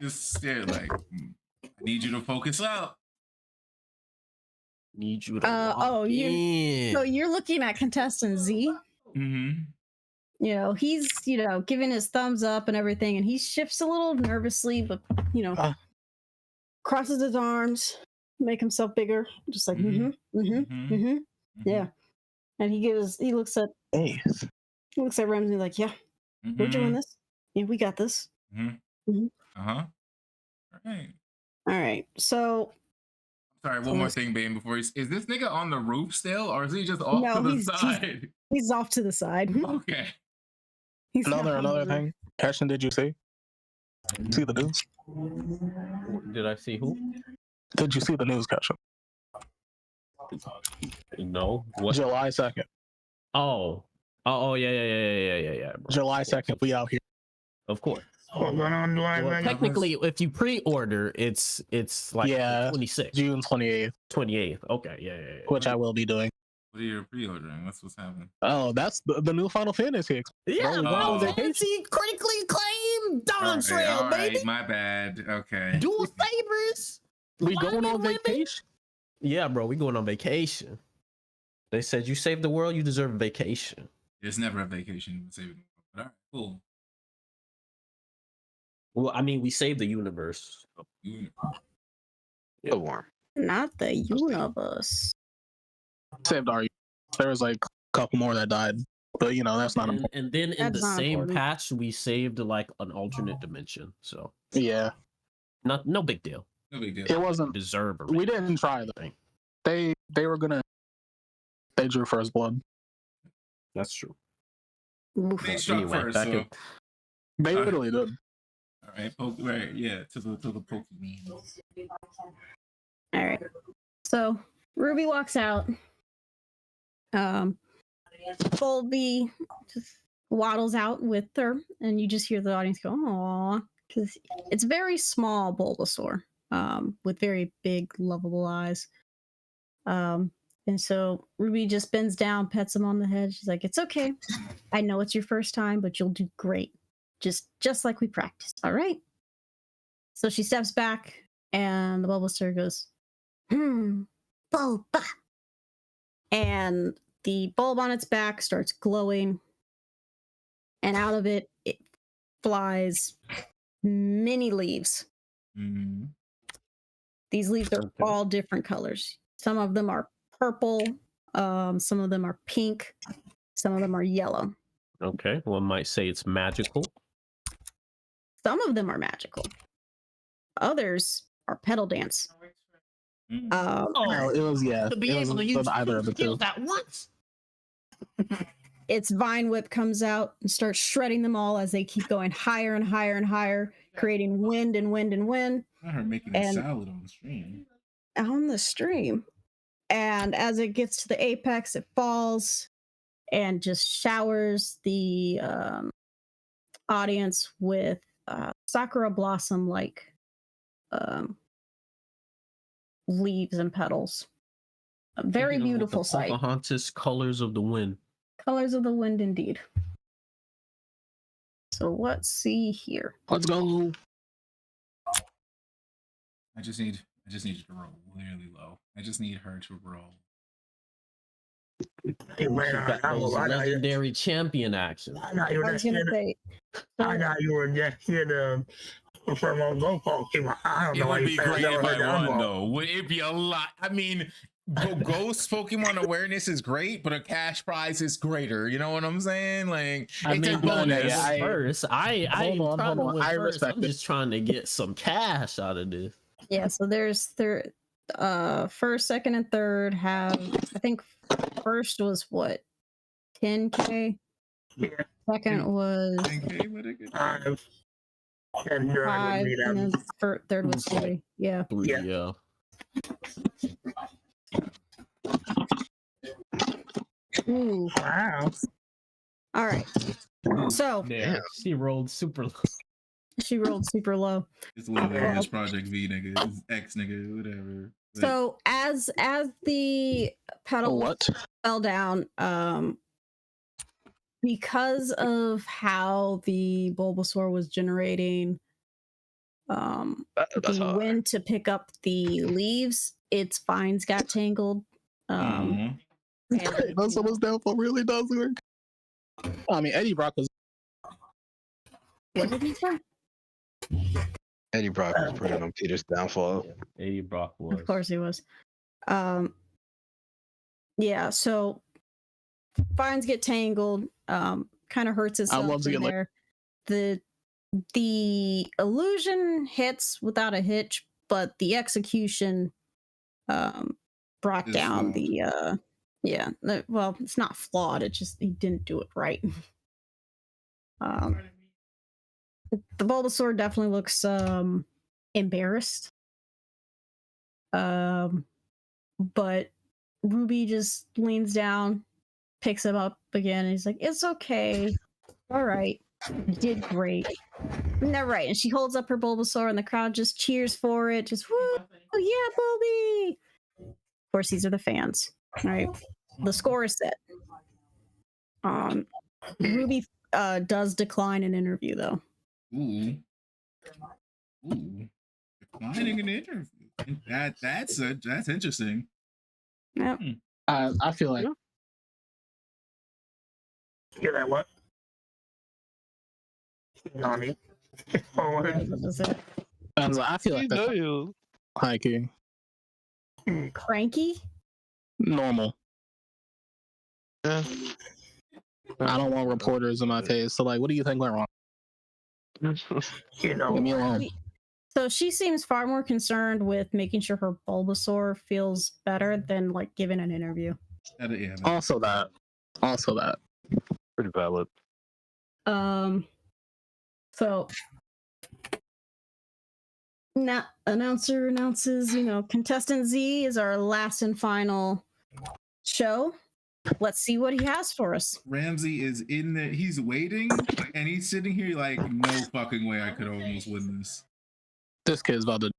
Just stare like, I need you to focus out. Need you to. Oh, lock in. So you're looking at contestant Z. Mm-hmm. You know, he's, you know, giving his thumbs up and everything, and he shifts a little nervously, but, you know, crosses his arms, make himself bigger, just like, yeah. And he looks at Hey, Ramsey like, yeah, we're doing this. Yeah, we got this. Uh-huh. Right. All right. So Sorry, one more thing, Bane, before is this nigga on the roof still, or is he just off No, to the he's- side? he's off to the side. Okay. He's not on the another roof. thing. Ashton, did you see the news? Did I see who? Did you see the news, Kesha? No. What? July 2nd. Oh, yeah. July 2nd, we out here. Of course. What's going on, July Well, 2nd? technically, if you pre-order, it's like Yeah. 26th, June 28th, 28th. Okay, yeah. which I will be doing. What are you pre-ordering? What's happening? Oh, that's the new Final Fantasy. Yeah, Bro, Final oh. Fantasy critically acclaimed Dawn Trail, all right, baby. my bad. Okay. Dual sabers. We Why going me on winning? vacation? Yeah, bro, we going on vacation. They said you saved the world, you deserve a vacation. There's never a vacation. But all right, cool. Well, I mean, we saved the universe. You- So warm. Not the universe. Saved our. There was like a couple more that died, but you know that's not important. And then in That's the not same important. patch, we saved like an alternate dimension. So Yeah, no big deal. No big deal. it wasn't. Deserve a We didn't try though. They were gonna. They drew first blood. That's true. Oof. They struck Anyway, first, back so in- They Alright. literally did. all right, right, yeah, to the Pokemon. All right. So Ruby walks out. Bulby just waddles out with her, and you just hear the audience go, "Aw," because it's very small Bulbasaur, with very big, lovable eyes. And so Ruby just bends down, pets him on the head. She's like, "It's okay. I know it's your first time, but you'll do great. Just like we practiced. All right." So she steps back, and the Bulbasaur goes, Bulba. And the bulb on its back starts glowing, and out of it flies many leaves. Mm-hmm. These leaves are Okay. all different colors. Some of them are purple, some of them are pink, some of them are yellow. Okay, one might say it's magical. Some of them are magical. Others are pedal dance. No, it was yeah. To be it was able to use either of the two. skills at once. Its vine whip comes out and starts shredding them all as they keep going higher and higher and higher, creating wind and wind and wind I heard making a And- salad on the stream. on the stream. And as it gets to the apex, it falls and just showers the audience with sakura blossom like leaves and petals. A very Taking over beautiful the sight. Pocahontas colors of the wind. Colors of the wind, indeed. So let's see here. Let's go. I just need you to roll really low. I just need her to roll. Hey, man, She got those legendary champion actions. I thought you I were was just gonna here. say, I thought you were just here to from on Go Pokemon. I don't It know why would you be said great that if was I won, Dumbo. though. Would it be a lot? I mean, Ghost Pokemon awareness is great, but a cash prize is greater. You know what I'm saying? Like, I it's mean, a bonus. yeah, I- first. I ain't Hold on, trying to hold on. win I first. respect I'm it. just trying to get some cash out of this. yeah, so there's first, second, and third have, I think first was what, 10K? Yeah. Second was Okay, what a good- And you're right 5, with me and then. then third was 3. Yeah. Three, Yeah. yeah. Ooh. Wow. All right. So Yeah, she rolled super low. she rolled super low. It's a little ass Project V, nigga. It's X, nigga. Whatever. But So as the petals What? fell down, because of how the Bulbasaur was generating That's the hard. wind to pick up the leaves, its vines got tangled. mhm. And, That's someone's downfall really does work. I mean, Eddie Brock was. what did he say? Eddie Brock was putting on Peter's downfall. Eddie Brock was. Of course he was. Yeah, so vines get tangled, kind of hurts itself love to in get, like- there. The illusion hits without a hitch, but the execution brought Is down flawed. well, it's not flawed, it just he didn't do it right. The Bulbasaur definitely looks embarrassed. But Ruby just leans down, picks him up again, and he's like, "It's okay. All right. You did great." No, right. And she holds up her Bulbasaur, and the crowd just cheers for it. Just, woo! Oh, yeah, Bulby! Of course, these are the fans, right? The score is set. Ruby does decline an interview, though. Ooh. Declining an interview. That's interesting. Yep. I feel like Hear that? What? Nani? Oh, what? I feel like that's you. hiking Cranky? normal. Yeah. I don't want reporters in my face. So like, what do you think went wrong? You know, Leave me alone. So she seems far more concerned with making sure her Bulbasaur feels better than like giving an interview. Yeah, Also that. Pretty valid. So now announcer announces, contestant Z is our last and final show. Let's see what he has for us. Ramsey is in there. He's waiting, and he's sitting here like, no fucking way I could almost win this. This kid's about to.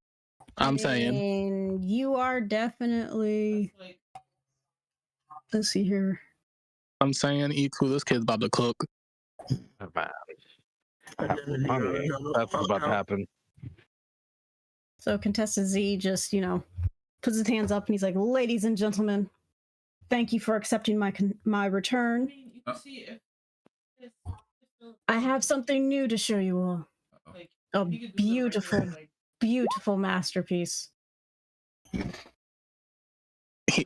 I'm saying. And you are definitely. Let's see here. I'm saying, Iku, this kid's about to cook. Man. That's about to happen. So contestant Z just, puts his hands up and he's like, "Ladies and gentlemen, thank you for accepting my return. I have something new to show you all. A beautiful, beautiful masterpiece."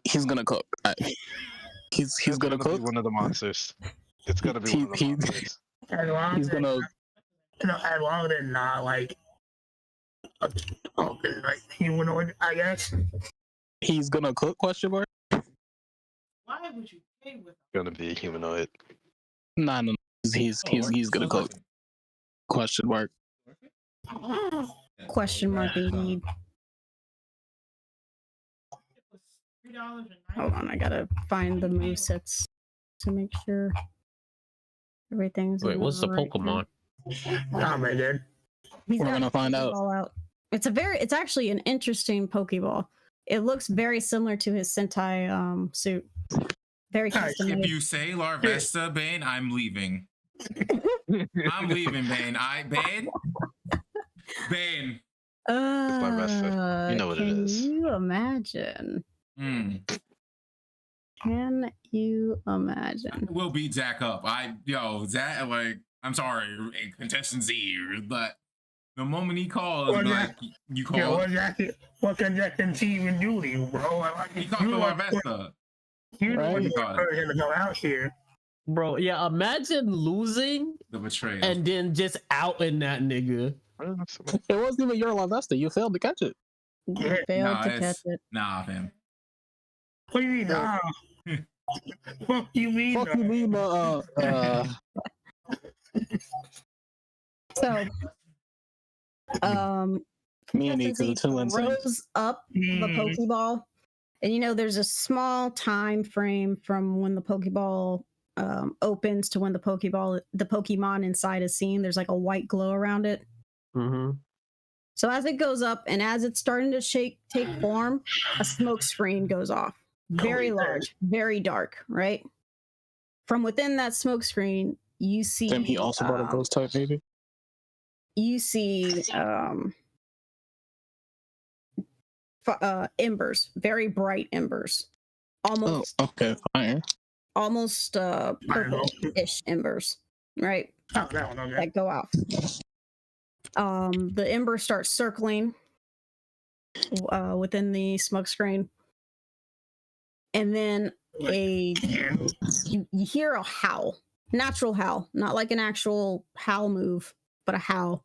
He's gonna cook. He's It's gonna be cook. one of the monsters. It's gonna be one of the monsters. as long He's as gonna. as long as they're not like like humanoid, I guess. He's gonna cook? Question mark. Why would you play with Gonna be a humanoid. Nah, no. He's gonna cook. Question mark. Question mark indeed. Hold on, I gotta find the movesets to make sure everything's. Wait, in what's the right Pokemon? Nah, man, dude. He's We're got gonna a find out. Pokeball out. It's actually an interesting Pokeball. It looks very similar to his Sentai suit. Very custom. If you say Larvesta, Bane, I'm leaving. I'm leaving, Bane. Bane. Larvesta. You know what it is. Can you imagine? Mm. Can you imagine? We'll beat Zach up. Zach, like, I'm sorry, contestant Z, but the moment he calls, Well, like, you call. Yeah, what can Jack and see even do to you, bro? He called the Larvesta. You're the one Right. that person to go out here. Bro, yeah, imagine losing The betrayal. and then just outing that nigga. It wasn't even your Larvesta. You failed to catch it. You Yeah. failed to catch it's- it. Nah, fam. What do you mean, nah? What do you mean, Fuck you, mean, So, me and Iku, contestant Z two insane. throws up the Pokeball, and there's a small time frame from when the Pokeball opens to when the Pokemon inside is seen. There's like a white glow around it. Mm-hmm. So as it goes up and as it's starting to take form, a smoke screen goes off. Very large, very dark, right? From within that smoke screen, you see. Then he also brought a ghost type, maybe. You see embers, very bright embers, almost okay, fire. almost purple-ish embers, right? Oh, that one, okay. That go out. The embers start circling within the smoke screen, and then you hear a howl, natural howl, not like an actual howl move, but a howl.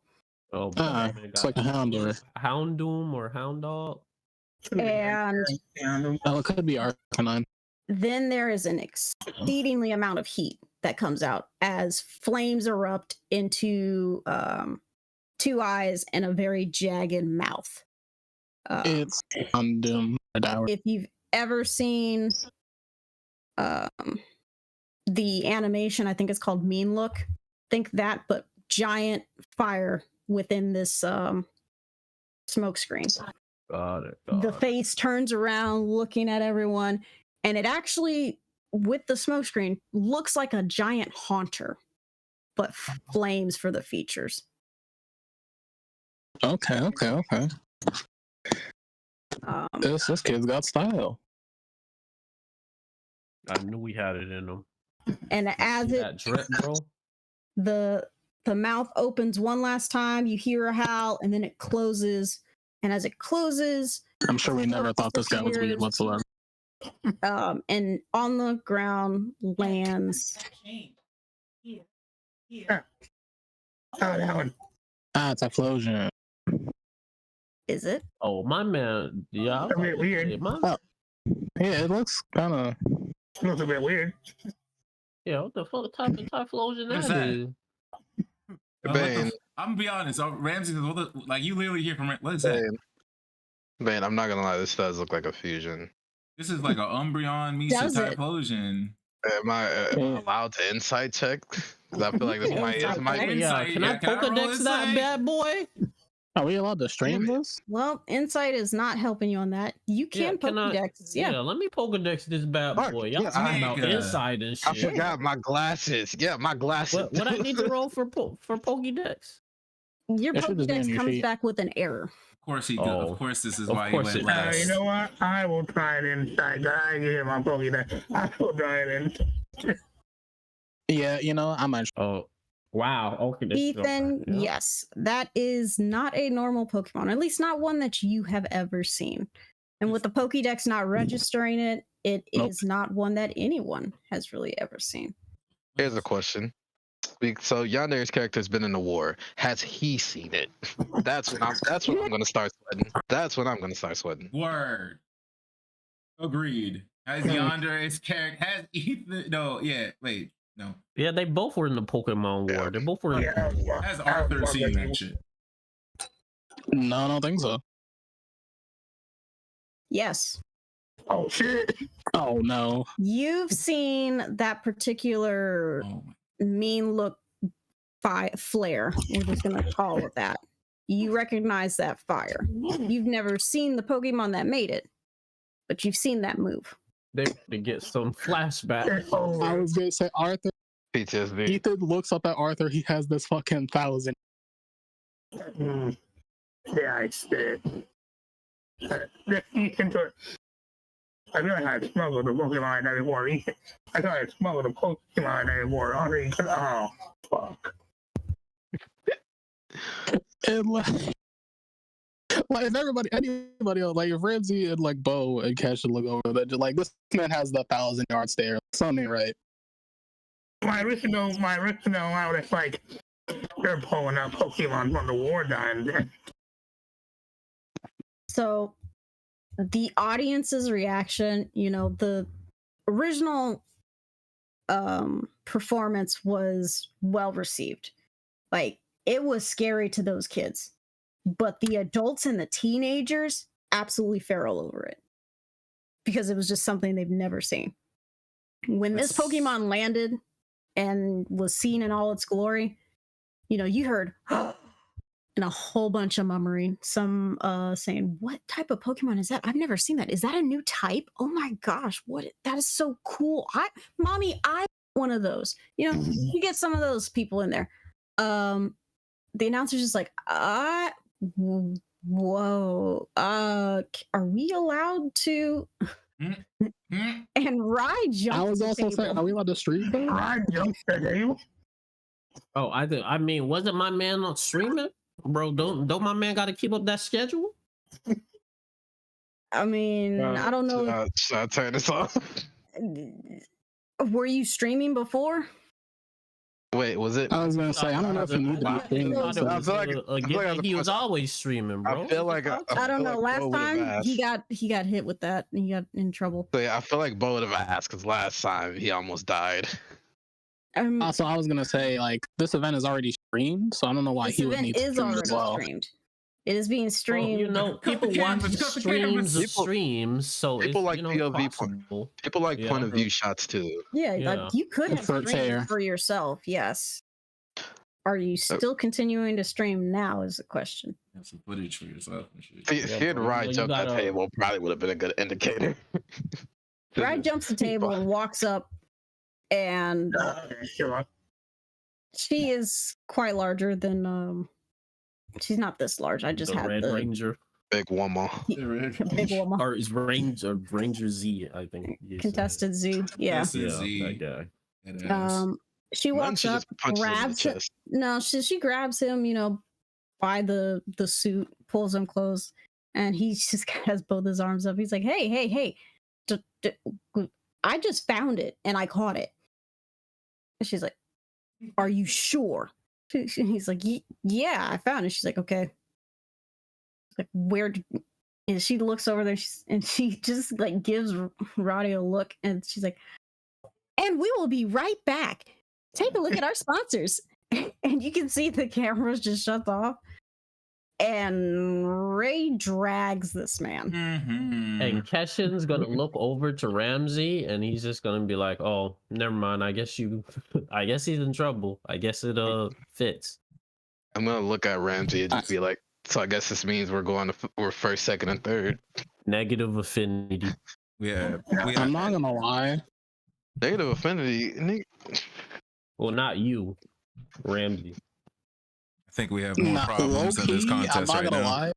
Oh, It's like a Houndour. Houndoom or Houndour. And Oh, it could be Arcanine. then there is an exceedingly amount of heat that comes out as flames erupt into two eyes and a very jagged mouth. It's Houndoom. If you've ever seen the animation, I think it's called Mean Look. Think that, but giant fire within this smoke screen. Got it. The face turns around looking at everyone, and it actually, with the smoke screen, looks like a giant haunter, but flames for the features. Okay. This kid's got style. I knew we had it in them. And as See it that drip, bro? the mouth opens one last time, you hear a howl, and then it closes. And as it closes, I'm sure we never thought this guy was weird disappears. whatsoever. And on the ground lands. Here. Oh, that one. Ah, it's explosion. Is it? Oh, my man. Yeah. A bit weird. Yeah, Yeah, it looks kind of. Looks a bit weird. what the fuck type of typhlosion What's that that? is? Bane, I'm gonna be honest. Ramsey, like you literally hear from what is that? Bane, I'm not gonna lie, this does look like a fusion. This is like an Umbreon meets a Does it? Typhlosion. Am I allowed to insight check? Because I feel like this might. This might Insight. Yeah, can I Can I roll Pokedex that insight? bad boy? Are we allowed to stream this? Well, insight is not helping you on that. You can can I- Pokedex. Yeah. Let me Pokedex this bad Fuck, boy. Y'all yeah, talking about nigga. inside and I shit. forgot my glasses. Yeah, my glasses. What I need to roll for Pokedex? Your That should just be on Pokedex your comes sheet. back with an error. Of course he. Oh. Of course this is Of why he course went it- last. You know what? I will try it inside. I can hear my Pokédex. I will try it inside. Yeah, you know, I might. Oh, wow. Okay. Ethan, yeah. yes, that is not a normal Pokemon, at least not one that you have ever seen. And with the Pokédex not registering it, it Nope. is not one that anyone has really ever seen. Here's a question. So Yandere's character has been in the war. Has he seen it? That's when I'm gonna start sweating. That's when I'm gonna start sweating. Word. Agreed. Has Yandere's character? Has Ethan? No. Yeah. Wait. No. Yeah, they both were in the Pokemon War. Yeah. They both were in Yeah, Has Arthur seen that shit? No, I don't think so. Yes, Oh shit! Oh no. you've seen that particular Oh my. mean look flare. We're just going to call it that. You recognize that fire. You've never seen the Pokemon that made it, but you've seen that move. they to get some flashback. It's over. I was gonna say Arthur. PTSD. Ethan looks up at Arthur. He has this fucking 1,000. Yeah, I said. Let's eat into it. I feel like I smuggled the Pokemon anymore. I thought I smuggled the Pokemon anymore. Oh, fuck. And like if anybody else, like if Ramsey and like Bo and Cash should look over that, just like this man has the 1,000-yard stare. Something right. My original out, it's like they're pulling out Pokemon from the war dying. So the audience's reaction, you know, the original performance was well received. Like it was scary to those kids, but the adults and the teenagers absolutely feral over it because it was just something they've never seen. When this That's- Pokemon landed and was seen in all its glory, you know, you heard and a whole bunch of murmuring, some saying, "What type of Pokemon is that? I've never seen that. Is that a new type? Oh my gosh, that is so cool. Mommy, I one of those." You know, you get some of those people in there. The announcer's just like, whoa, are we allowed to? Hmm? And Rye jumped. I was the also saying, table. are we allowed to stream that? I jumped the table. Oh, I mean, wasn't my man not streaming? Bro, don't my man got to keep up that schedule? I mean, I don't know. Should I turn this off? Were you streaming before? Wait, was it? I was gonna say, I don't know if you need to be streaming. I so- I feel like- I feel like he was always streaming, bro. I feel like I don't know. feel like Last Bo would've time asked. he got hit with that and he got in trouble. So, yeah, I feel like Bo would have asked because last time he almost died. Also, I was gonna say, like, this event is already streamed, so I don't know why This he would event need to is stream already as well. streamed. It is being Well, streamed. you know, people the watch cameras, cut the streams cameras. of People- streams, so people it's, like you know, POV possible. People like Yeah, point of bro. view shots too. Yeah, Yeah. you could have For streamed fair. for yourself. Yes. Are you still continuing to stream now? Is the question. Have some footage for yourself and shit. If Yeah, he had bro, Ryan you jump that gotta- table, probably would have been a good indicator. Rye jumps the table and walks up, and Sure. she is quite larger than. She's not this large. I just The had Red the Ranger. Big woman. Big woman. Or is Ranger Z? I think. he said. Contested Z. Yeah. Contested Yeah, Z. that guy. That ass. She Man walks should up, just punch him in the grabs him. chest. No, she grabs him, by the suit, pulls him close, and he just has both his arms up. He's like, hey, I just found it and I caught it. And she's like, are you sure? He's like, yeah, I found it. She's like, okay. Like, where did... And she looks over there and she just like gives Roddy a look, and she's like, and we will be right back. Take a look at our sponsors. And you can see the cameras just shut off. And Ray drags this man. Mm-hmm. And Keshin's gonna look over to Ramsey, and he's just gonna be like, "Oh, never mind. I guess he's in trouble. I guess it fits." I'm gonna look at Ramsey and just be like, so I guess this means we're first, second, and third. Negative affinity. Yeah. I'm not gonna lie. Negative affinity. Well, not you, Ramsey. I think we have more Nah, problems in this low-key, I'm contest not right gonna now. lie.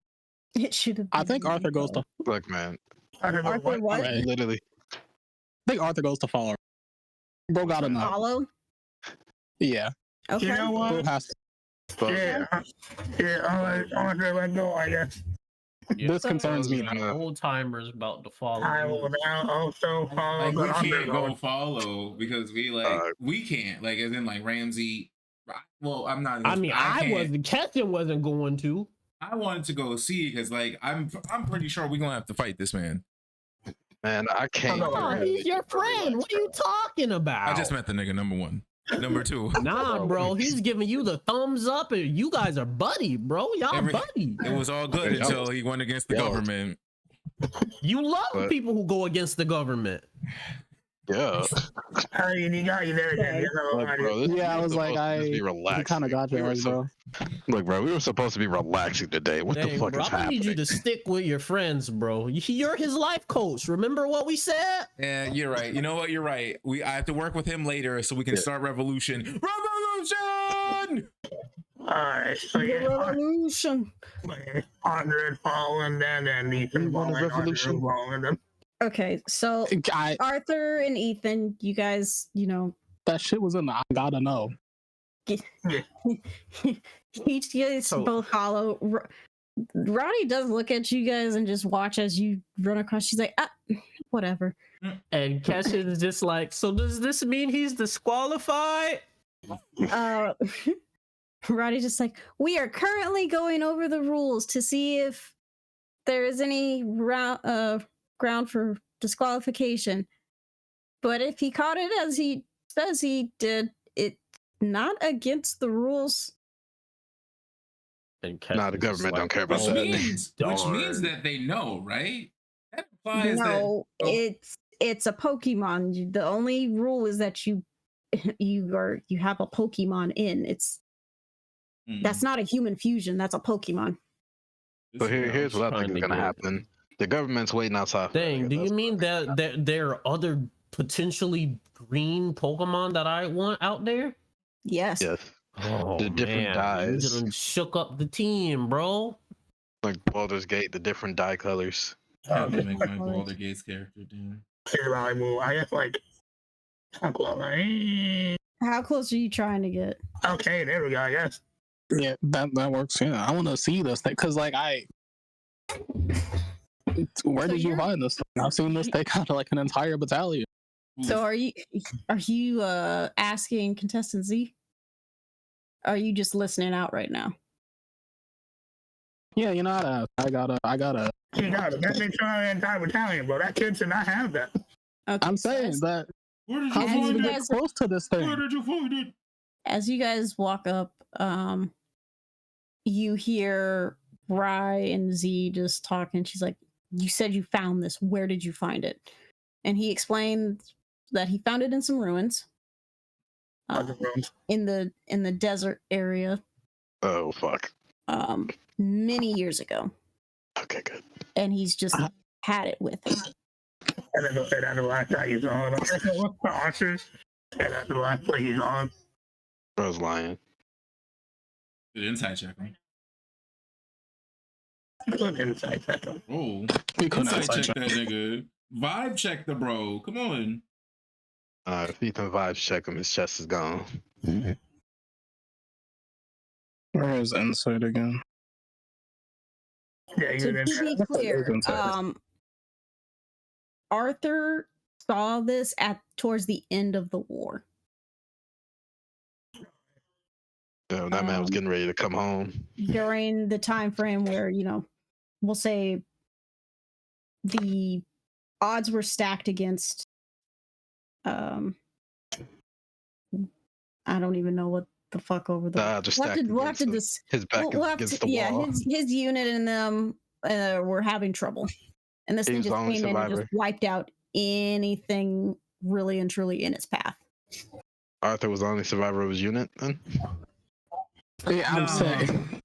It should have. I think Arthur goes to. Look, man. Arthur what? Okay. Literally. I think Arthur goes to follow. Bro, gotta know. Follow. Yeah. Okay. You know Bro what? has to. But Yeah, I'll let go, I guess. This concerns me. now. Old timers about to follow. I will now also follow Like, we the can't underdog. go follow because we can't, like, as in like Ramsey. Well, I'm not. I mean, I can't. wasn't. Keshin wasn't going to. I wanted to go see because, like, I'm pretty sure we're gonna have to fight this man. Man, I can't. Oh, he's your friend. What are you talking about? I just met the nigga number one, number two. Nah, bro. He's giving you the thumbs up, and you guys are buddy, bro. Y'all Every- buddy. It was all good Yeah. until he went against the Yeah. government. You love But- people who go against the government. Yeah. I mean, he got you there again. You know, Look, bro, this Yeah, I was was like, supposed to just be he relaxing. kind of got We were yours, bro. Look, bro, we were supposed to be relaxing today. What the Dang, fuck bro, is I happening? need you to stick with your friends, bro. You're his life coach. Remember what we said? Yeah, you're right. You know what? You're right. I have to work with him later so we can Yeah. start revolution. Revolution! Alright, so The yeah, revolution. 100 falling, and Ethan You want a falling, 100 revolution? falling. Then Okay, so Arthur and Ethan, you guys, That shit was in the I gotta know. each guys So- both follow. Roddy does look at you guys and just watch as you run across. She's like, whatever. And Keshin is just like, so does this mean he's disqualified? Roddy's just like, we are currently going over the rules to see if there is any ground for disqualification. But if he caught it as he says he did, it's not against the rules. And Nah, the Keshin's just government like, don't care about Which "Oh, that. means darn." that they know, right? That implies No, that. it's a Pokemon. The only rule is that you have a Pokemon in. That's not a human fusion. That's a Pokemon. So here's what I trying think is to gonna get- happen. The government's waiting outside. for Dang, us. do you mean that there are other potentially green Pokemon that I want out there? Yes. Yes. Oh, The different man. dyes. You done shook up the team, bro. Like Baldur's Gate, the different dye colors. I have to make my Baldur Gates character, dude. Here's how I move. I guess like how close? How close are you trying to get? Okay, there we go. I guess. Yeah, that works. Yeah, I want to see this thing because, like, where So did you you're- find this? I've seen this take out like an entire battalion. So are you asking contestant Z? Are you just listening out right now? Yeah, you know how to. I gotta. You got it. That makes the entire battalion, bro. That kid should not have that. Okay, I'm so saying as- that. Where did How you As can you you find get it? guys- close to this Where thing? did you find it? as you guys walk up, you hear Rye and Z just talking. She's like, "You said you found this. Where did you find it?" And he explained that he found it in some ruins, in the desert area, Oh fuck. many years ago, Okay, good. and he's just had it with him. And then go say that the last guy he's on. What's the archers? And that's the last play he's on. Bro's lying. Did inside check me. Good insight, Echo. Oh, We couldn't insight insight check that nigga. Vibe check the bro. Come on. If Ethan vibes check him, his chest is gone. Where is insight again? Yeah, So you to didn't. be clear, Insight. Arthur saw this towards the end of the war. That man was getting ready to come home. During the time frame where, we'll say the odds were stacked against I don't even know what the fuck over the Just we'll have stacked to, we'll have against to him. dis- His back we'll is have against to, the yeah, wall. his unit and them were having trouble. And this He thing was the just only came in and just survivor. wiped out anything really and truly in its path. Arthur was the only survivor of his unit then? Yeah, I'm Nah. saying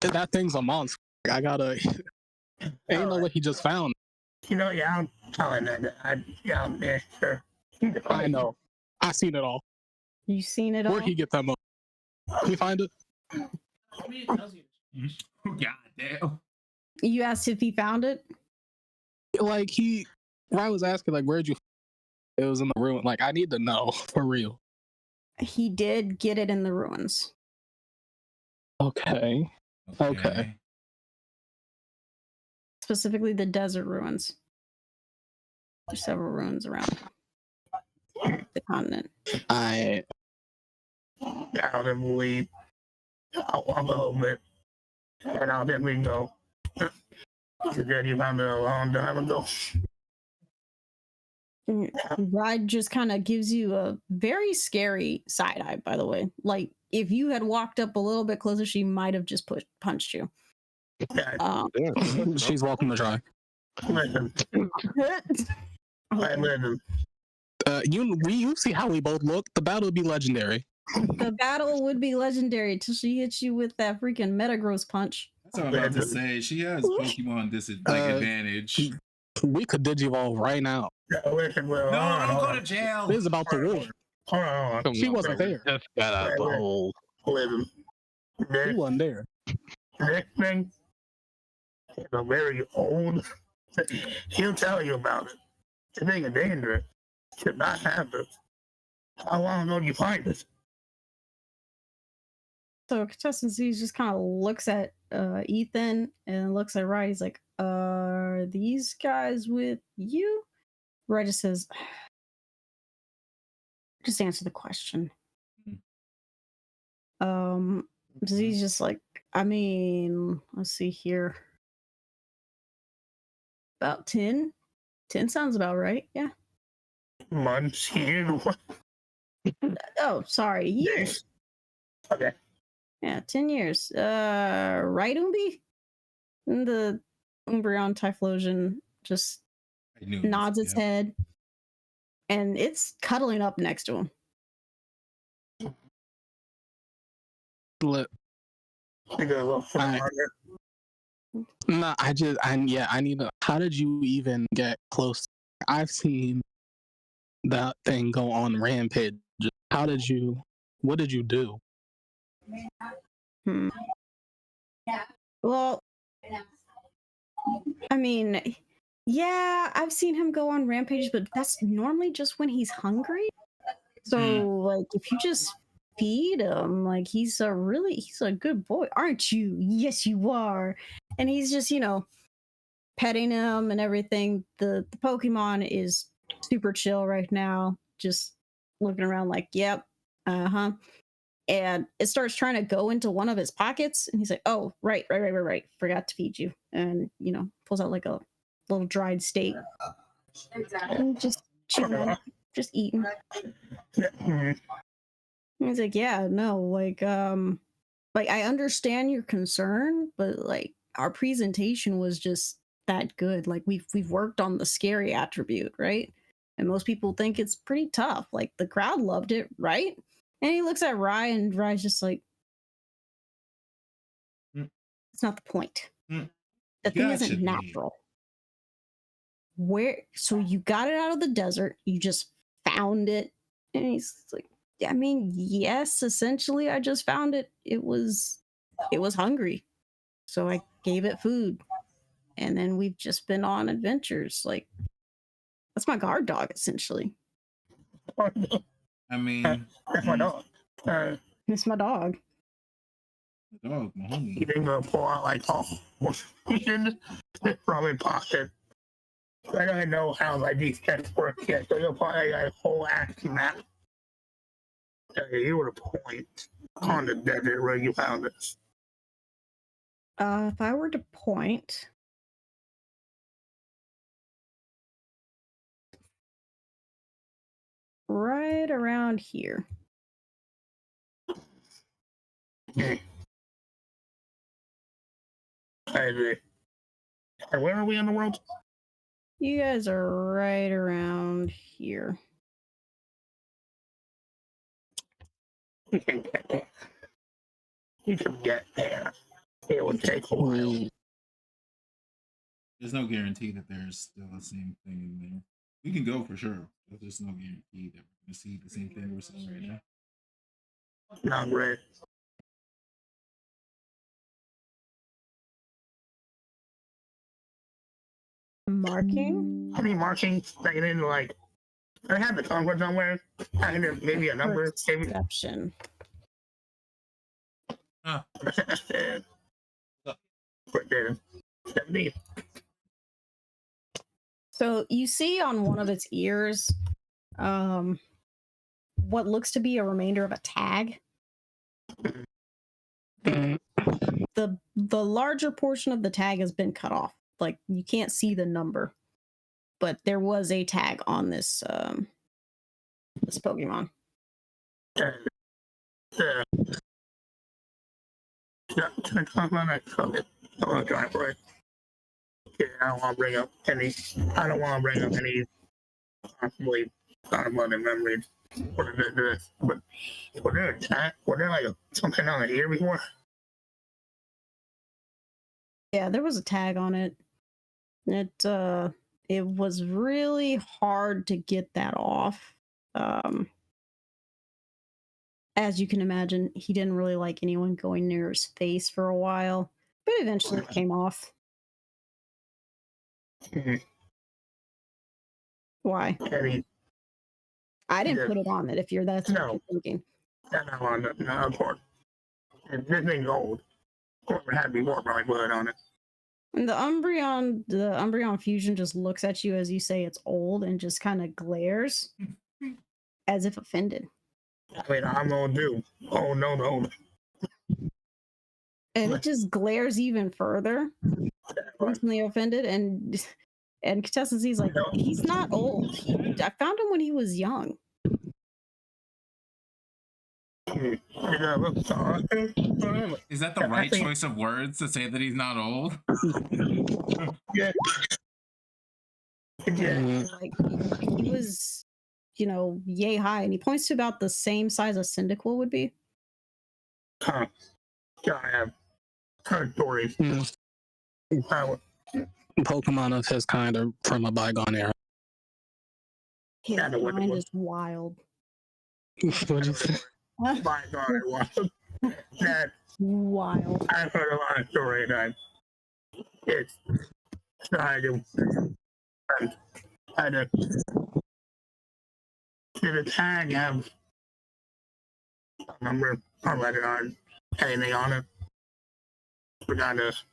that thing's a monster. I gotta. Ain't no way he just found. You know, yeah, I'm telling that. Yeah, sure. I know. I seen it all. You seen it all? Where'd he get that? Can we find it? God damn. You asked if he found it? Like Ryan was asking, like, where'd you? It was in the ruin. Like, I need to know for real. He did get it in the ruins. Okay. Okay. Specifically the desert ruins. There's several ruins around the continent. I'll then leave. I'll walk a little bit. And I'll then we go. You said you found it a long time ago. Ride just kind of gives you a very scary side eye, by the way. Like, if you had walked up a little bit closer, she might have just punched you. Yeah, She's welcome to try. listen. I listen. You see how we both look. The battle would be legendary. The battle would be legendary till she hits you with that freaking Metagross punch. That's what I'm about to say. She has Pokemon advantage. We could digivolve right now. No, listen, well, No, hold don't go on. to jail. This is about the war. Hold on. She wasn't there. Just got out the hole. Listen. She This, wasn't there. this thing is a very old. He'll tell you about it. This thing is dangerous. Should not have this. How long ago did you find this? So Contestant Z just kind of looks at Ethan and looks at Rye. He's like, are these guys with you? Rye just says, just answer the question. Z's just like, I mean, let's see here. About 10. 10 sounds about right. Yeah. Months, years, what? Oh, sorry. Years. Okay. Yeah, 10 years. Right, Umbi? And the Umbreon Typhlosion just I knew nods this, its yeah. head. And it's cuddling up next to him. I gotta look for Alright. harder. No, I need to. How did you even get close? I've seen that thing go on rampage. What did you do? Well, I mean, yeah, I've seen him go on rampage, but that's normally just when he's hungry. So, like, if you just feed him, like, he's a good boy, aren't you? Yes, you are. And he's just, petting him and everything. The Pokemon is super chill right now, just looking around like, yep, uh-huh. And it starts trying to go into one of his pockets, and he's like, oh, right, forgot to feed you. And pulls out like a little dried steak. And just chilling, just eating. And he's like, yeah, no, like I understand your concern, but like our presentation was just that good. Like we've worked on the scary attribute, right? And most people think it's pretty tough. Like the crowd loved it, right? And he looks at Rye, and Rye's just like, it's not the point. The thing Gotcha, isn't dude. natural. So you got it out of the desert, you just found it. And he's like, I mean, yes, essentially I just found it. It was it was hungry. So I gave it food. And then we've just been on adventures. Like, that's my guard dog, essentially. I mean, That's my dog. It's my dog. the dog, my You homie. think gonna pull out like all from his pocket. I don't know how like these tests work yet, so you'll probably like a whole ass map. You were to point on the desert where you found this. If I were to point, right around here. I agree. And where are we in the world? You guys are right around here. We can get there. We can get there. It will take a while. There's no guarantee that there's still the same thing in there. We can go for sure, but there's no guarantee that we're gonna see the same thing we're seeing right now. Not red. Marking? How many markings that you didn't like? I have the conquest somewhere. I think maybe a number. Maybe. Perception. Huh. But then, 70. So you see on one of its ears, what looks to be a remainder of a tag. The larger portion of the tag has been cut off. Like, you can't see the number, but there was a tag on this this Pokemon. Yeah, can I talk about that? Fuck it. I want to drive for it. Yeah, I don't want to bring up any. I don't want to bring up any possibly unwanted memories. But was there a tag? Was there like something on the ear before? Yeah, there was a tag on it. It was really hard to get that off. As you can imagine, he didn't really like anyone going near his face for a while, but eventually it came off. Why? Any? I didn't Yeah. put it on it. If you're that's No. what you're thinking. Not on the no, part. This thing's old. Whoever had before probably put it on it. And the Umbreon fusion just looks at you as you say it's old and just kind of glares as if offended. I mean, I'm gonna do. Oh no. And it just glares even further, recently offended, and Contestancy's like, he's not old. I found him when he was young. Is that the right choice of words to say that he's not old? Yeah. Like, he was, yay high, and he points to about the same size a Cyndaquil would be. Huh. Yeah, I have heard stories. Pokemon of his kind are from a bygone era. His Yeah, the mind one- is wild. What'd you say? My God, it was. That Wild. I've heard a lot of stories that it's trying to did the tag have a number or letter on anything on it? Regardless.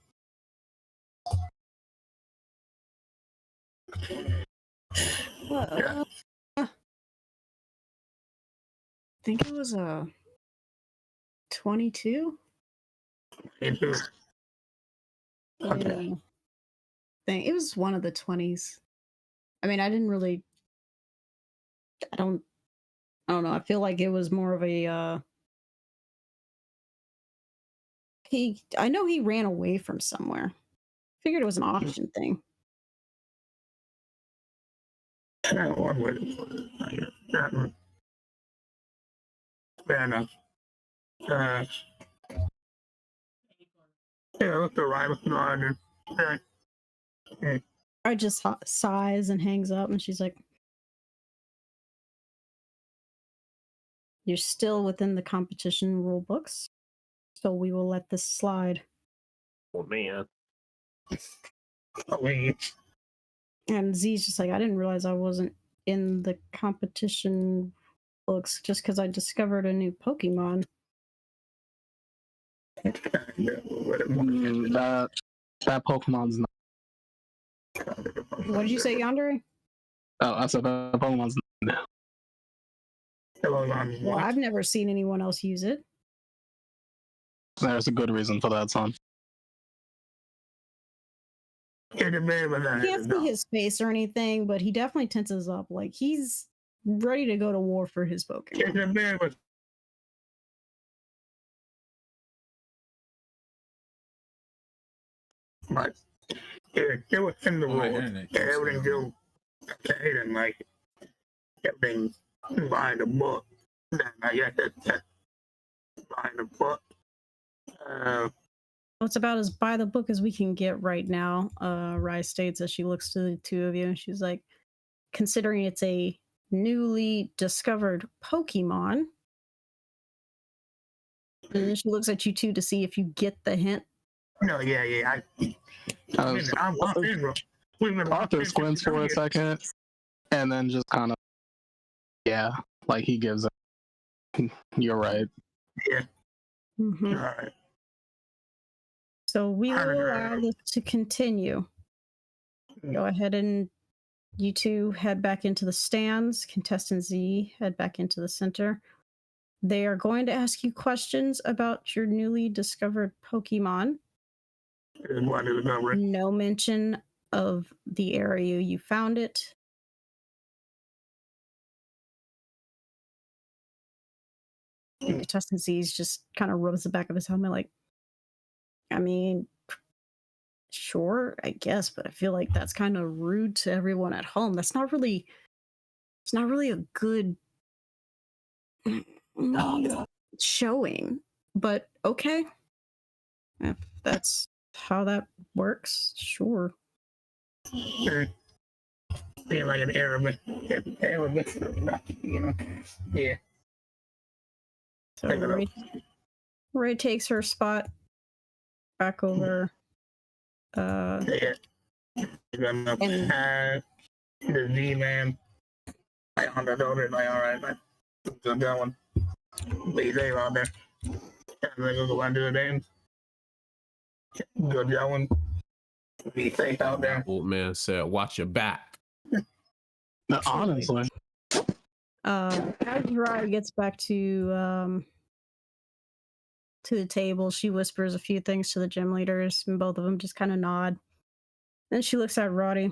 Yeah. I think it was a 22. Into Okay. Yeah. It was one of the 20s. I mean, I don't know. I feel like it was more of a I know he ran away from somewhere. Figured it was an auction thing. one way to put it. That one. Fair enough. Yeah, look the right with the yeah. I just sighs and hangs up, and she's like, "You're still within the competition rule books. So we will let this slide. Oh man. I mean, And Z's just like, I didn't realize I wasn't in the competition books just because I discovered a new Pokemon. That Pokemon's not. What did you say, Yandere? Oh, I said that Pokemon's not. Well, I've never seen anyone else use it. There's a good reason for that, son. It's a bit of a Can't see his face or anything, but he definitely tenses up. Like he's ready to go to war for his Pokemon. It's a bit of a but it was in the Oh, my rules. internet Yeah, keeps everything going. still stayed in like everything by the book. Then I guess it's by the book. It's about as by the book as we can get right now. Rai states as she looks to the two of you, and she's like, considering it's a newly discovered Pokemon. And then she looks at you two to see if you get the hint. No, yeah. I'm in, bro. We've been Arthur squints for a second, and then just kind of, yeah, like he gives it. You're right. Yeah. Mhm. All right. So we will Alright. allow this to continue. Go ahead and you two head back into the stands. Contestant Z, head back into the center. They are going to ask you questions about your newly discovered Pokemon. What is the number? No mention of the area you found it. And Contestant Z just kind of rubs the back of his helmet like, I mean, sure, I guess, but I feel like that's kind of rude to everyone at home. It's not really a good showing, but okay. If that's how that works, sure. Being like an Arabic, you know. Yeah. So Take it up. Ray takes her spot back over. Yeah. And the Z man. I on the door, like, all right, man. Good going. Be safe out there. And they go and do the dance. Good going. Be safe out there. Old man said, "Watch your back." No, honestly, As Rai gets back to the table, she whispers a few things to the gym leaders, and both of them just kind of nod. Then she looks at Roddy.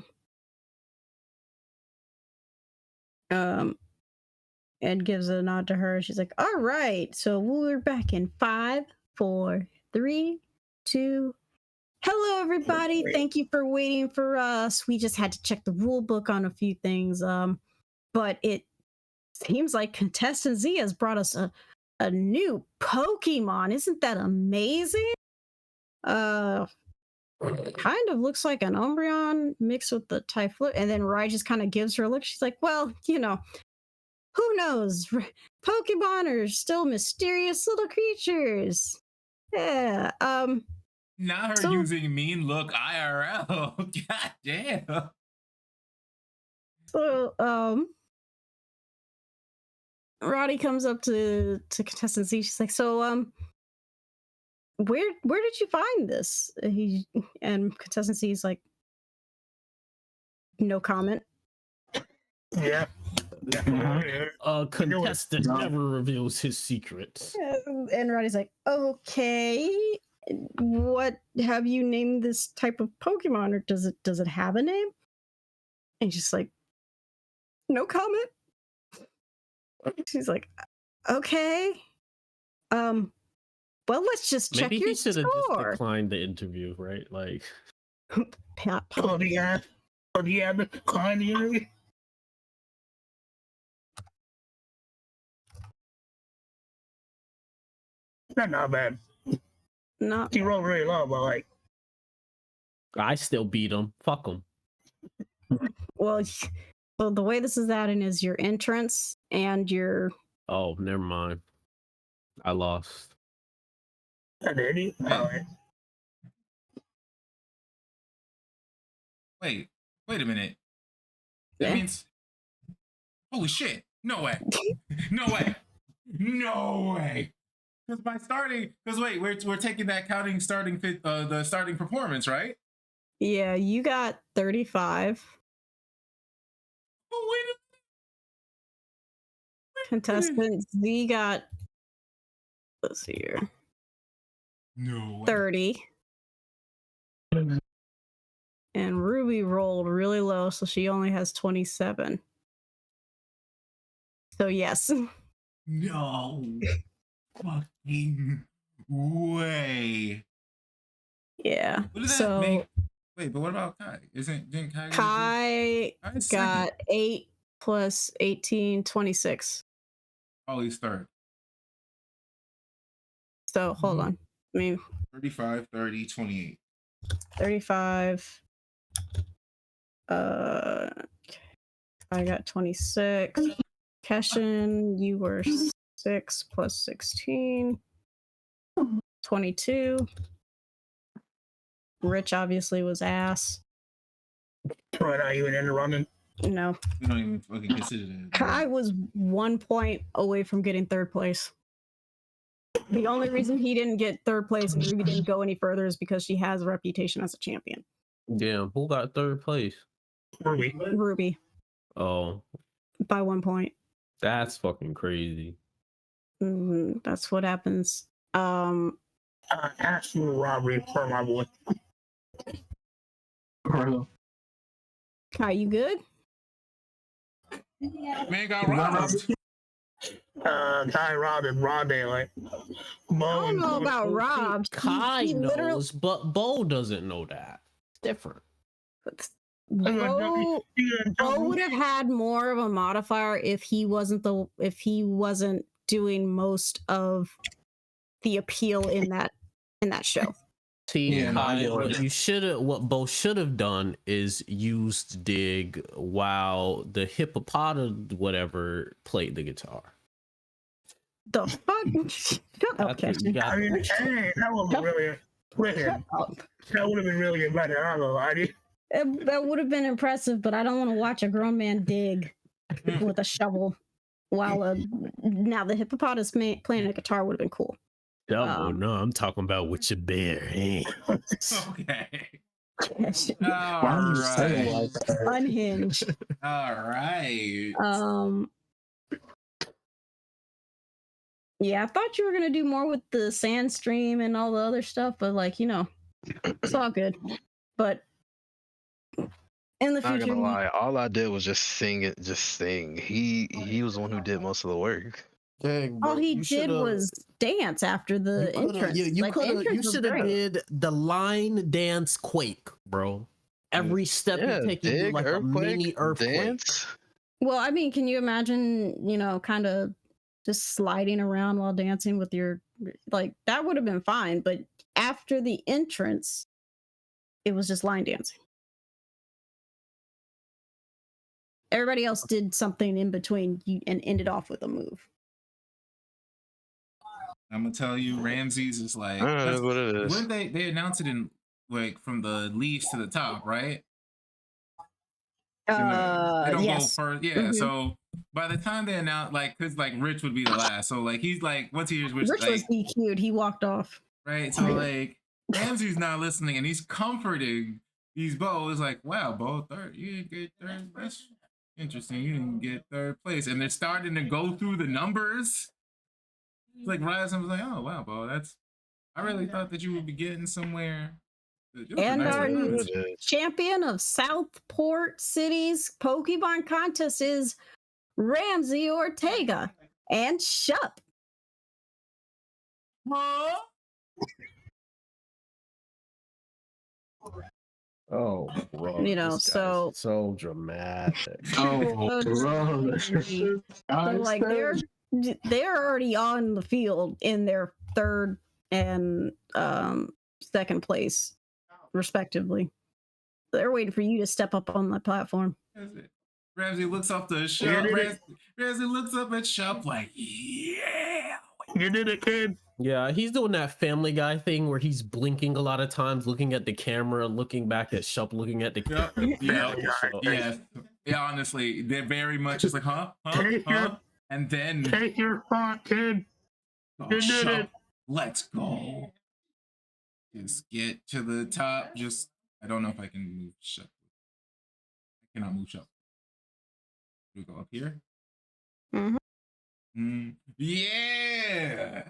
And gives a nod to her. She's like, all right, so we're back in 5, 4, 3, 2. Hello, everybody. Thank you for waiting for us. We just had to check the rule book on a few things. But it seems like Contestant Z has brought us a new Pokemon. Isn't that amazing? Kind of looks like an Umbreon mixed with the Typhlosion. And then Rai just kind of gives her a look. She's like, well, you know, who knows? Pokemon are still mysterious little creatures. Yeah. Not her So- using mean look IRL. God damn. So, Roddy comes up to Contestant Z. She's like, so, where did you find this? And Contestant Z is like, no comment. Yeah. Contestant No. never reveals his secrets. And Roddy's like, okay, what have you named this type of Pokemon, or does it have a name? And she's like, no comment. She's like, okay. Well, let's just check Maybe your he should have just score. declined the interview, right? Like, Pat, Oh, do you have the decline the interview? That's not bad. not He rolled really low, but like, I still beat him. Fuck him. well. So the way this is adding is your entrance and your Oh, never mind. I lost. Did he? Yeah. All right. Wait a minute. That Yeah. means, holy shit! No way! No way! No way! Because by starting, because wait, we're taking that counting starting the starting performance, right? Yeah, you got 35 Oh wait contestants. Z got, let's see here, no way. 30. And Ruby rolled really low, so she only has 27. So yes. No fucking way. Yeah. What does that So make? Wait, but what about Kai? Didn't Kai? Kai Kai's got second. 8 plus 18, 26. Oh, he's third. So hold on. I mean, 35, 30, 28. 35. I got 26. Keshin, you were 6 plus 16. 22. Rich obviously was ass. Right, are you in the running? No. We don't even fucking consider that. Kai was 1 point away from getting third place. The only reason he didn't get third place and Ruby didn't go any further is because she has a reputation as a champion. Damn, who got third place? Ruby. Ruby Oh, by 1 point. that's fucking crazy. That's what happens. Absolute robbery for my boy. Bro. Kai, you good? Man got robbed. Kai robbed in broad daylight. I don't know about robbed. Kai He literally- knows, but Bo doesn't know that. It's different. Bo would have had more of a modifier if he wasn't doing most of the appeal in that show. See, Yeah, no, I Kai, get what Bo should have done is used Dig while the hippopotamus whatever played the guitar. The fuck? Shut up, That's what you Keshin. got. I mean, hey, that wasn't really listen, that would have been really better. I'm not gonna lie to you. That would have been impressive, but I don't want to watch a grown man dig with a shovel while now the hippopotamus playing a guitar would have been cool. Oh no, I'm talking about with your bare hands. Okay. Keshin. Why are you saying it All right. like that? Unhinged. All right. Yeah, I thought you were gonna do more with the sand stream and all the other stuff, but like, it's all good. But in the Not future, gonna lie, all I did was just sing. He was the one who did most of the work. Dang, all he did was dance after the entrance. You Like, the could have. You entrance was should have great. did the line dance quake, bro. Every step Yeah, you take, you do dig, like a mini earthquake. dance. Well, I mean, can you imagine, kind of just sliding around while dancing with your, like, that would have been fine. But after the entrance, it was just line dancing. Everybody else did something in between and ended off with a move. I'm gonna tell you, Ramses is like. That's what it is. When they announced it in like from the leaves to the top, right? They don't Yes. go first. Yeah. Mhm. So by the time they announced, like, cause like Rich would be the last. So like he's like, once he hears Rich, Rich like, was DQ'd. He walked off. right. So like Ramsey's not listening, and he's comforting these Bo. It's like, wow, Bo, third. You didn't get third. That's interesting. You didn't get third place, and they're starting to go through the numbers. It's like Ryzen was like, oh wow, Bo, that's. I really thought that you would be getting somewhere. It was a And nice our little new finish. champion of Southport City's Pokemon contest is Ramsey Ortega and Shup. Huh? Oh, bro. You know, this guy's so- so dramatic. Oh, bro. So, like, they're already on the field in their third and second place, respectively. They're waiting for you to step up on the platform. That's it. Ramsey looks up to Shop. You did it. Ramsey looks up at Shop like, yeah. You did it, kid. Yeah, he's doing that Family Guy thing where he's blinking a lot of times, looking at the camera, looking back at Shup, looking at the Yep. camera. Yeah. So- Yes. Yeah. Honestly, they're very much just like, huh, Take your- and then Take your spot, kid. oh, You did Shup, it. let's go. Just get to the top. Just I don't know if I can move Shup. I cannot move Shup. We go up here. Mhm. Yeah.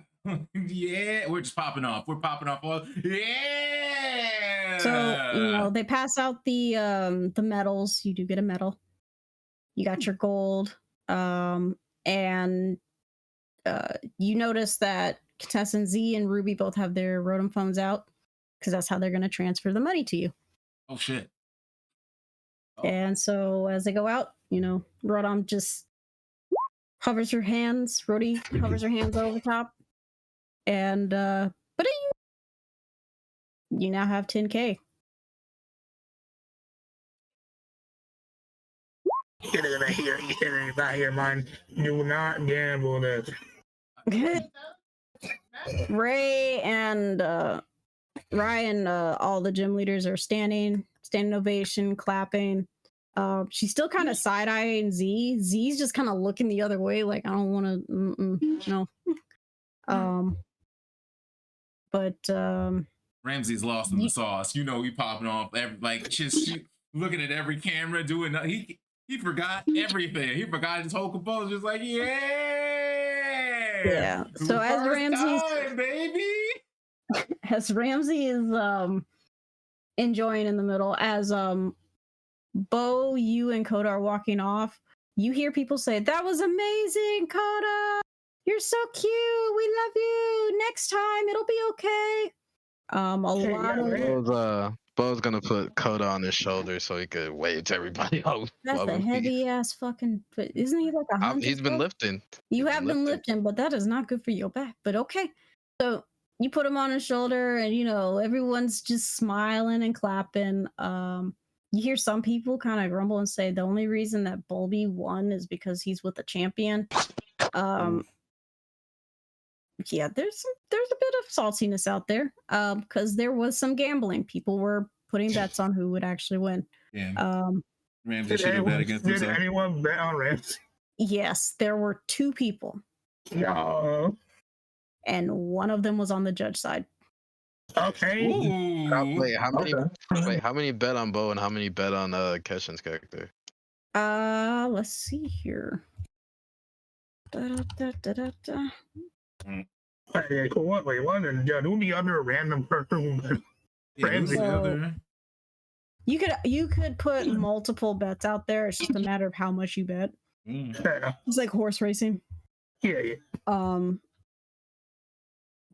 Yeah. We're just popping off. We're popping off all. Yeah. So they pass out the medals. You do get a medal. You got your gold, and you notice that contestant Z and Ruby both have their Rotom phones out because that's how they're going to transfer the money to you. Oh shit. Oh. And so as they go out, Rotom just hovers her hands. Rhodey hovers her hands over top, and but you now have 10K. You're gonna hear it about here, man. Do not gamble this. Ray and Ryan, all the gym leaders are standing ovation, clapping. She's still kind of side eyeing Z. Z's just kind of looking the other way, like I don't want to. No. But Ramsey's lost in the sauce. He popping off just looking at every camera, doing he forgot everything. He forgot his whole composure. Just like yeah. So as Ramsey's baby, as Ramsey is enjoying in the middle, as Bo, you and Coda are walking off, you hear people say, "That was amazing, Coda. You're so cute. We love you. Next time it'll be okay." A lot of Bo's gonna put Coda on his shoulder so he could wave to everybody else. that's a heavy ass fucking. But isn't he like 100? He's been lifting. You have been lifting, but that is not good for your back. But okay, so you put him on his shoulder, and everyone's just smiling and clapping. You hear some people kind of grumble and say the only reason that Bulby won is because he's with the champion. Yeah, there's a bit of saltiness out there because there was some gambling. People were putting bets on who would actually win. Yeah. Ramsey Did should have bet against himself. anyone bet on Ramsey? Yes, there were 2 people, No. and one of them was on the judge side. Okay. Ooh. Wait, how many bet on Bo and how many bet on Keshin's character? Let's see here. Da-da-da-da-da-da. Okay, cool. Wait, what? And who the other random person? Yeah, who's the So- other? You could put multiple bets out there. It's just a matter of how much you bet. Yeah, It's like horse racing. yeah. We'll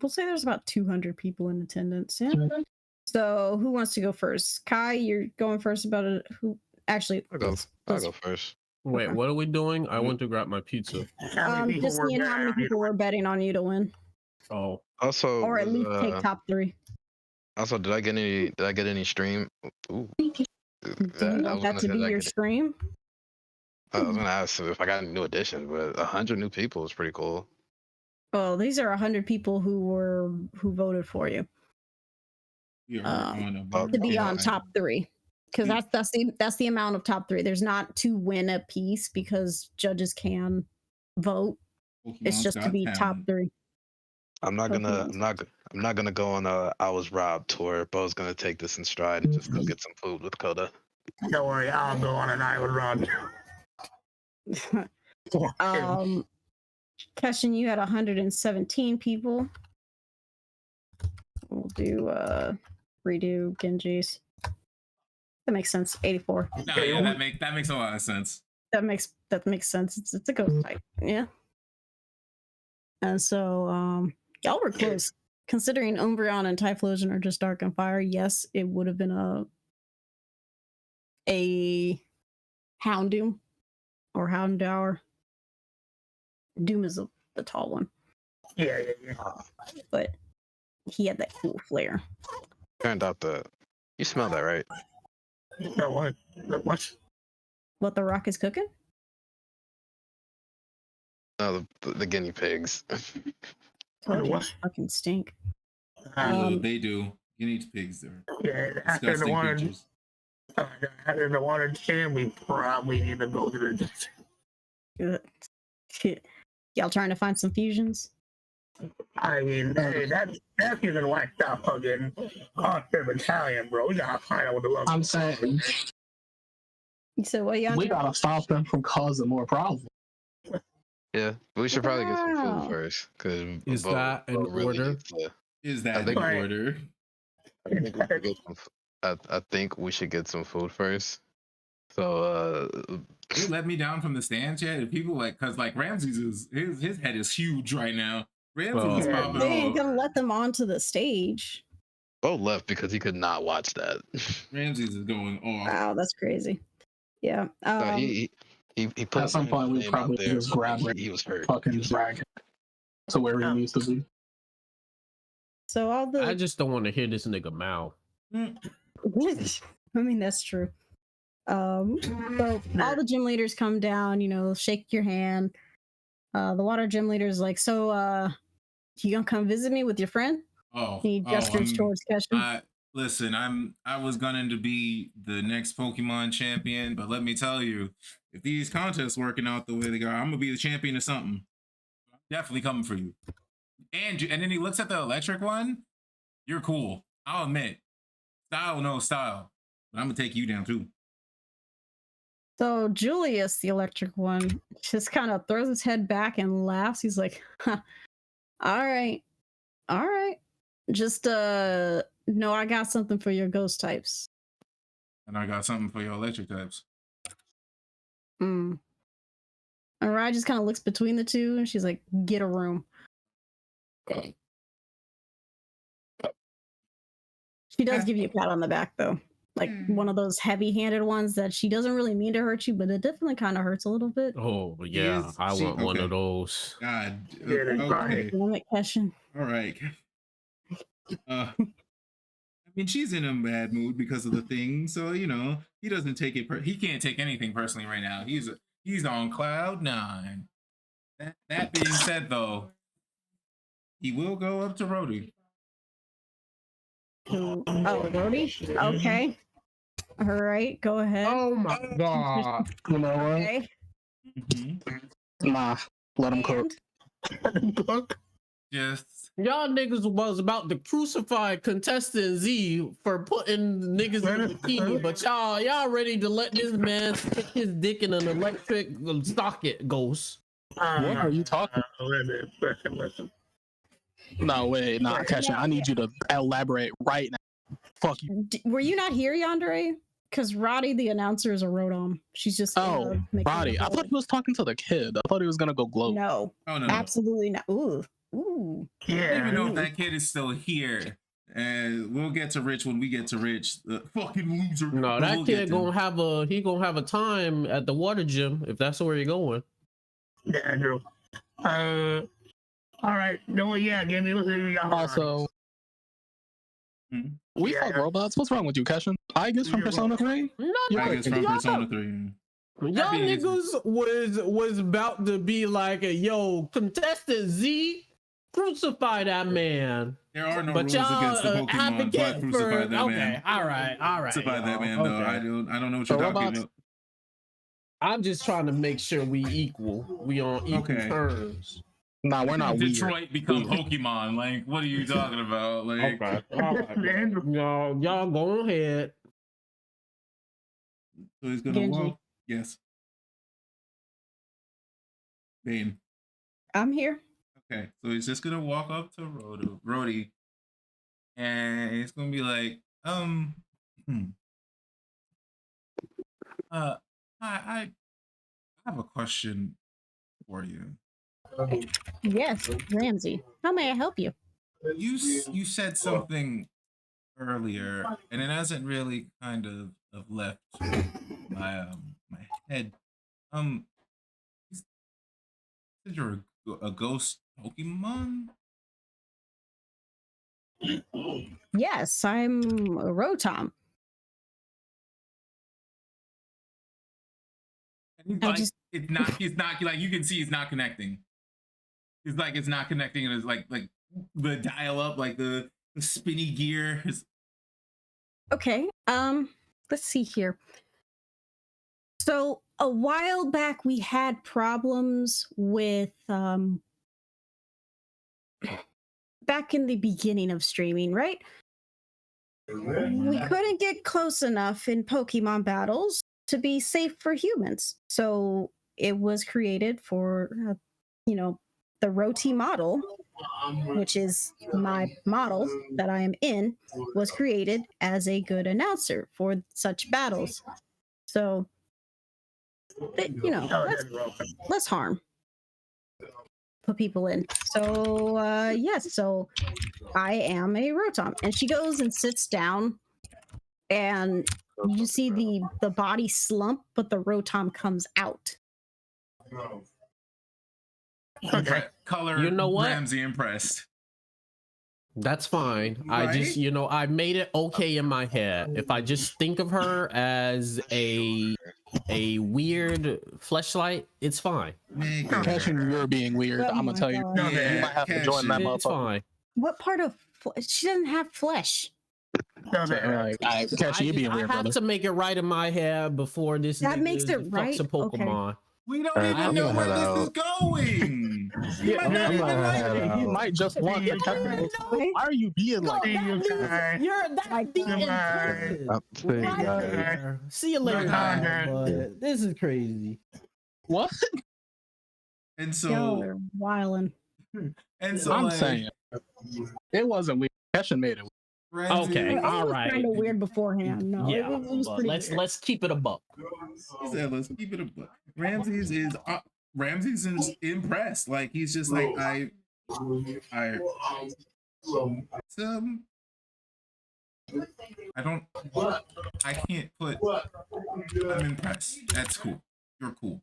say there's about 200 people in attendance. Yeah. So who wants to go first? Kai, you're going first about it. Who actually? I'll go first. Wait, Okay. what are we doing? I went to grab my pizza. How many people Just were seeing how many there? people were betting on you to win, Oh, Also, or at least take top 3. Also, did I get any stream? Ooh. Do you want that to be your stream? I was gonna ask if I got any new additions, but 100 new people is pretty cool. Well, these are 100 people who voted for you You're Um, on a to be Yeah, on I- top 3, because that's the amount of top 3. There's not to win a piece because judges can vote. It's Pokemon's just to Got be top Talent. 3. I'm not gonna go on a I was robbed tour. Bo's gonna take this in stride and just go get some food with Coda. Don't worry, I'll go on an island run. Keshin, you had 117 people. We'll do redo Genji's. That makes sense. 84. No, yeah, that makes a lot of sense. That makes sense. It's a ghost type. Yeah. And so y'all were close. Considering Umbreon and Typhlosion are just Dark and Fire, yes, it would have been a Houndoom or Houndour. Doom is the tall one, Yeah. but he had that cool flair. Turned out you smell that, right? No, what? What? What the Rock is cooking? No, the guinea pigs. Told you, What? fucking stink. They do. You need pigs there. Yeah, after the Disgusting water, creatures. after the water jam, we probably need to go to the desert. Good. Shit. Y'all trying to find some fusions? I mean, hey, that's even like that fucking Arthur Battalion, bro. We gotta find out what the love. I'm saying You said what, Yonder? we gotta stop them from causing more problems. Yeah, we should probably get some Wow. food first, because Is that in order? Is that think- in order? I think we should get some food first. So You let me down from the stands yet? If people like, cause like Ramses is his head is huge right now. Ramses is Yeah. popping They ain't off. gonna let them onto the stage. Bo left because he could not watch that. Ramses is going off. Wow, that's crazy. Yeah. No, he put At some point, we his name out probably there, just but grab it, he was hurt. fucking drag it to where he needs to be. So all the I just don't want to hear this nigga mouth. I mean, that's true. So all the gym leaders come down, shake your hand. The water gym leader's like, so you gonna come visit me with your friend? He gestures towards Keshin. Listen, I was gunning to be the next Pokemon champion, but let me tell you, if these contests working out the way they are, I'm gonna be the champion of something. Definitely coming for you. And then he looks at the electric one. You're cool. I'll admit. Style, no style. But I'm gonna take you down too. So Julius, the electric one, just kind of throws his head back and laughs. He's like, huh, all right. Just no, I got something for your ghost types. And I got something for your electric types. And Rai just kind of looks between the two and she's like, get a room. She does give you a pat on the back though. Like one of those heavy-handed ones that she doesn't really mean to hurt you, but it definitely kind of hurts a little bit. Oh yeah, Is I she- want one okay. of those. God. Yeah, that's Okay. Damn it, Keshin. All right. I mean, she's in a bad mood because of the thing, so he doesn't take it. He can't take anything personally right now. He's on cloud 9. That being said, though, he will go up to Rhodey. Oh, Rhodey? Okay. All right, go ahead. Oh my god. You know what? Okay. Nah, let him cook. And Just Y'all niggas was about to crucify contestant Z for putting niggas in the bikini, but y'all ready to let this man stick his dick in an electric socket, Ghost. What are you talking? Listen. No, wait, nah, Keshin, I need you to elaborate right now. Fuck you. were you not here, Yandere? Because Roddy, the announcer, is a Rodom. She's just Oh, making Roddy, a I thought he was talking to the kid. I thought he was gonna go glow. No, oh no, absolutely not. Ooh. I don't even know if Yeah. that kid is still here. And we'll get to Rich when we get to Rich. Fucking loser. No, But that we'll get kid to him. gonna have a time at the water gym if that's where you're going. Yeah, Drew. All right. No, yeah, give me listen. Also, we Yeah. fuck robots. What's wrong with you, Keshin? I guess from You're Persona 3? No, You're I crazy. guess from y'all- Persona 3. Y'all being easy. niggas was about to be like, yo, contestant Z, crucify that man. There are no But rules y'all against the Pokemon, advocate but crucify for that okay, man. all right. Crucify that y'all, man, though. okay. I don't know what For you're talking robots? about. I'm just trying to make sure we equal. We on equal Okay. terms. Nah, we're not weird. Detroit become Pokemon. Like, what are you talking about? Like, Okay. All right. Y'all go ahead. so he's gonna Genji. walk. Yes. Bane. I'm here. Okay, so he's just gonna walk up to Rhodey, and he's gonna be like, I have a question for you. Yes, Ramsey. How may I help you? You said something earlier, and it hasn't really kind of left my my head. You said you're a ghost Pokemon? Yes, I'm a Rotom. And he's I like, just- it's not like you can see he's not connecting. It's like it's not connecting. It's like the dial up, like the spinny gear. Okay. Let's see here. So a while back we had problems with back in the beginning of streaming, right? We couldn't get close enough in Pokemon battles to be safe for humans. So it was created for the Roti model, which is my model that I am in, was created as a good announcer for such battles. So, less harm. Put people in. So, yes, so I am a Rotom. And she goes and sits down, and you see the body slump, but the Rotom comes out. Okay. Color. You know what? Ramsey impressed. That's fine. I just, Right? I made it okay in my head. If I just think of her as a weird fleshlight, it's fine. Nigga. Cashin, you're being weird. Oh I'm my gonna tell you. God. You might have to join that It's motherfucker. fine. What part of she doesn't have flesh? Cashin, you being I weird, have brother. to make it right in my head before this. That makes nigga it fucks right? a Pokemon. We don't I'm even know gonna where head this is out. going. You might not I'm even gonna like head it. out. He might just want the technical. Why are you being like See that? you guys. That's the Goodbye. intention. See you Right guys. there. See you later, Bye. bud. This is crazy. What? And Y'all so, are wildin'. I'm like, saying it wasn't weird. Cashin made it. Ramsey, Okay. It all was right. kind of weird beforehand. No, Yeah, it was but pretty let's weird. let's keep it a buck. he said, let's keep it a buck. Ramsey's is impressed. Like he's just like I can't put. I'm impressed. That's cool. You're cool.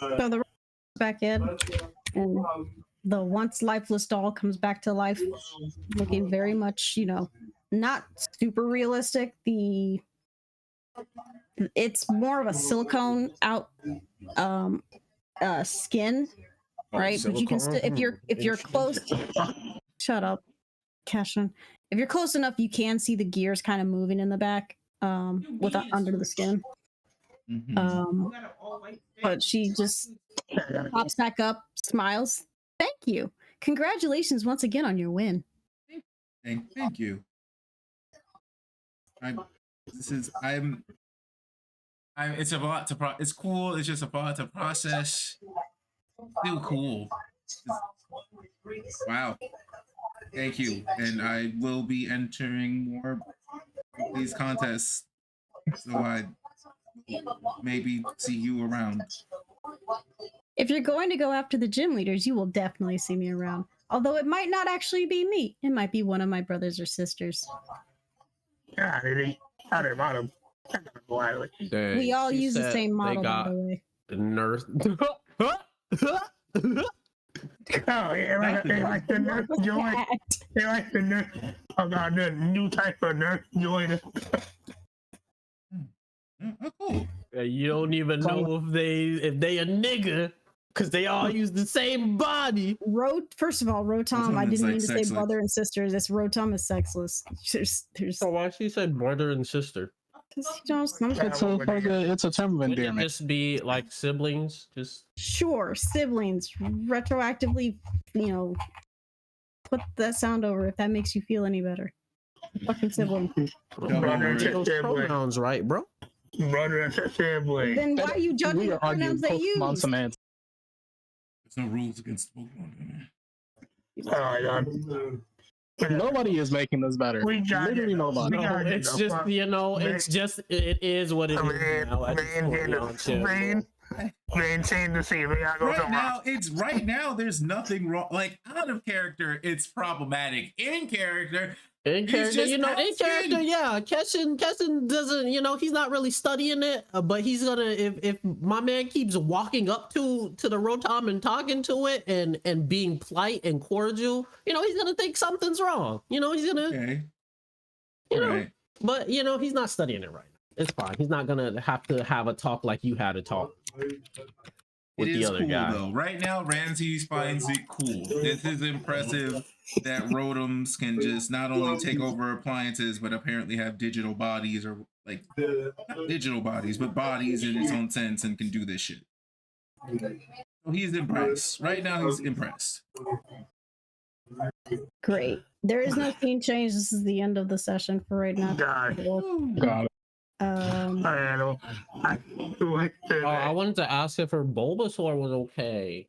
So the back in, and the once lifeless doll comes back to life, looking very much, not super realistic. It's more of a silicone out skin, right? But you can still, if you're close. Shut up, Cashin. If you're close enough, you can see the gears kind of moving in the back, with under the skin. Mhm. But she just pops back up, smiles. Thank you. Congratulations once again on your win. Thank you. It's a lot to it's cool. It's just a lot to process. Still cool. Wow. Thank you. And I will be entering more of these contests. So I maybe see you around. If you're going to go after the gym leaders, you will definitely see me around. Although it might not actually be me. It might be one of my brothers or sisters. Yeah, they out of bottom. We all She use the said same they model, by got the way. nurse. Oh, yeah, they like the nurse joint. They like the nurse. Oh god, the new type of nurse joint. Oh, cool. You don't even know if they a nigga because they all use the same body. First of all, Rotom, I Rotom is, didn't like, mean to say sexless. brother and sisters. This Rotom is sexless. There's So why she said brother and sister? It's a term of Wouldn't it endearment. just be like siblings? Just sure, siblings, retroactively, put that sound over if that makes you feel any better. Fucking sibling. Brother and those sister, pronouns, right, bro? brother and sister, boy. Then why are you judging We the are arguing pronouns they Pokemon use? semantics. There's no rules against Pokemon, man. Oh my god. Nobody is making this better. We got Literally it. nobody. We No, got it. it's just it's just it is what it is now. At this point, y'all chill. Maintain the scene. We gotta go Right now, there's nothing wrong. Like out of character, it's problematic. In character, In He's character, just in asking. character, yeah. Keshin doesn't, he's not really studying it, but he's gonna if my man keeps walking up to the Rotom and talking to it and being polite and cordial, he's gonna think something's wrong. He's gonna, okay, know, but he's not studying it right now. It's fine. He's not gonna have to have a talk like you had a talk. with It the is other cool guy. though. Right now, Ramsey finds it cool. This is impressive that Rotoms can just not only take over appliances, but apparently have digital bodies, or like not digital bodies, but bodies in its own sense, and can do this shit. So he's impressed. Right now, he's impressed. Great. There is no scene change. This is the end of the session for right now. God. Got it. I don't. I wanted to ask if her Bulbasaur was okay.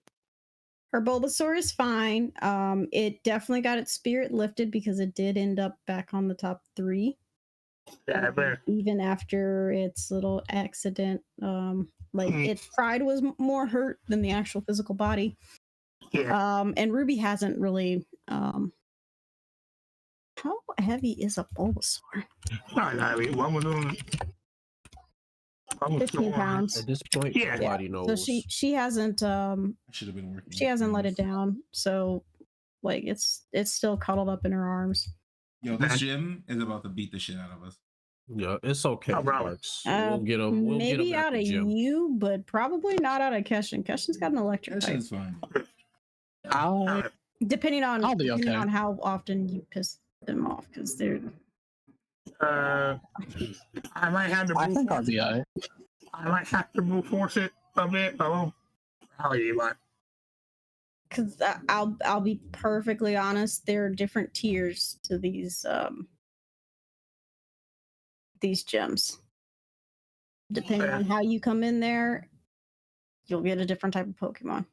Her Bulbasaur is fine. It definitely got its spirit lifted because it did end up back on the top 3. Yeah, but Even after its little accident. Its pride was more hurt than the actual physical body. yeah. And Ruby hasn't really. How heavy is a Bulbasaur? I mean, what was on? 15 pounds. At this point, Yeah. nobody knows. So she hasn't I should have been working. she hasn't let it down. So like it's still cuddled up in her arms. Yo, this gym is about to beat the shit out of us. Yeah, it's okay. Oh, bro. Sparks. We'll get him. We'll Maybe get him at out the of gym. you, but probably not out of Keshin. Keshin's got an electric That type. shit's fine. I'll Depending on I'll be okay. how often you piss them off, because they're I might have to. I think I'll be alright. I might have to move force it a bit. Oh, but because I'll be perfectly honest, there are different tiers to these gyms. Depending on how you come in there, you'll get a different type of Pokemon.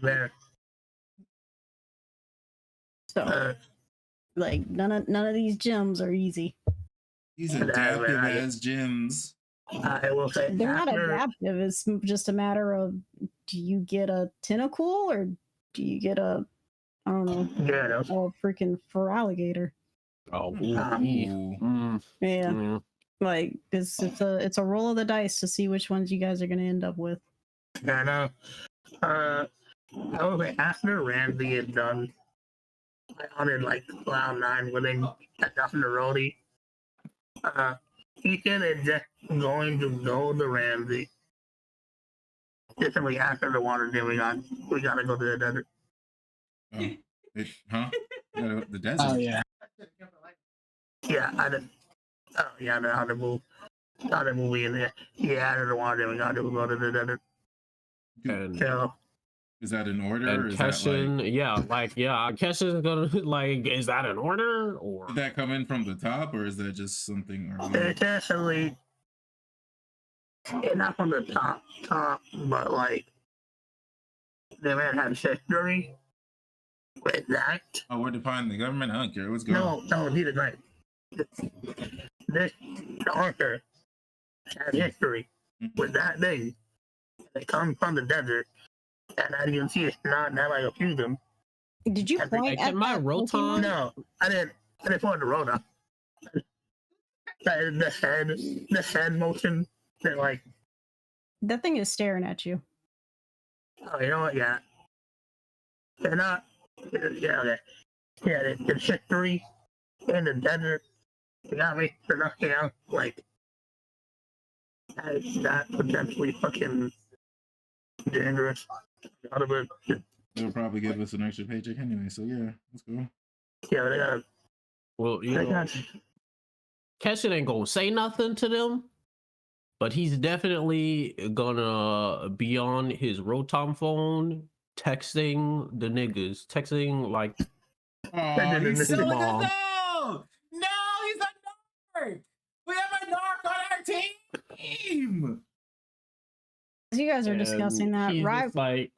there. So like none of these gyms are easy. These adaptive as gyms. I will say They're not after, adaptive. It's just a matter of, do you get a tentacle or do you get a, I don't know, Yeah, no. a freaking Feraligatr? Oh, Ooh. Yeah, like it's a roll of the dice to see which ones you guys are gonna end up with. Yeah, no. I will say after Ramsey is done, I wanted like Cloud 9 when they got off the roadie. Ethan is just going to go to Ramsey. Simply after the water gym, we gotta go to the desert. The desert. Oh yeah. Yeah, I did. Oh yeah, I know how to move. How to move in there. Yeah, after the water gym, we gotta go to the desert. And So Is that in order? or and is that Keshin, like, Keshin's gonna like. Is that in order or? did that come in from the top, or is that just something? it's actually it's not from the top, but like the man had history with that. Oh, we're defying the government. I don't care. Let's go. No, neither right. This Arthur has history with that thing. It comes from the desert, and as you can see, it's not that like a few of them. Did you I think point I at get my that Rotom. Pokemon? No, I didn't point the road up. The head motion. That like, That thing is staring at you. oh, you know what? Yeah, they're not. Yeah, okay. Yeah, it's history in the desert. You got me? They're not, like that potentially fucking dangerous. Out of it. They'll probably give us an extra paycheck anyway. So yeah, let's go. Yeah, they got. Well, you They know, got. Keshin ain't gonna say nothing to them, but he's definitely gonna be on his Rotom phone, texting the niggas, texting like, Oh, he's Come selling on. us out! No, he's a narc! We have a narc on our team! As you guys are discussing and that, he's right? just like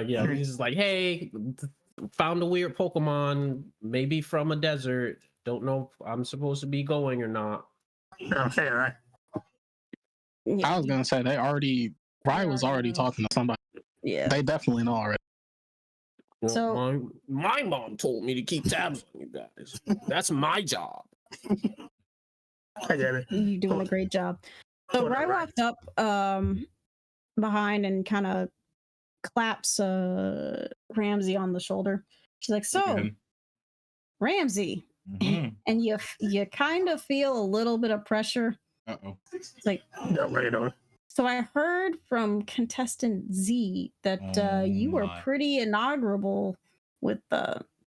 yeah, he's just like, hey, found a weird Pokemon, maybe from a desert. Don't know if I'm supposed to be going or not. I'm saying right. I was gonna say Ryan was already talking to somebody. Yeah. They definitely know already. Well, So- my mom told me to keep tabs on you guys. That's my job. I get it. You're doing a great job. So Whatever. Rye walked up behind and kind of claps Ramsey on the shoulder. She's like, "So, Ramsey," Mhm. and you kind of feel a little bit of pressure. Uh-oh. It's like, No, right on. So I heard from contestant Z that you were my. pretty inaugurable with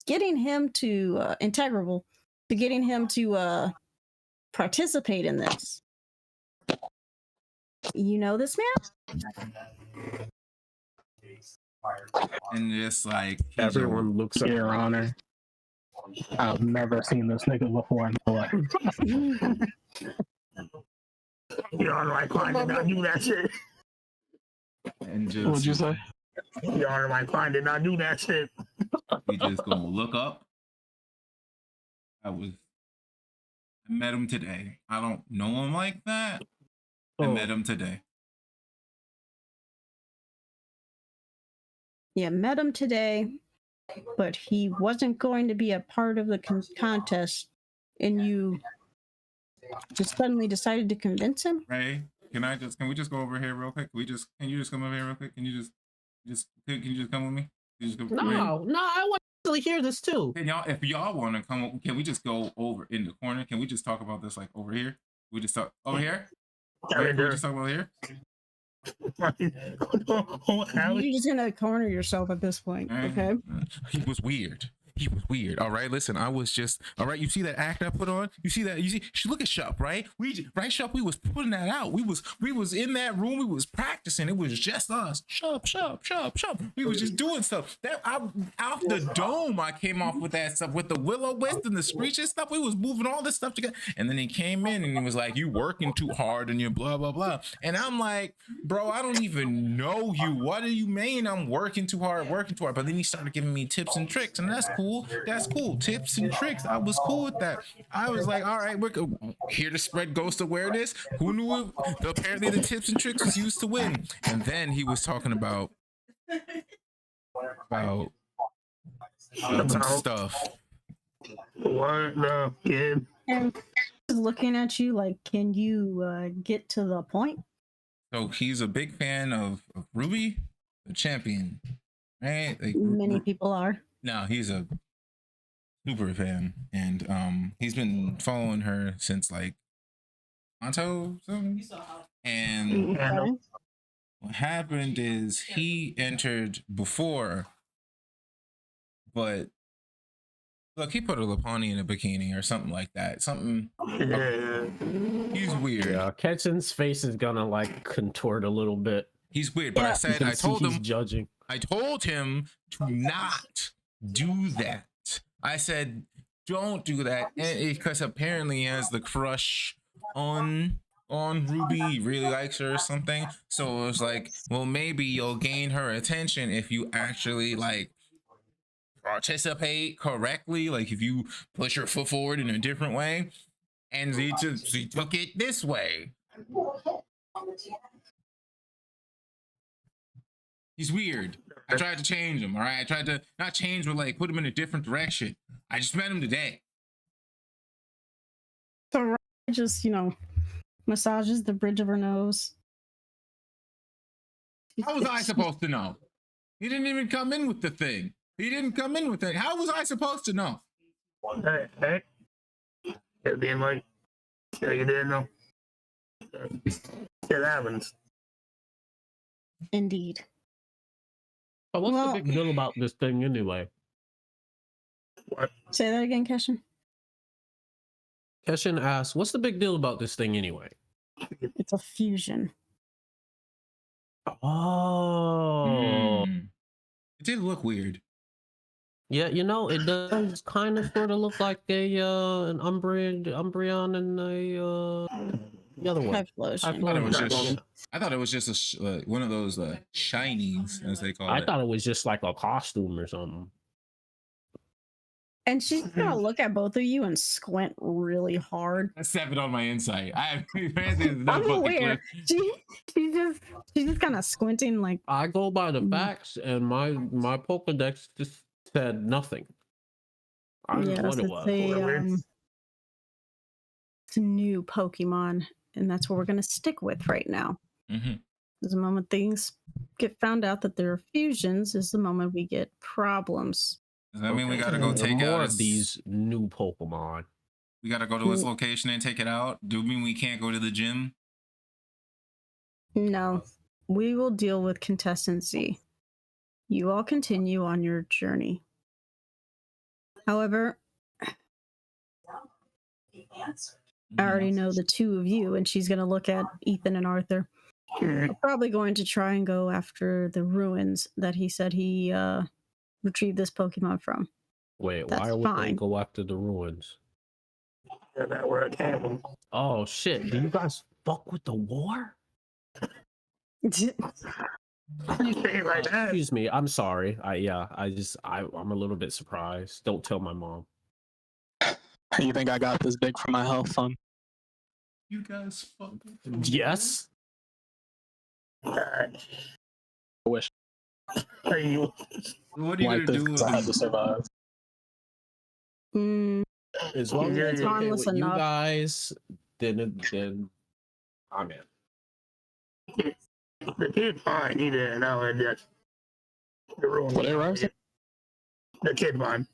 getting him to integrable to getting him to participate in this. You know this man? And just like Everyone looks up. Your Honor, I've never seen this nigga before in my life. Your Honor, my client did not do that shit. and just What'd you say? Your Honor, my client did not do that shit. we just gonna look up. I met him today. I don't know him like that. I Oh, met him today. Yeah, met him today, but he wasn't going to be a part of the contest, and you just suddenly decided to convince him. Ray, can we just go over here real quick? Can you just come over here real quick? Can you just come with me? Can you just go, Ray? no, I want to hear this too. Can y'all, if y'all want to come, can we just go over in the corner? Can we just talk about this like over here? We just talk over here. Can we just talk about here? You're just gonna corner yourself at this point, okay? He was weird. He was weird. All right, listen. I was just all right. You see that act I put on? You see that? You see? Look at Shup, right? Shup. We was putting that out. We was in that room. We was practicing. It was just us. Shup. We was just doing stuff. Out the dome. I came off with that stuff with the Willow Wisp and the Screech and stuff. We was moving all this stuff together. And then he came in and he was like, "You working too hard and you're blah blah blah." And I'm like, "Bro, I don't even know you. What do you mean I'm working too hard? But then he started giving me tips and tricks, and that's cool. That's cool. Tips and tricks. I was cool with that. I was like, all right, we're here to spread ghost awareness. Who knew it? Apparently the tips and tricks was used to win. And then he was talking about some stuff. What the kid? And he's looking at you like, can you get to the point? So he's a big fan of Ruby, the champion, right? Like, Many people are. no, he's a super fan, and he's been following her since like Anto something. And Okay. what happened is he entered before, but look, he put a Lapani in a bikini or something like that. Something. Yeah. He's weird. Yeah, Ketchin's face is gonna like contort a little bit. He's weird. But I You said, can I see told he's him, judging. I told him to not do that. I said, don't do that, because apparently he has the crush on Ruby. He really likes her or something. So it was like, well, maybe you'll gain her attention if you actually like participate correctly. Like if you push your foot forward in a different way. And he took it this way. He's weird. I tried to change him, all right? I tried to not change, but like put him in a different direction. I just met him today. So Ryan just, massages the bridge of her nose. How was I supposed to know? He didn't even come in with the thing. He didn't come in with it. How was I supposed to know? Hey. It being like, yeah, you didn't know. It happens. Indeed. But what's Well- the big deal about this thing anyway? What? Say that again, Keshin. Keshin asks, "What's the big deal about this thing anyway?" It's a fusion. Oh, It did look weird. yeah. It does kind of sort of look like an Umbreon and the other one. Typhlosion. I thought it was just one of those shinies, as they call I it. thought it was just like a costume or something. And she's gonna look at both of you and squint really hard. That's 7 on my insight. I'm aware. She's just kind of squinting like, I go by the facts, and my Pokedex just said nothing. I don't know yes, what it was. it's a new Pokemon, and that's what we're gonna stick with right now. Mm-hmm. The moment things get found out that there are fusions is the moment we get problems. Does that mean we gotta go There are take more out of these new Pokemon? We gotta go to his location and take it out? Do you mean we can't go to the gym? No, we will deal with contestant C. You all continue on your journey. However, I already know the two of you, and she's going to look at Ethan and Arthur. We're probably going to try and go after the ruins that he said he retrieved this Pokemon from. Wait, That's why would they fine. go after the ruins? Yeah, that where it came from. Oh shit! Do you guys fuck with the war? You say it like that? Excuse me. I'm sorry. I'm a little bit surprised. Don't tell my mom. You think I got this big for my health fund? You guys fucking. Yes. I wish Are you? What are you like gonna this do 'cause with I had to these? survive. As long as Yeah, it's yeah. okay Harmless with you enough. guys, then I'm in. The kid fine. He didn't know it just. The ruin. What did Ryan say? The kid fine.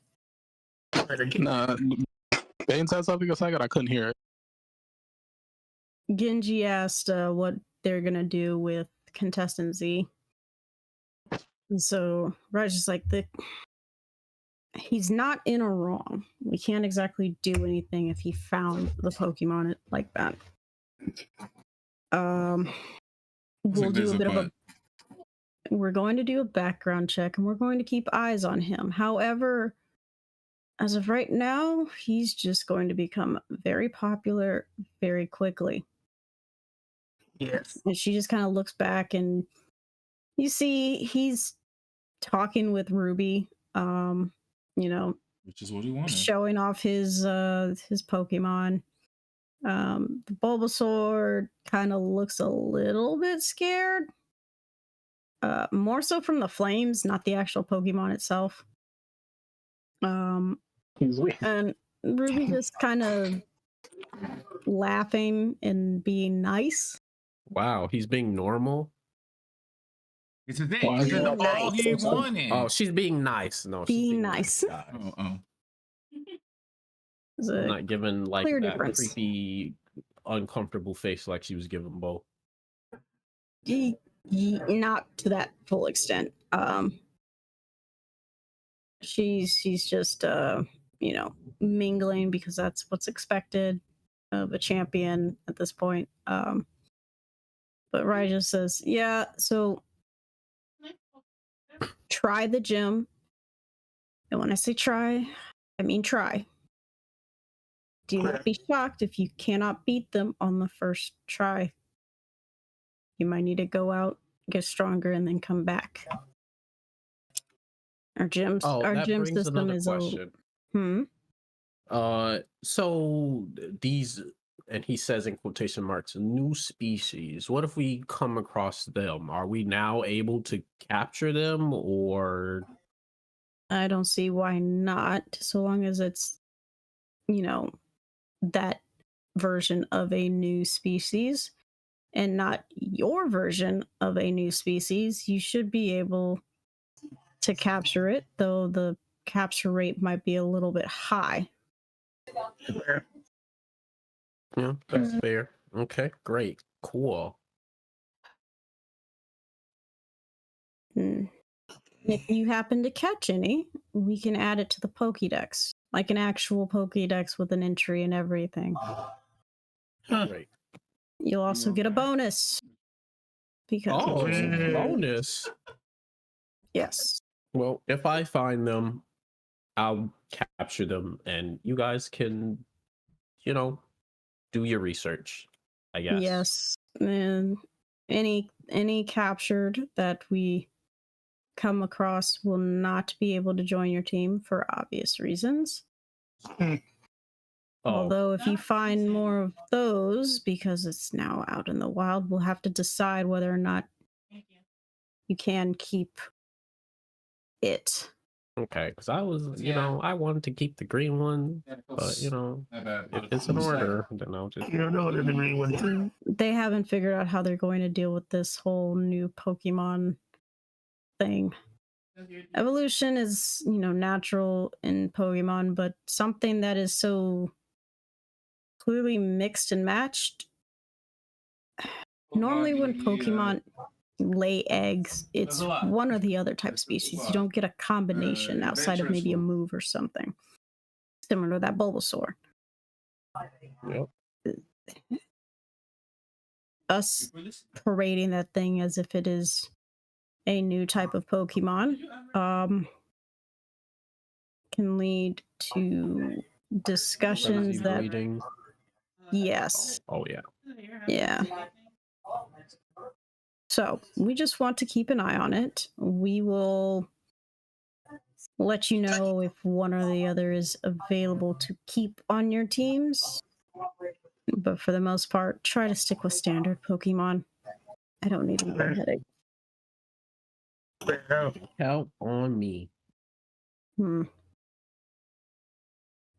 The kid. Nah, Bane said something a second. I couldn't hear it. Genji asked what they're going to do with contestant Z. And so Raj is like, he's not in a wrong. We can't exactly do anything if he found the Pokemon like that. We'll do a bit of a. We're going to do a background check and we're going to keep eyes on him. However, as of right now, he's just going to become very popular very quickly. Yes. And she just kind of looks back and you see he's talking with Ruby, Which is what he wanted. showing off his Pokemon. The Bulbasaur kind of looks a little bit scared. More so from the flames, not the actual Pokemon itself. He's weak. And Ruby just kind of laughing and being nice. Wow, he's being normal. It's a thing. Why This is is it all he nice? wanted. Oh, she's being nice. No, she's Being nice. guys. Oh. There's I'm a not giving like clear that difference. creepy, uncomfortable face like she was giving Bo. Not to that full extent. She's just mingling because that's what's expected of a champion at this point. But Raija says, yeah, so try the gym. And when I say try, I mean try. Do not be shocked if you cannot beat them on the first try. You might need to go out, get stronger, and then come back. Our gym That brings system another is question. So these, and he says in quotation marks, new species. What if we come across them? Are we now able to capture them, or? I don't see why not, so long as it's, that version of a new species and not your version of a new species. You should be able to capture it, though the capture rate might be a little bit high. Yeah, that's fair. Okay, great. Cool. If you happen to catch any, we can add it to the Pokédex, like an actual Pokédex with an entry and everything. Great. You'll also get a bonus. Because Bonus. yes. Well, if I find them, I'll capture them, and you guys can, do your research, I guess. Yes. And any captured that we come across will not be able to join your team for obvious reasons. Although if you find more of those, because it's now out in the wild, we'll have to decide whether or not you can keep it. Okay, because I was, I wanted to keep the green one, but if it's an order, then I'll just. You don't know the green one. They haven't figured out how they're going to deal with this whole new Pokemon thing. Evolution is, natural in Pokemon, but something that is so clearly mixed and matched, Normally, when Pokemon lay eggs, it's one or the other type species. You don't get a combination outside of maybe a move or something. Similar to that Bulbasaur. Yep. Us parading that thing as if it is a new type of Pokemon can lead to discussions Frenzy that breeding. yes, Oh yeah. yeah. So we just want to keep an eye on it. We will let you know if one or the other is available to keep on your teams. But for the most part, try to stick with standard Pokemon. I don't need a headache. Count on me.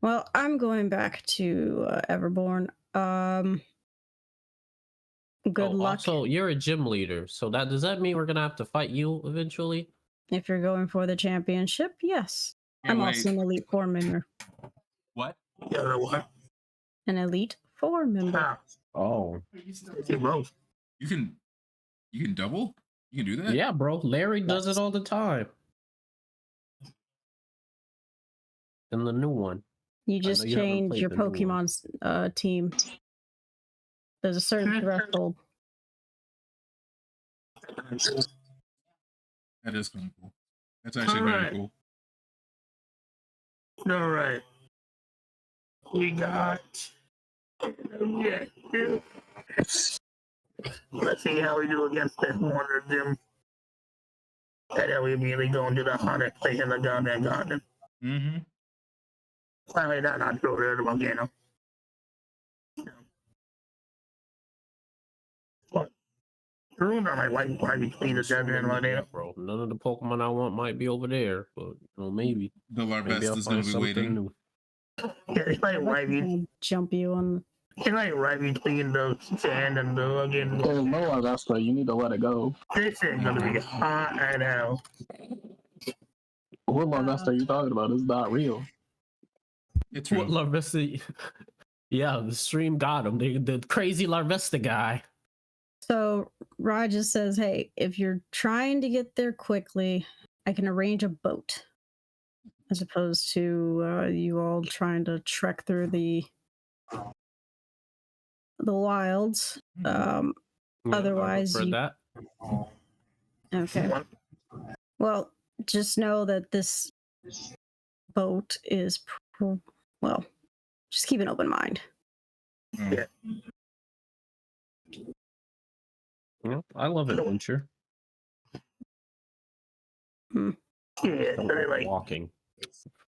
Well, I'm going back to Everborn. Good luck. Also, you're a gym leader, so does that mean we're gonna have to fight you eventually? If you're going for the championship, yes. Can't I'm wait. also an Elite Four member. What? Yeah, what? An Elite Four member. Ah, Oh, you both. You can double? You can do that? yeah, bro. Larry does it all the time. In the new one. You just you haven't change played your the new one. Pokemon's team. There's a certain threshold. That is kind of cool. That's actually very Alright. cool. All right. We got. Yeah. Let's see how we do against this Wonder Gym. And then we immediately go into the hottest place in the goddamn garden. Mm-hmm. Finally, not true. There's a volcano. What? Ruins are like right between the desert and volcano. Bro, none of the Pokemon I want might be over there, but maybe. The Maybe I'll Larvesta's gonna find be something waiting. new. Yeah, it's like right I'm gonna jump you on. It's like right between the sand and the fucking. There's no Larvesta. You need to let it go. This is gonna be hot as hell. What Larvesta are you talking about? It's not real. It's What real. Larvesta? Yeah, the stream got him. The crazy Larvesta guy. So Raj just says, hey, if you're trying to get there quickly, I can arrange a boat. As opposed to you all trying to trek through the wilds. Yeah, Otherwise, for you- that. Okay. Well, just know that this boat is, well, just keep an open mind. Oh. Yeah, I love adventure. Yeah, I don't so like like walking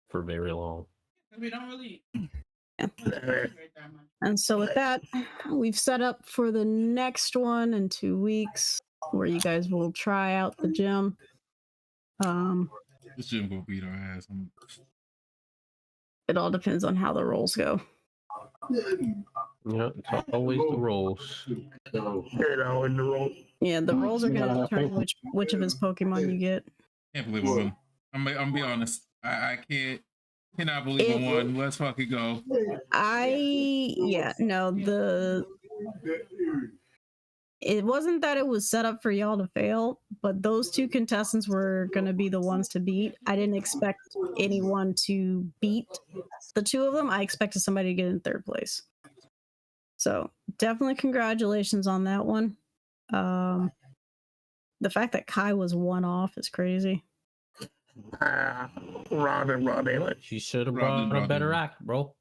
for very long. We don't really. And so with that, we've set up for the next one in 2 weeks where you guys will try out the gym. This gym gonna beat our ass. It all depends on how the rolls go. Yeah, it's always the rolls. in the road. Yeah, the rolls are going to Yeah, determine which of his Pokemon you get. Can't believe I won. I'm gonna be honest. I cannot believe I won. Let's fucking go. It wasn't that it was set up for y'all to fail, but those two contestants were going to be the ones to beat. I didn't expect anyone to beat the two of them. I expected somebody to get in third place. So definitely congratulations on that one. The fact that Kai was one off is crazy. Rod. She should have Robin, brought a better Robin. act, bro.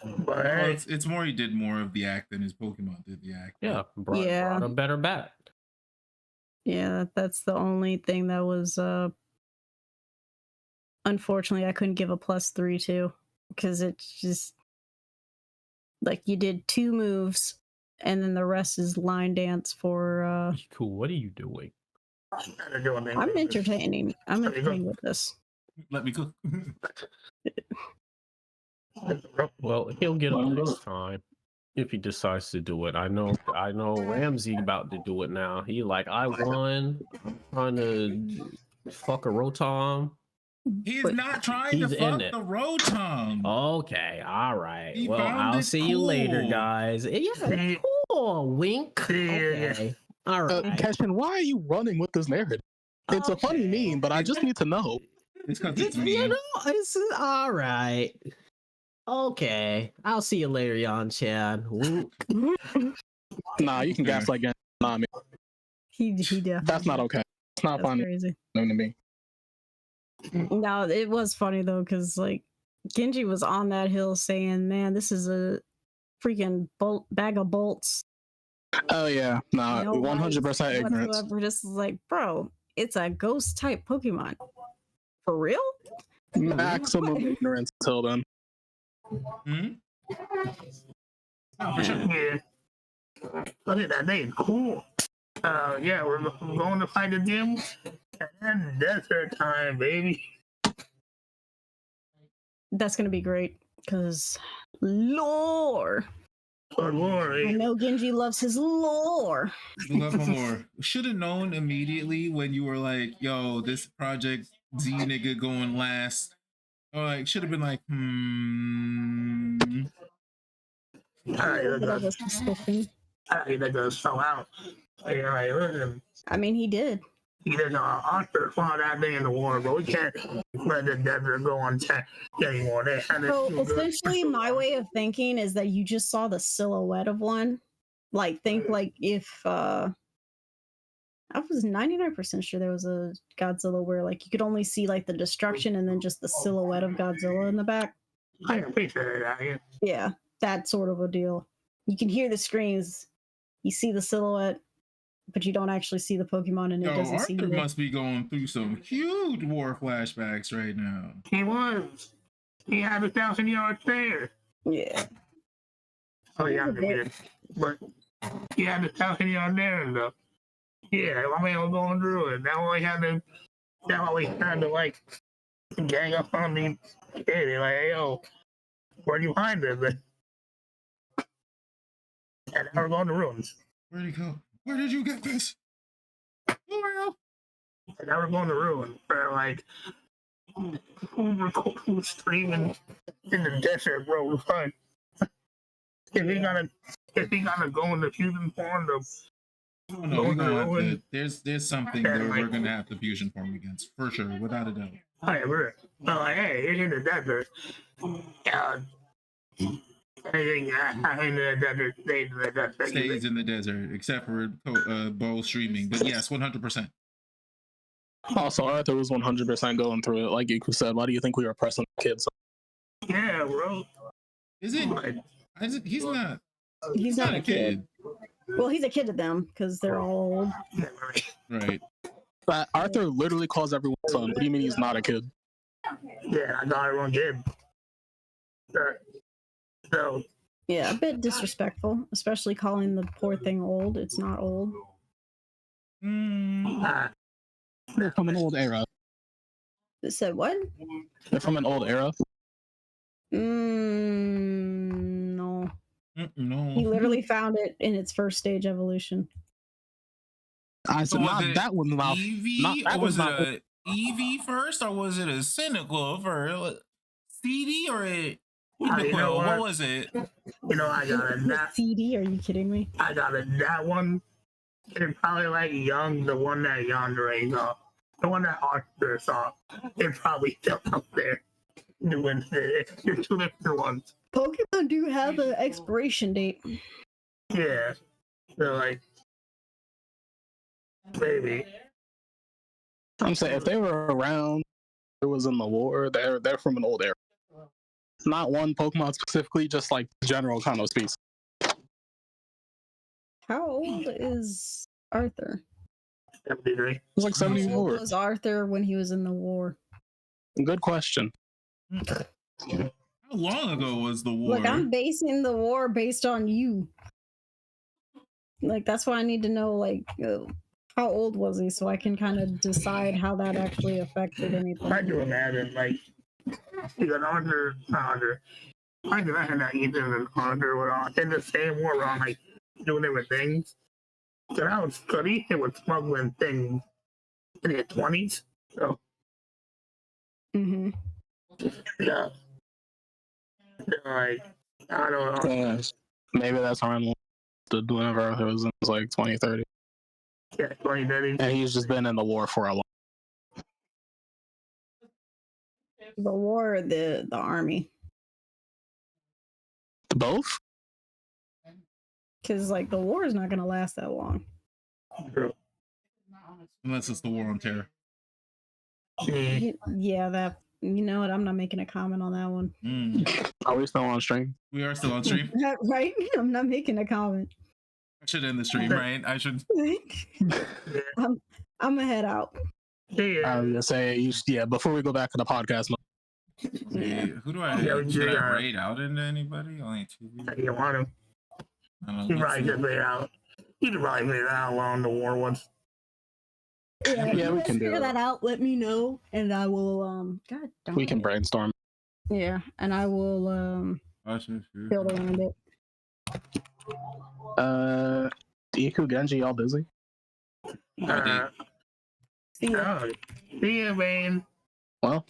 But Well, hey, it's more he did more of the act than his Pokemon did the act. Yeah, brought a better bat. Yeah, that's the only thing that was unfortunately I couldn't give a +3 to, because it's just like you did 2 moves and then the rest is line dance for Cool. What are you doing? I'm entertaining. I'm entertained with this. Let me cook. Well, he'll get up next time if he decides to do it. I know Ramsey about to do it now. He like, I won. I'm trying to fuck a Rotom. He's But not trying he's to in fuck it. the Rotom. Okay, all right. He Well, found I'll it see you later, cool. guys. Yeah, See? cool. Wink. Yeah. Okay. All right. Keshin, why are you running with this narrative? It's a funny Okay. meme, but I just need to know. It's because it's You me. know, it's all right. Okay. I'll see you later, Yan Chan. Wink. Nah, you can gaslight again. Nah, me. he definitely. That's not okay. It's not That's funny crazy. to me. No, it was funny though, because like Genji was on that hill saying, "Man, this is a freaking bag of bolts." Oh yeah, nah, No 100% life ignorance. whatsoever. Just like, bro, it's a ghost type Pokemon. For real? Maximum ignorance until then. Hmm? Oh, for sure. Yeah. Look at that name. Cool. Yeah, we're going to find the gym. And desert time, baby. That's gonna be great because lore. Good I lord. know Genji loves his lore. We love him more. Should have known immediately when you were like, yo, this Project Z nigga going last. Or like, should have been like, Alright, A bit of a suspicion. that goes so out. Like, alright, listen. I mean, he did. There's an Arthur fought that day in the war, but we can't let the desert go unchecked anymore. They had it So too good. essentially, my way of thinking is that you just saw the silhouette of one. Like, think like if I was 99% sure there was a Godzilla where like you could only see like the destruction and then just the silhouette of Godzilla in the back. I can picture that. Yeah. Yeah, that sort of a deal. You can hear the screams, you see the silhouette, but you don't actually see the Pokemon, and it yo, doesn't see Arthur you. must be going through some huge war flashbacks right now. He was. He had 1,000 yards there. Yeah. Oh, yeah, I mean it. But he had 1,000 yards there and stuff. Yeah, my man was going through it. Now we had to like gang up on the kid. Like, hey, yo, where'd you find this? And now we're going to ruins. Where'd he go? Where did you get this? L'Oreal. And now we're going to ruins. Where like who's streaming in the desert, bro? Fun. If he gotta go in the fusion form of Oh, no, we're Going to gonna have to, ruin. there's something Yeah, that we're like- gonna have to fusion form against for sure, without a doubt. However, well, like, hey, it's in the desert. Anything in the desert stays in the desert. Stays in the desert, except for bow streaming. But yes, 100%. Also, Arthur was 100% going through it. Like Iku said, why do you think we were pressing the kids? Yeah, bro. Is it? Like, He's not. He's not a kid. kid. Well, he's a kid to them because they're all old. yeah, right. Right. But Arthur literally calls everyone son. What do you mean he's not a kid? Yeah, I got everyone good. So, Yeah, a bit disrespectful, especially calling the poor thing old. It's not old. Mm, They're from an old era. It said what? They're from an old era. No. no. He literally found it in its first stage evolution. I So said was not it that one. Not Eevee, that or was was it not. a Eevee first, or was it a Cynical first? CD or a you know what what? was it? You know, I got a that. CD? Are you kidding me? I got a that one. It's probably like Young, the one that Yandere saw, the one that Arthur saw. It's probably still out there. Doing it. There's two different ones. Pokemon do have an expiration date. Yeah. So like, maybe. I'm saying if they were around, it was in the war. They're from an old era. Not one Pokemon specifically, just like the general kind of species. How old is Arthur? 73. It was like How old 74. was Arthur when he was in the war? Good question. How long ago was the war? Like, I'm basing the war based on you. Like, that's why I need to know, like, how old was he so I can kind of decide how that actually affected anything. I do imagine, like, you got Arthur. I can imagine that Ethan and Arthur were on in the same war on, like, doing different things. So that was good. Ethan was smuggling things in his 20s. So, Mm-hmm. Yeah. Like, I don't know. Yeah. Maybe that's around whenever it was in like 2030. Yeah, 2030. And he's just been in the war for a long. The war, or the army, Both? because like the war is not gonna last that long. True. Unless it's the war on terror. Yeah, that. You know what? I'm not making a comment on that one. Are we still on stream? We are still on stream. Right? I'm not making a comment. I should end the stream, right? I should. I'm gonna head out. I was gonna say, before we go back to the podcast. Hey, who do I? Should I raid out into anybody? Only 2 people. You want him? I don't know. You Let's probably see. just made out. You could probably made out along the war once. Yeah, we can do figure it. that out. Let me know, and I will. God darn We can it. brainstorm. Yeah, and I will build around it. Iku, Genji, y'all busy? See ya. See ya, man. Well,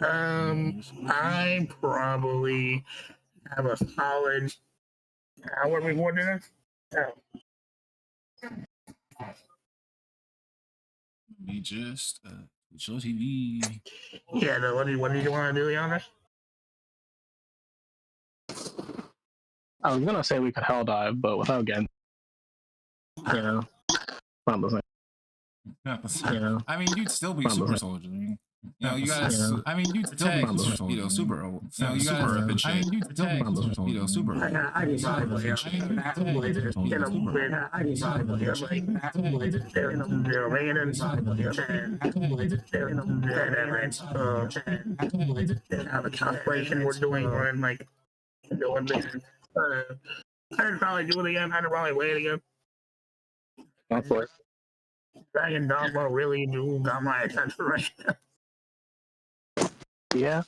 I probably have a solid hour before dinner. We just show TV. Yeah, what do you want to do, Giannis? I was gonna say we could hell dive, but without Genji, not the same. Not the same. Yeah. I mean, you'd still be Not the super same. soldier. You know, you gotta. Yeah. I mean, you'd still Not be the same. super. You know, you Super gotta. efficient. I mean, you'd still be super. I decided the calculation we're doing on like doing this. I'd probably do it again. I'd probably wait again. Of course. Dragon Dogma really do got my attention right now. Yeah.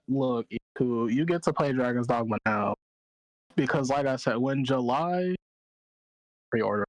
Look, Iku, you get to play Dragon's Dogma now because, like I said, when July pre-order